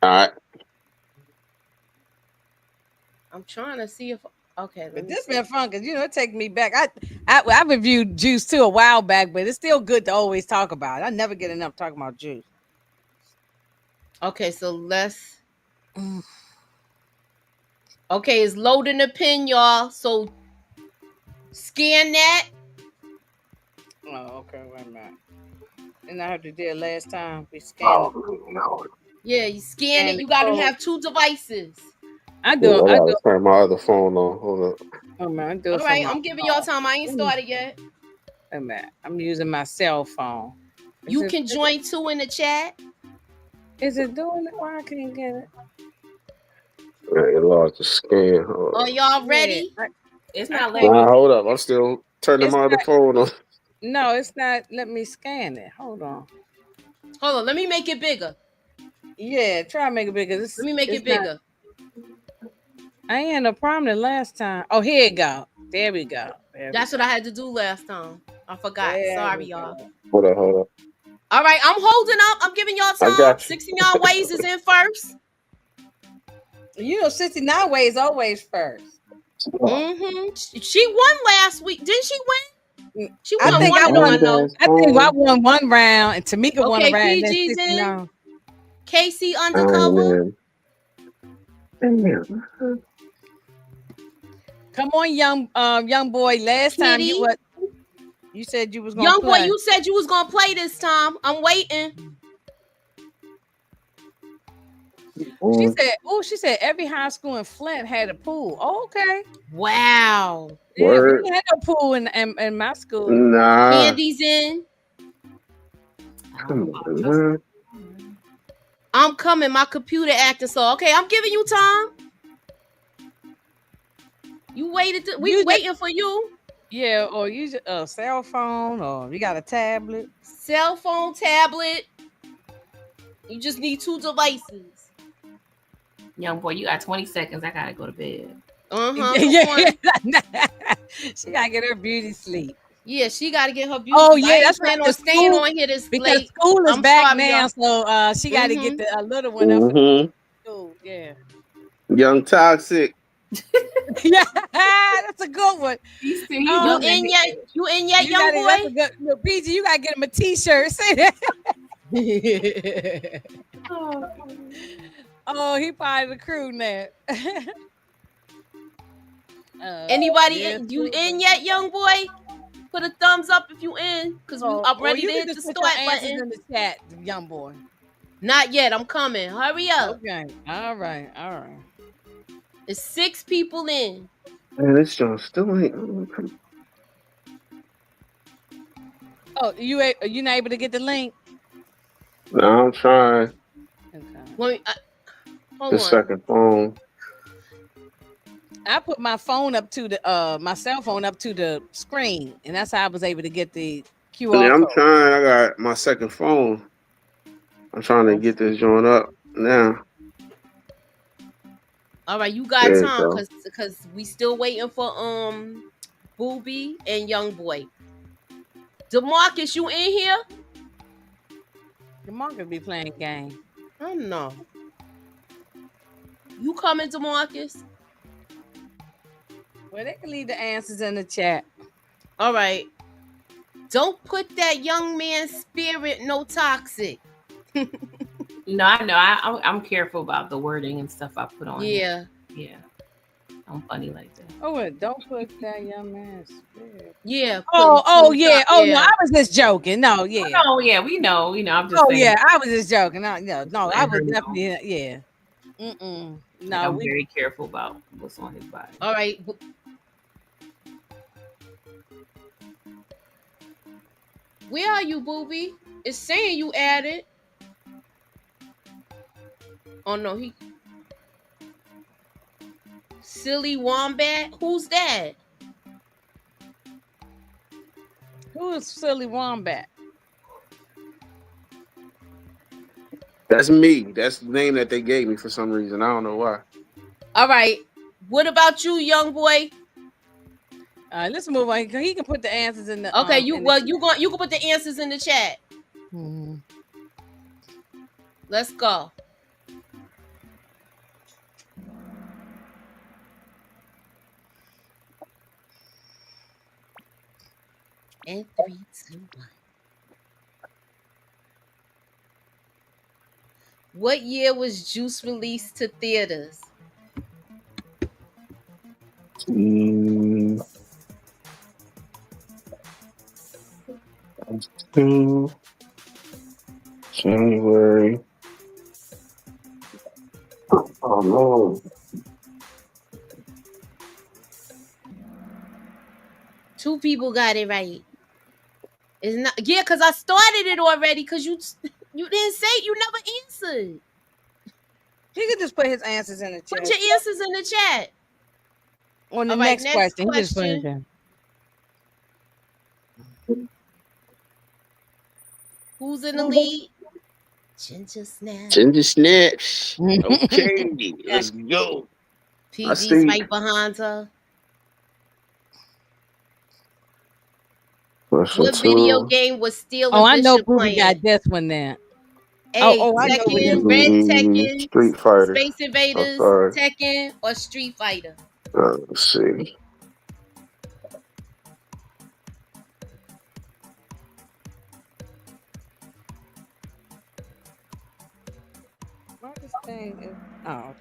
All right. I'm trying to see if but this been fun because it takes me back. I reviewed Juice too a while back, but it's still good to always talk about it. I never get enough talking about Juice. Okay, so let's. Okay, it's loading the pin, y'all. So scan that. Oh, okay, wait a minute. And I have to do it last time. We scanned it. Yeah, you scan it. You gotta have 2 devices. I do. I gotta turn my other phone on. Hold up. Oh man, all right, I'm giving y'all time. I ain't started yet. Wait a minute. I'm using my cell phone. You can join 2 in the chat. Is it doing it? Why I can't get it? It lost the scan. Are y'all ready? It's not letting. Hold up. I'm still turning my other phone on. No, it's not. Let me scan it. Hold on. Let me make it bigger. Yeah, try to make it bigger. Let me make it bigger. I ain't had no problem the last time. Oh, here you go. There we go. That's what I had to do last time. I forgot. Sorry, y'all. Hold up. All right, I'm holding up. I'm giving y'all time. 69 Ways is in first. 69 Ways always first. She won last week. Didn't she win? She won. I think I won one round and Tamika won a round. PG's in. Casey undercover. Come on, young boy. Last time you said you was gonna play. Young boy, you said you was gonna play this time. I'm waiting. She said every high school in Flint had a pool. Oh, okay. Wow. Yeah, we had no pool in my school. Nah. Candy's in. I'm coming. My computer acting so. Okay, I'm giving you time. You waited. We waiting for you. Yeah, or use a cell phone, or you got a tablet. Cell phone, tablet. You just need 2 devices. Young boy, you got 20 seconds. I gotta go to bed. She gotta get her beauty sleep. Yeah, she gotta get her beauty. Oh yeah, that's right. On staying on here this because late. School is back now, so she got to get the little one up. School. Yeah. Young Toxic. Yeah, that's a good one. You in yet, young boy? That's a good. Look, PG, you gotta get him a T-shirt. Say that. Oh, he part of the crew now. Anybody yeah, you in yet, young boy? Put a thumbs up if you in, because I'm ready to hit the start button. In the chat, young boy. Not yet. I'm coming. Hurry up. Okay. All right. It's 6 people in. Man, this show still ain't. Oh, you not able to get the link? No, I'm trying. Okay. Hold The on. second phone. I put my phone up to the my cell phone up to the screen, and that's how I was able to get the QR Yeah, I'm code. trying. I got my second phone. I'm trying to get this joint up now. All right, you got time because we still waiting for Boobie and Young Boy. DeMarcus, you in here? DeMarcus be playing game. I don't know. You coming, DeMarcus? Well, they can leave the answers in the chat. All right. Don't put that young man's spirit no toxic. No, I know. I'm careful about the wording and stuff I put on. Yeah. Yeah. I'm funny like that. Oh, wait, don't put that young man's spirit. Yeah. Oh, yeah. Oh, no, I was just joking. No, yeah. Oh, yeah, we know. I'm just saying. Yeah, I was just joking. No, I was definitely, yeah. No, I'm very careful about what's on his body. All right. Where are you, Boobie? It's saying you added. Oh no, Silly Wombat. Who's that? Who is Silly Wombat? That's me. That's the name that they gave me for some reason. I don't know why. All right. What about you, young boy? Let's move on. He can put the answers in the. Okay, you can put the answers in the chat. Let's go. And 3, 2, 1. What year was Juice released to theaters? January. Oh no. 2 people got it right. It's not because I started it already because you didn't say, you never answered. He could just put his answers in the chat. Put your answers in the chat. On the next question. He just put it in. Who's in the lead? Ginger Snaps. Ginger Snaps. Okay, let's go. PG's right behind her. What video game was Stealing I know Bishop Boobie playing? got this one then. Hey, I know Tekken, Red Tekken, Street Fighter, Space Invaders, Tekken, or Street Fighter? Let's see.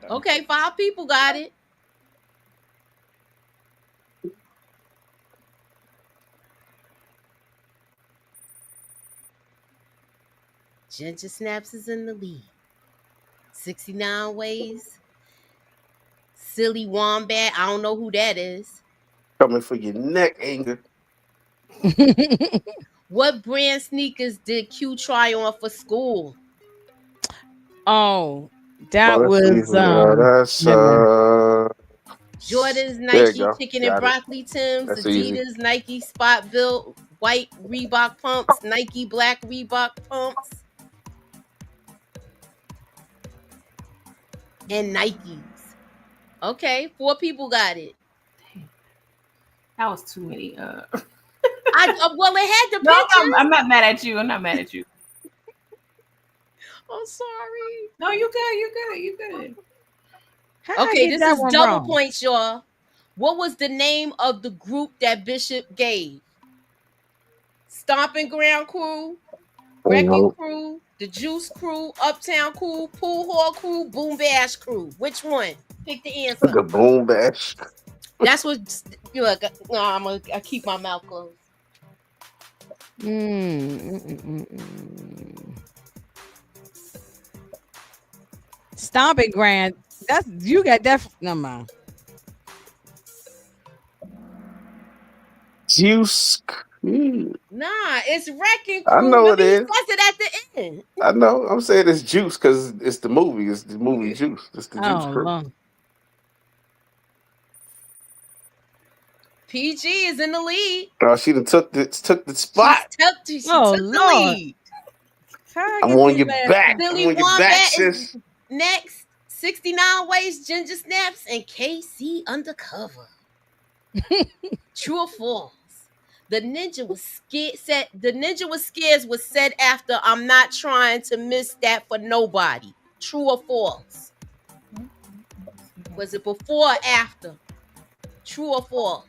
Okay, 5 people got it. Ginger Snaps is in the lead. 69 ways. Silly Wombat. I don't know who that is. Coming for your neck, Anger. What brand sneakers did Q try on for school? Oh, that was that's Jordans, Nike, Chicken and Broccoli Tims, that's Adidas, easy. Nike Spot Built, white Reebok pumps, Nike black Reebok pumps, and Nikes. Okay, 4 people got it. That was too many. Well, it had the pictures. I'm not mad at you. I'm sorry. No, you good. Okay, this is double points, y'all. What was the name of the group that Bishop gave? Stomping Ground Crew, Wrecking Crew, the Juice Crew, Uptown Crew, Pool Hall Crew, Boom Bash Crew. Which one? Pick the answer. The Boom Bash. That's what you look. No, I keep my mouth closed. Stomping Ground. That's you got that. No man. Juice. Nah, it's Wrecking Crew. I know Remember it is. He says it at the end. I know. I'm saying it's Juice because it's the movie. It's the movie Juice. It's the Juice Crew. Long. PG is in the lead. Oh, she done took the spot. She took the lead. I'm on your back. I'm on your back, sis. Next, 69 Ways, Ginger Snaps, and KC Undercover. True or false? The ninja was scared. The ninja was scared was said after I'm not trying to miss that for nobody. True or false? Was it before or after? True or false?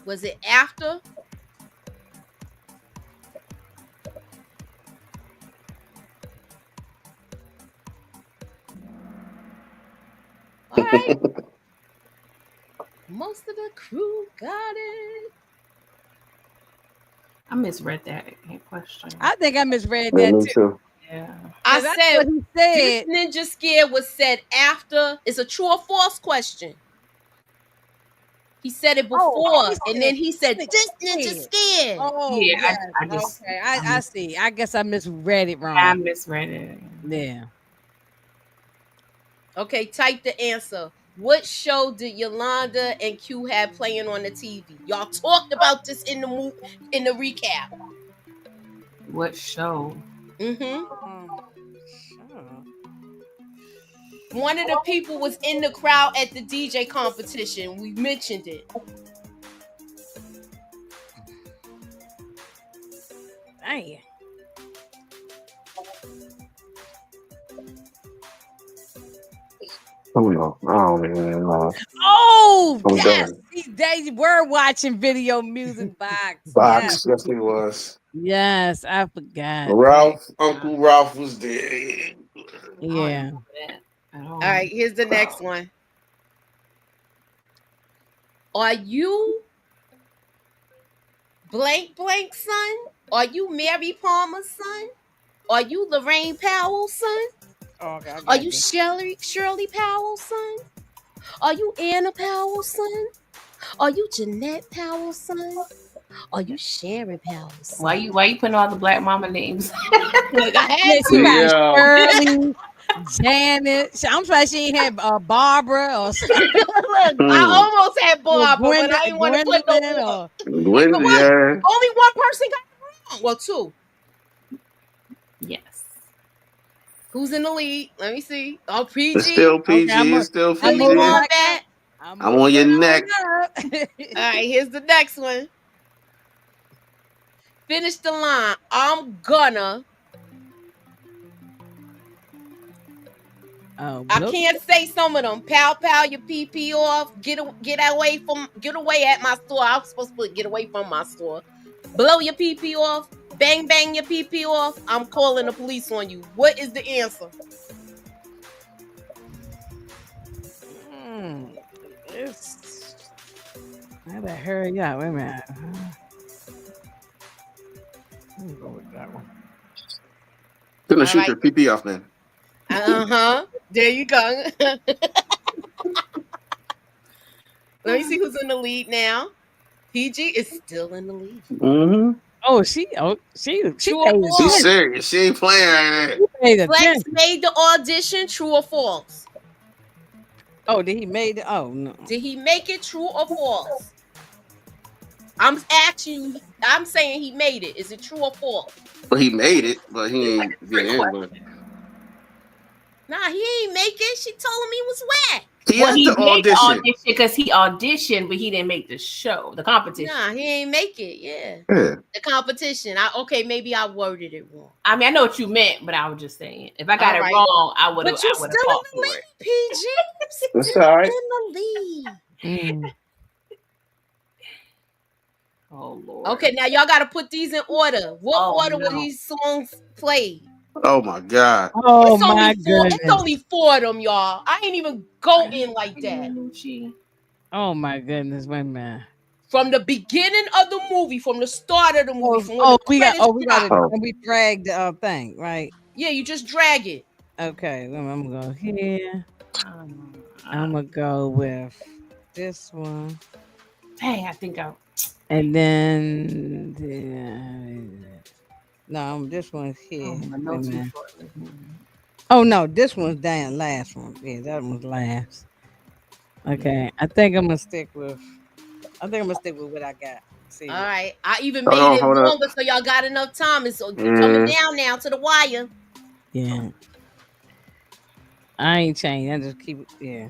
Was it after? All right. Most of the crew got it. I misread that question. I think I misread that too. Yeah. I said what he said. This ninja scare was said after. It's a true or false question. He said it before, and then he said, "This ninja scared." Oh, yeah. Yes. I see. I guess I misread it wrong. I misread it. Yeah. Okay, type the answer. What show did Yolanda and Q have playing on the TV? Y'all talked about this in the recap. What show? One of the people was in the crowd at the DJ competition. We mentioned it. Dang. Oh no! Oh man! Oh, yes. They were watching video music box. Yes, he was. Yes, I forgot. Uncle Ralph was there. Yeah. All right, here's the next one. Are you blank son? Are you Mary Palmer's son? Are you Lorraine Powell's son? Okay, are you Shirley Powell's son? Are you Anna Powell's son? Are you Jeanette Powell's son? Are you Sharon Powell's son? Why you putting all the black mama names? Look, I had to. Shirley, Janet. I'm surprised she ain't had Barbara or something. Look, I almost had Barbara, but I didn't want to put no more. Only one person got it wrong. Well, two. Yes. Who's in the lead? Let me see. Oh, PG. It's still PG. Okay, it's still PG. I'm on your neck. All right, here's the next one. Finish the line. I'm gonna. I can't say some of them. Pow, your PP off. Get away at my store. I was supposed to put get away from my store. Blow your PP off. Bang your PP off. I'm calling the police on you. What is the answer? I better hurry up. Wait a minute. Let me go with that one. Gonna shoot your PP off, man. There you go. Let me see who's in the lead now. PG is still in the lead. Mm-hmm. Oh, she's serious. She ain't playing right now. Flex made the audition. True or false? Oh, did he make it? Oh no. Did he make it? True or false? I'm asking you. I'm saying he made it. Is it true or false? Well, he made it, but he ain't get in. Nah, he ain't make it. She told him he was whack. He has he to made the audition. audition because he auditioned, but he didn't make the show, the competition. Nah, he ain't make it. Yeah. The competition. Maybe I worded it wrong. I mean, I know what you meant, but I was just saying, if I got it wrong, I would have. But you I would still have fought in the for lead, it. PG. You That's still all right. in the lead. Oh Lord. Okay, now y'all got to put these in order. What order were these songs played? Oh my God. Oh my goodness. It's only 4 of them, y'all. I ain't even go in like that. Oh my goodness, wait a minute. From the beginning of the movie, from the start of the movie, we dragged the thing, right? Yeah, you just drag it. Okay, I'm gonna go here. I'm gonna go with this one. Dang, I think I. And then this one's here. Oh no, this one's down. Last one. Yeah, that one's last. Okay, I think I'm gonna stick with what I got. See. All right, I even made it longer so y'all got enough time. It's coming down now to the wire. Yeah. I ain't changed. I just keep it. Yeah.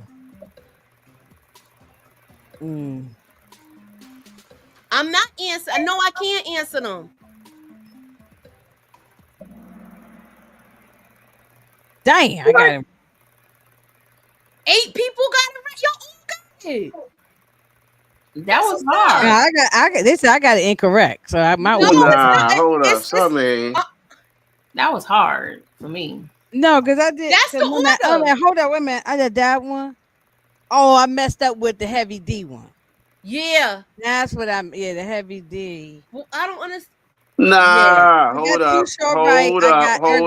I'm not answering. No, I can't answer them. Dang, I got it. 8 people got it right. Y'all all got it. That was hard. I got it incorrect. So I might. Hold up, something. That was hard for me. No, because I did. That's the order. Hold on, wait a minute. I did that one. Oh, I messed up with the heavy D one. Yeah, that's what I'm. Yeah, the heavy D. Well, I don't understand. Nah, hold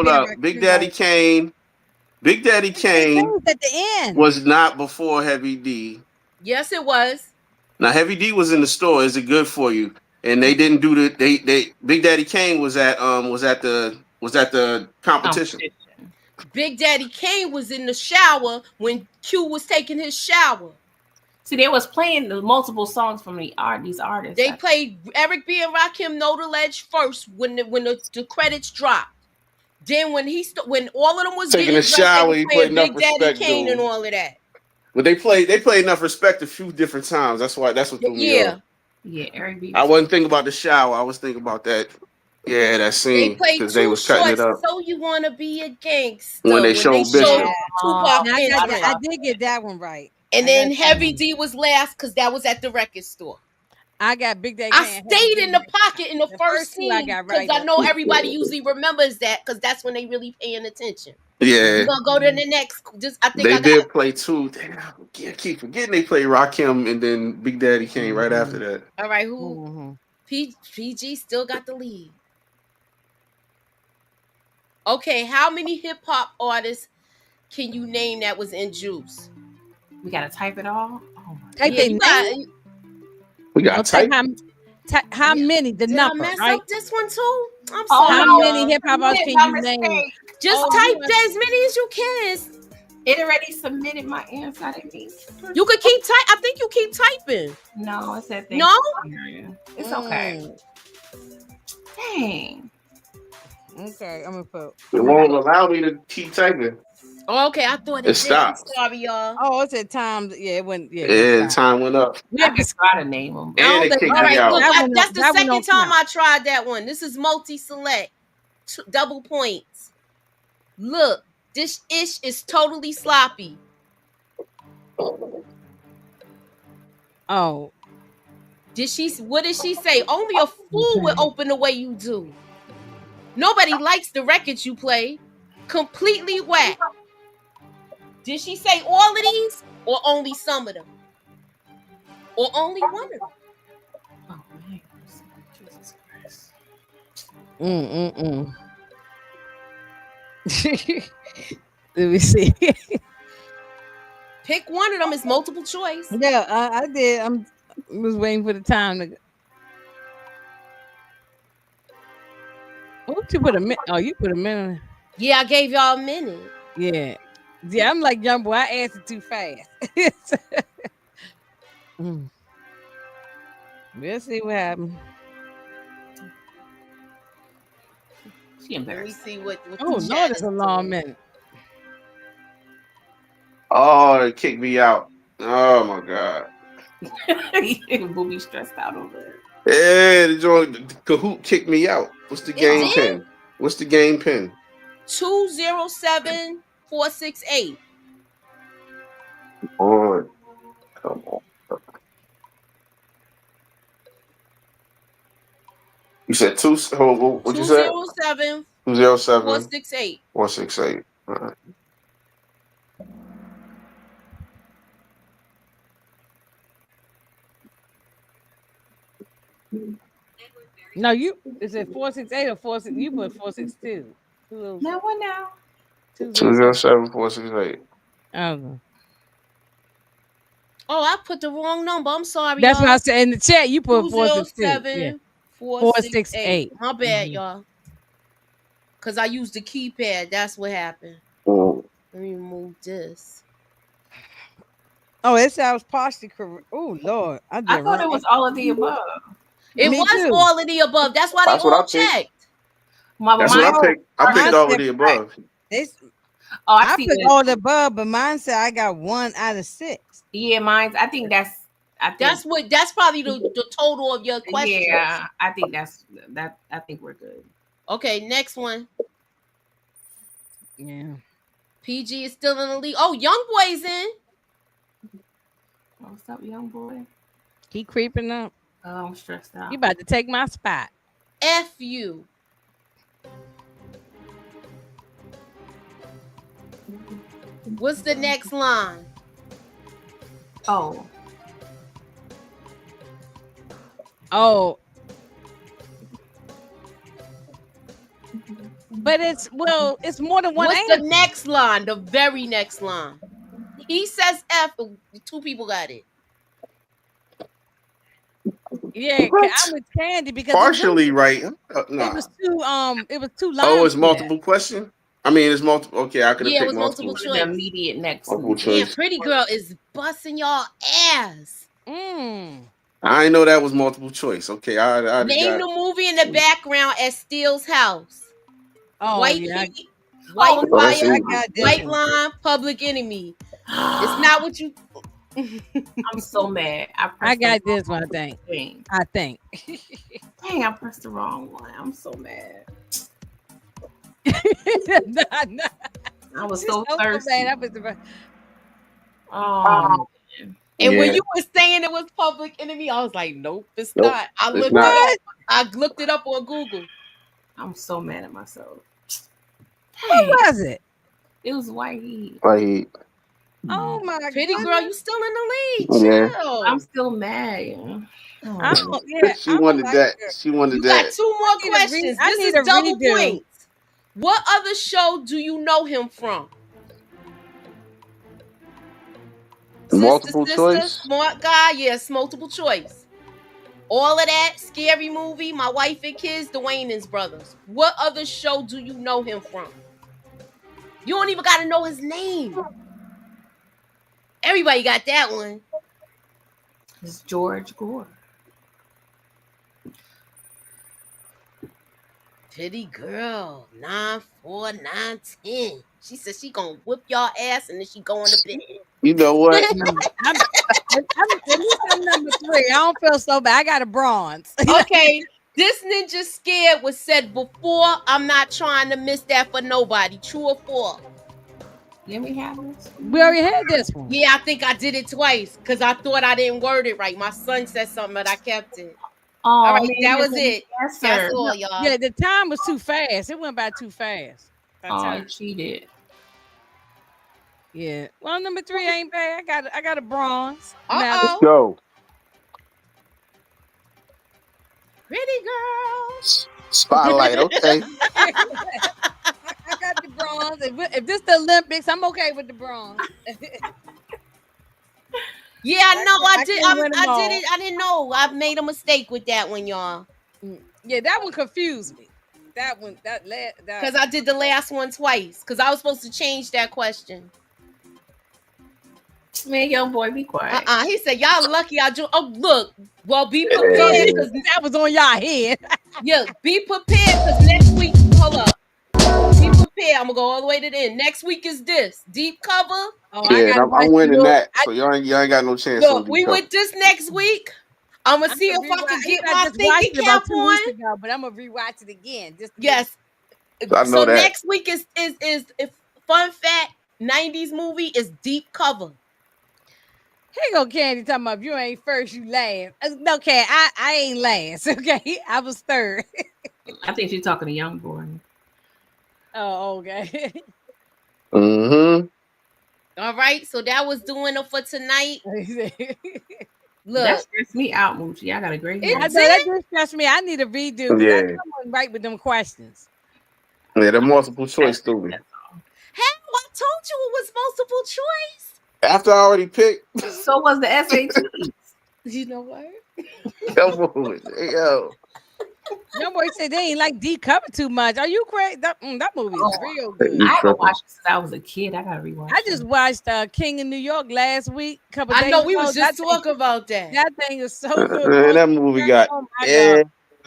up. Big Daddy Kane. Big Daddy Kane at the end was not before Heavy D. Yes, it was. Now Heavy D was in the store. Is it good for you? And they didn't do the. They Big Daddy Kane was at the competition. Big Daddy Kane was in the shower when Q was taking his shower. See, they was playing the multiple songs from these artists. They played Eric B and Rakim Know the Ledge first when the credits dropped. Then when all of them was taking a shower, he played Big Daddy Kane and all of that. But they played Enough Respect a few different times. That's what threw me off. Yeah, Eric B. I wasn't thinking about the shower. I was thinking about that. Yeah, that scene because they was cutting it up. So you want to be a gangster when they showed Bishop. Tupac. I did get that one right. And then Heavy D was last because that was at the record store. I got Big Daddy. I stayed in the pocket in the first scene because I know everybody usually remembers that because that's when they really paying attention. Yeah, we're gonna go to the next. They did play 2. Damn, I keep forgetting they played Rakim and then Big Daddy came right after that. All right, who? PG still got the lead. Okay, how many hip hop artists can you name that was in Juice? We gotta type it all. We got type. How many? The number, I mess right? up this one too. I'm sorry. How many hip hop artists can you name? Just type as many as you can. It already submitted my answer. I didn't mean. You could keep type. I think you keep typing. No, it's that thing. No, it's okay. Dang. Okay, I'm gonna put. It won't allow me to keep typing. Oh, okay, I thought it stopped. Sorry, y'all. Oh, it's at time. Yeah, it went. Yeah, time went up. We have to try to name them. And it kicked me out. Look, that's the second time I tried that one. This is multi-select, double points. Look, this ish is totally sloppy. Oh, what did she say? Only a fool would open the way you do. Nobody likes the records you play. Completely whack. Did she say all of these or only some of them? Or only one of them? Oh, man. Jesus Christ. Let me see. Pick one of them. Is multiple choice. Yeah, I did. I was waiting for the time to. What you put a minute? Oh, you put a minute. Yeah, I gave y'all a minute. Yeah. Yeah, I'm like Jumbo. I answered too fast. We'll see what happens. She embarrassed. Let me see what oh, no, it's a long minute. Oh, they kicked me out. Oh my god. Boobie stressed out over it. Yeah, the Kahoot kicked me out. What's the game did? pin? What's the game pin? 207468. On. Come on. You said two. What'd you say? 207 207 468. 468. All right. No, you is it 468 or 46? You put 462. Now what now? 207 468. Okay. Oh, I put the wrong number. I'm sorry. That's y'all. what I said in the chat. You put 462. 207 468. My bad, y'all. Because I used the keypad. That's what happened. Mm. Let me move this. Oh, it sounds partially correct. Oh, Lord. I thought it was all of the above. It Me was too. all of the above. That's why That's they what all I picked. checked. That's what I picked. I picked all of the above. I put all the above, but mine said I got 1 out of 6. Yeah, mine's. I think that's probably the total of your questions. Yeah, I think that's that. I think we're good. Okay, next one. Yeah. PG is still in the league. Oh, Young Boy's in. What's up, young boy? He creeping up. Oh, I'm stressed out. You about to take my spot. F you. What's the next line? Oh. But it's more than one What's answer. the next line? The very next line. He says F. 2 people got it. Yeah, I'm with Candy because partially right. Nah. It was too long. Oh, it's multiple question. I mean, it's multiple. Okay, I could have picked multiple choice. The immediate next. Yeah, Pretty Girl is busting y'all ass. I know that was multiple choice. Okay, I name the movie in the background at Steele's house. Oh, White yeah. Heat, White Fire, White one. Line, Public Enemy. It's not what you. I'm so mad. I got this one. I think. Dang, I pressed the wrong one. I'm so mad. nah. I was so thirsty. That was the. Oh. And when you were saying it was Public Enemy, I was like, nope, it's not. I looked it up on Google. I'm so mad at myself. What was it? It was White Heat. White Heat. Oh my god. Pretty Girl, you still in the lead. Yeah. Chill. I'm still mad. Yeah. She wanted that. She wanted you that. got 2 more questions. This is double points. What other show do you know him from? Multiple choice. Smart guy. Yes, multiple choice. All of that. Scary Movie. My Wife and Kids. The Wayans Brothers. What other show do you know him from? You don't even got to know his name. Everybody got that one. It's George Gore. Pretty Girl, 94910. She said she gonna whip y'all ass and then she going to bed. You know what? I'm number 3. I don't feel so bad. I got a bronze. Okay, this Ninja Scared was said before. I'm not trying to miss that for nobody. True or false? Let me have this. We already had this one. Yeah, I think I did it twice because I thought I didn't word it right. My son said something, but I kept it. Oh, all right, that was it. Yes, that's all, y'all. Yeah, the time was too fast. It went by too fast. I cheated. Yeah. Well, number 3 ain't bad. I got a bronze. Let's go. Pretty Girl. Spotlight. Okay. I got the bronze. If this the Olympics, I'm okay with the bronze. Yeah, I did. I did it. I didn't know. I made a mistake with that one, y'all. Yeah, that one confused me. That one, because I did the last one twice. Because I was supposed to change that question. Man, young boy, be quiet. He said, "Y'all lucky I do." Oh, look. Well, be prepared because that was on y'all head. Yeah, be prepared because next week. Hold up. Be prepared. I'm gonna go all the way to the end. Next week is this deep cover. Oh, I Yeah, gotta watch. I'm winning that. So y'all ain't got no chance. Look, we with this next week. I'm gonna see if I can get my thinking it cap about 2 weeks ago, but I'm gonna rewatch it again. Yes. I know so that. Next week is fun fact 90s movie is Deep Cover. Here go Candy talking about if you ain't first, you last. No, Candy, I ain't last. Okay, I was third. I think she's talking to Young Boy. Oh, okay. Mm-hmm. All right, so that was doing it for tonight. Look, that stressed me out, Moochie. I got a great I know that just stressed me. I need a redo because I wasn't right with them questions. Yeah, the multiple choice stupid. Hey, I told you it was multiple choice. After I already picked. So was the SATs. You know what? Yo. Young Boy said they ain't like Deep Cover too much. Are you crazy? That movie is real good. I haven't watched it since I was a kid. I gotta rewatch. I just watched King in New York last week. Couple days I know we ago. was just talking about that. That thing is so good. Man, that movie got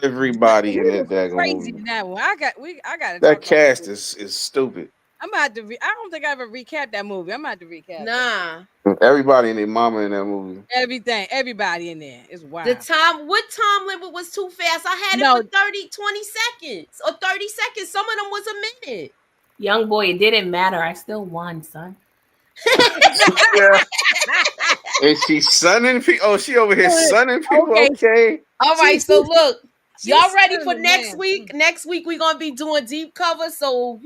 everybody in that daggone crazy movie. in that one. I got that cast is stupid. I'm about to. I don't think I ever recapped that movie. I'm about to recap. Nah. Everybody and their mama in that movie. Everybody in there is wild. What time limit was too fast? I had it for 20 seconds or 30 seconds. Some of them was a minute. Young Boy, it didn't matter. I still won, son. Yeah. And she's sunning people. Oh, she over here sunning people. Okay. All right. So look. Y'all ready for next week? Next week we're gonna be doing Deep Cover, so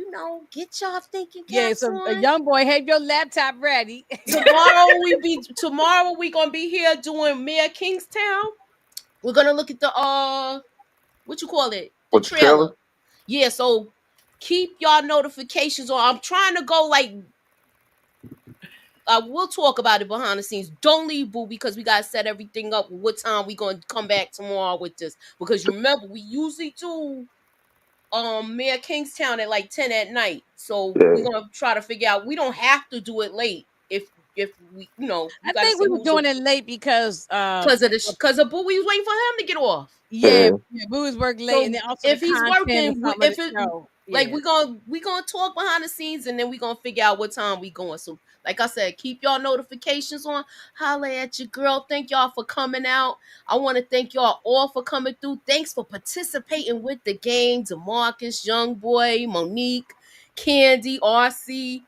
get y'all thinking. Yeah, so a Young Boy, have your laptop ready. Tomorrow we gonna be here doing Mayor Kingstown. We're gonna look at the what you call it? The trailer. Yeah, so keep y'all notifications on. I'm trying to go like. We'll talk about it behind the scenes. Don't leave, boo, because we gotta set everything up. What time we gonna come back tomorrow with this? Because remember, we usually do Mayor Kingstown at like 10 at night. So we're gonna try to figure out. We don't have to do it late if we I think we were doing it late because of Boo. We was waiting for him to get off. Yeah, Boo is working late, and then also if he's working, like we gonna talk behind the scenes, and then we gonna figure out what time we going. So, like I said, keep y'all notifications on. Holla at your girl. Thank y'all for coming out. I want to thank y'all all for coming through. Thanks for participating with the game. DeMarcus, Young Boy, Monique, Candy, RC.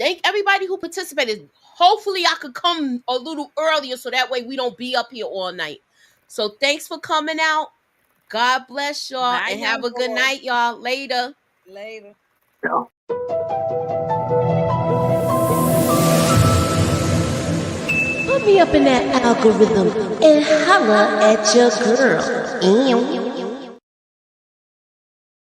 Thank everybody who participated. Hopefully, I could come a little earlier so that way we don't be up here all night. So thanks for coming out. God bless y'all. Bye, and have a good night, y'all. Later. Put me up in that algorithm and holla at your girl.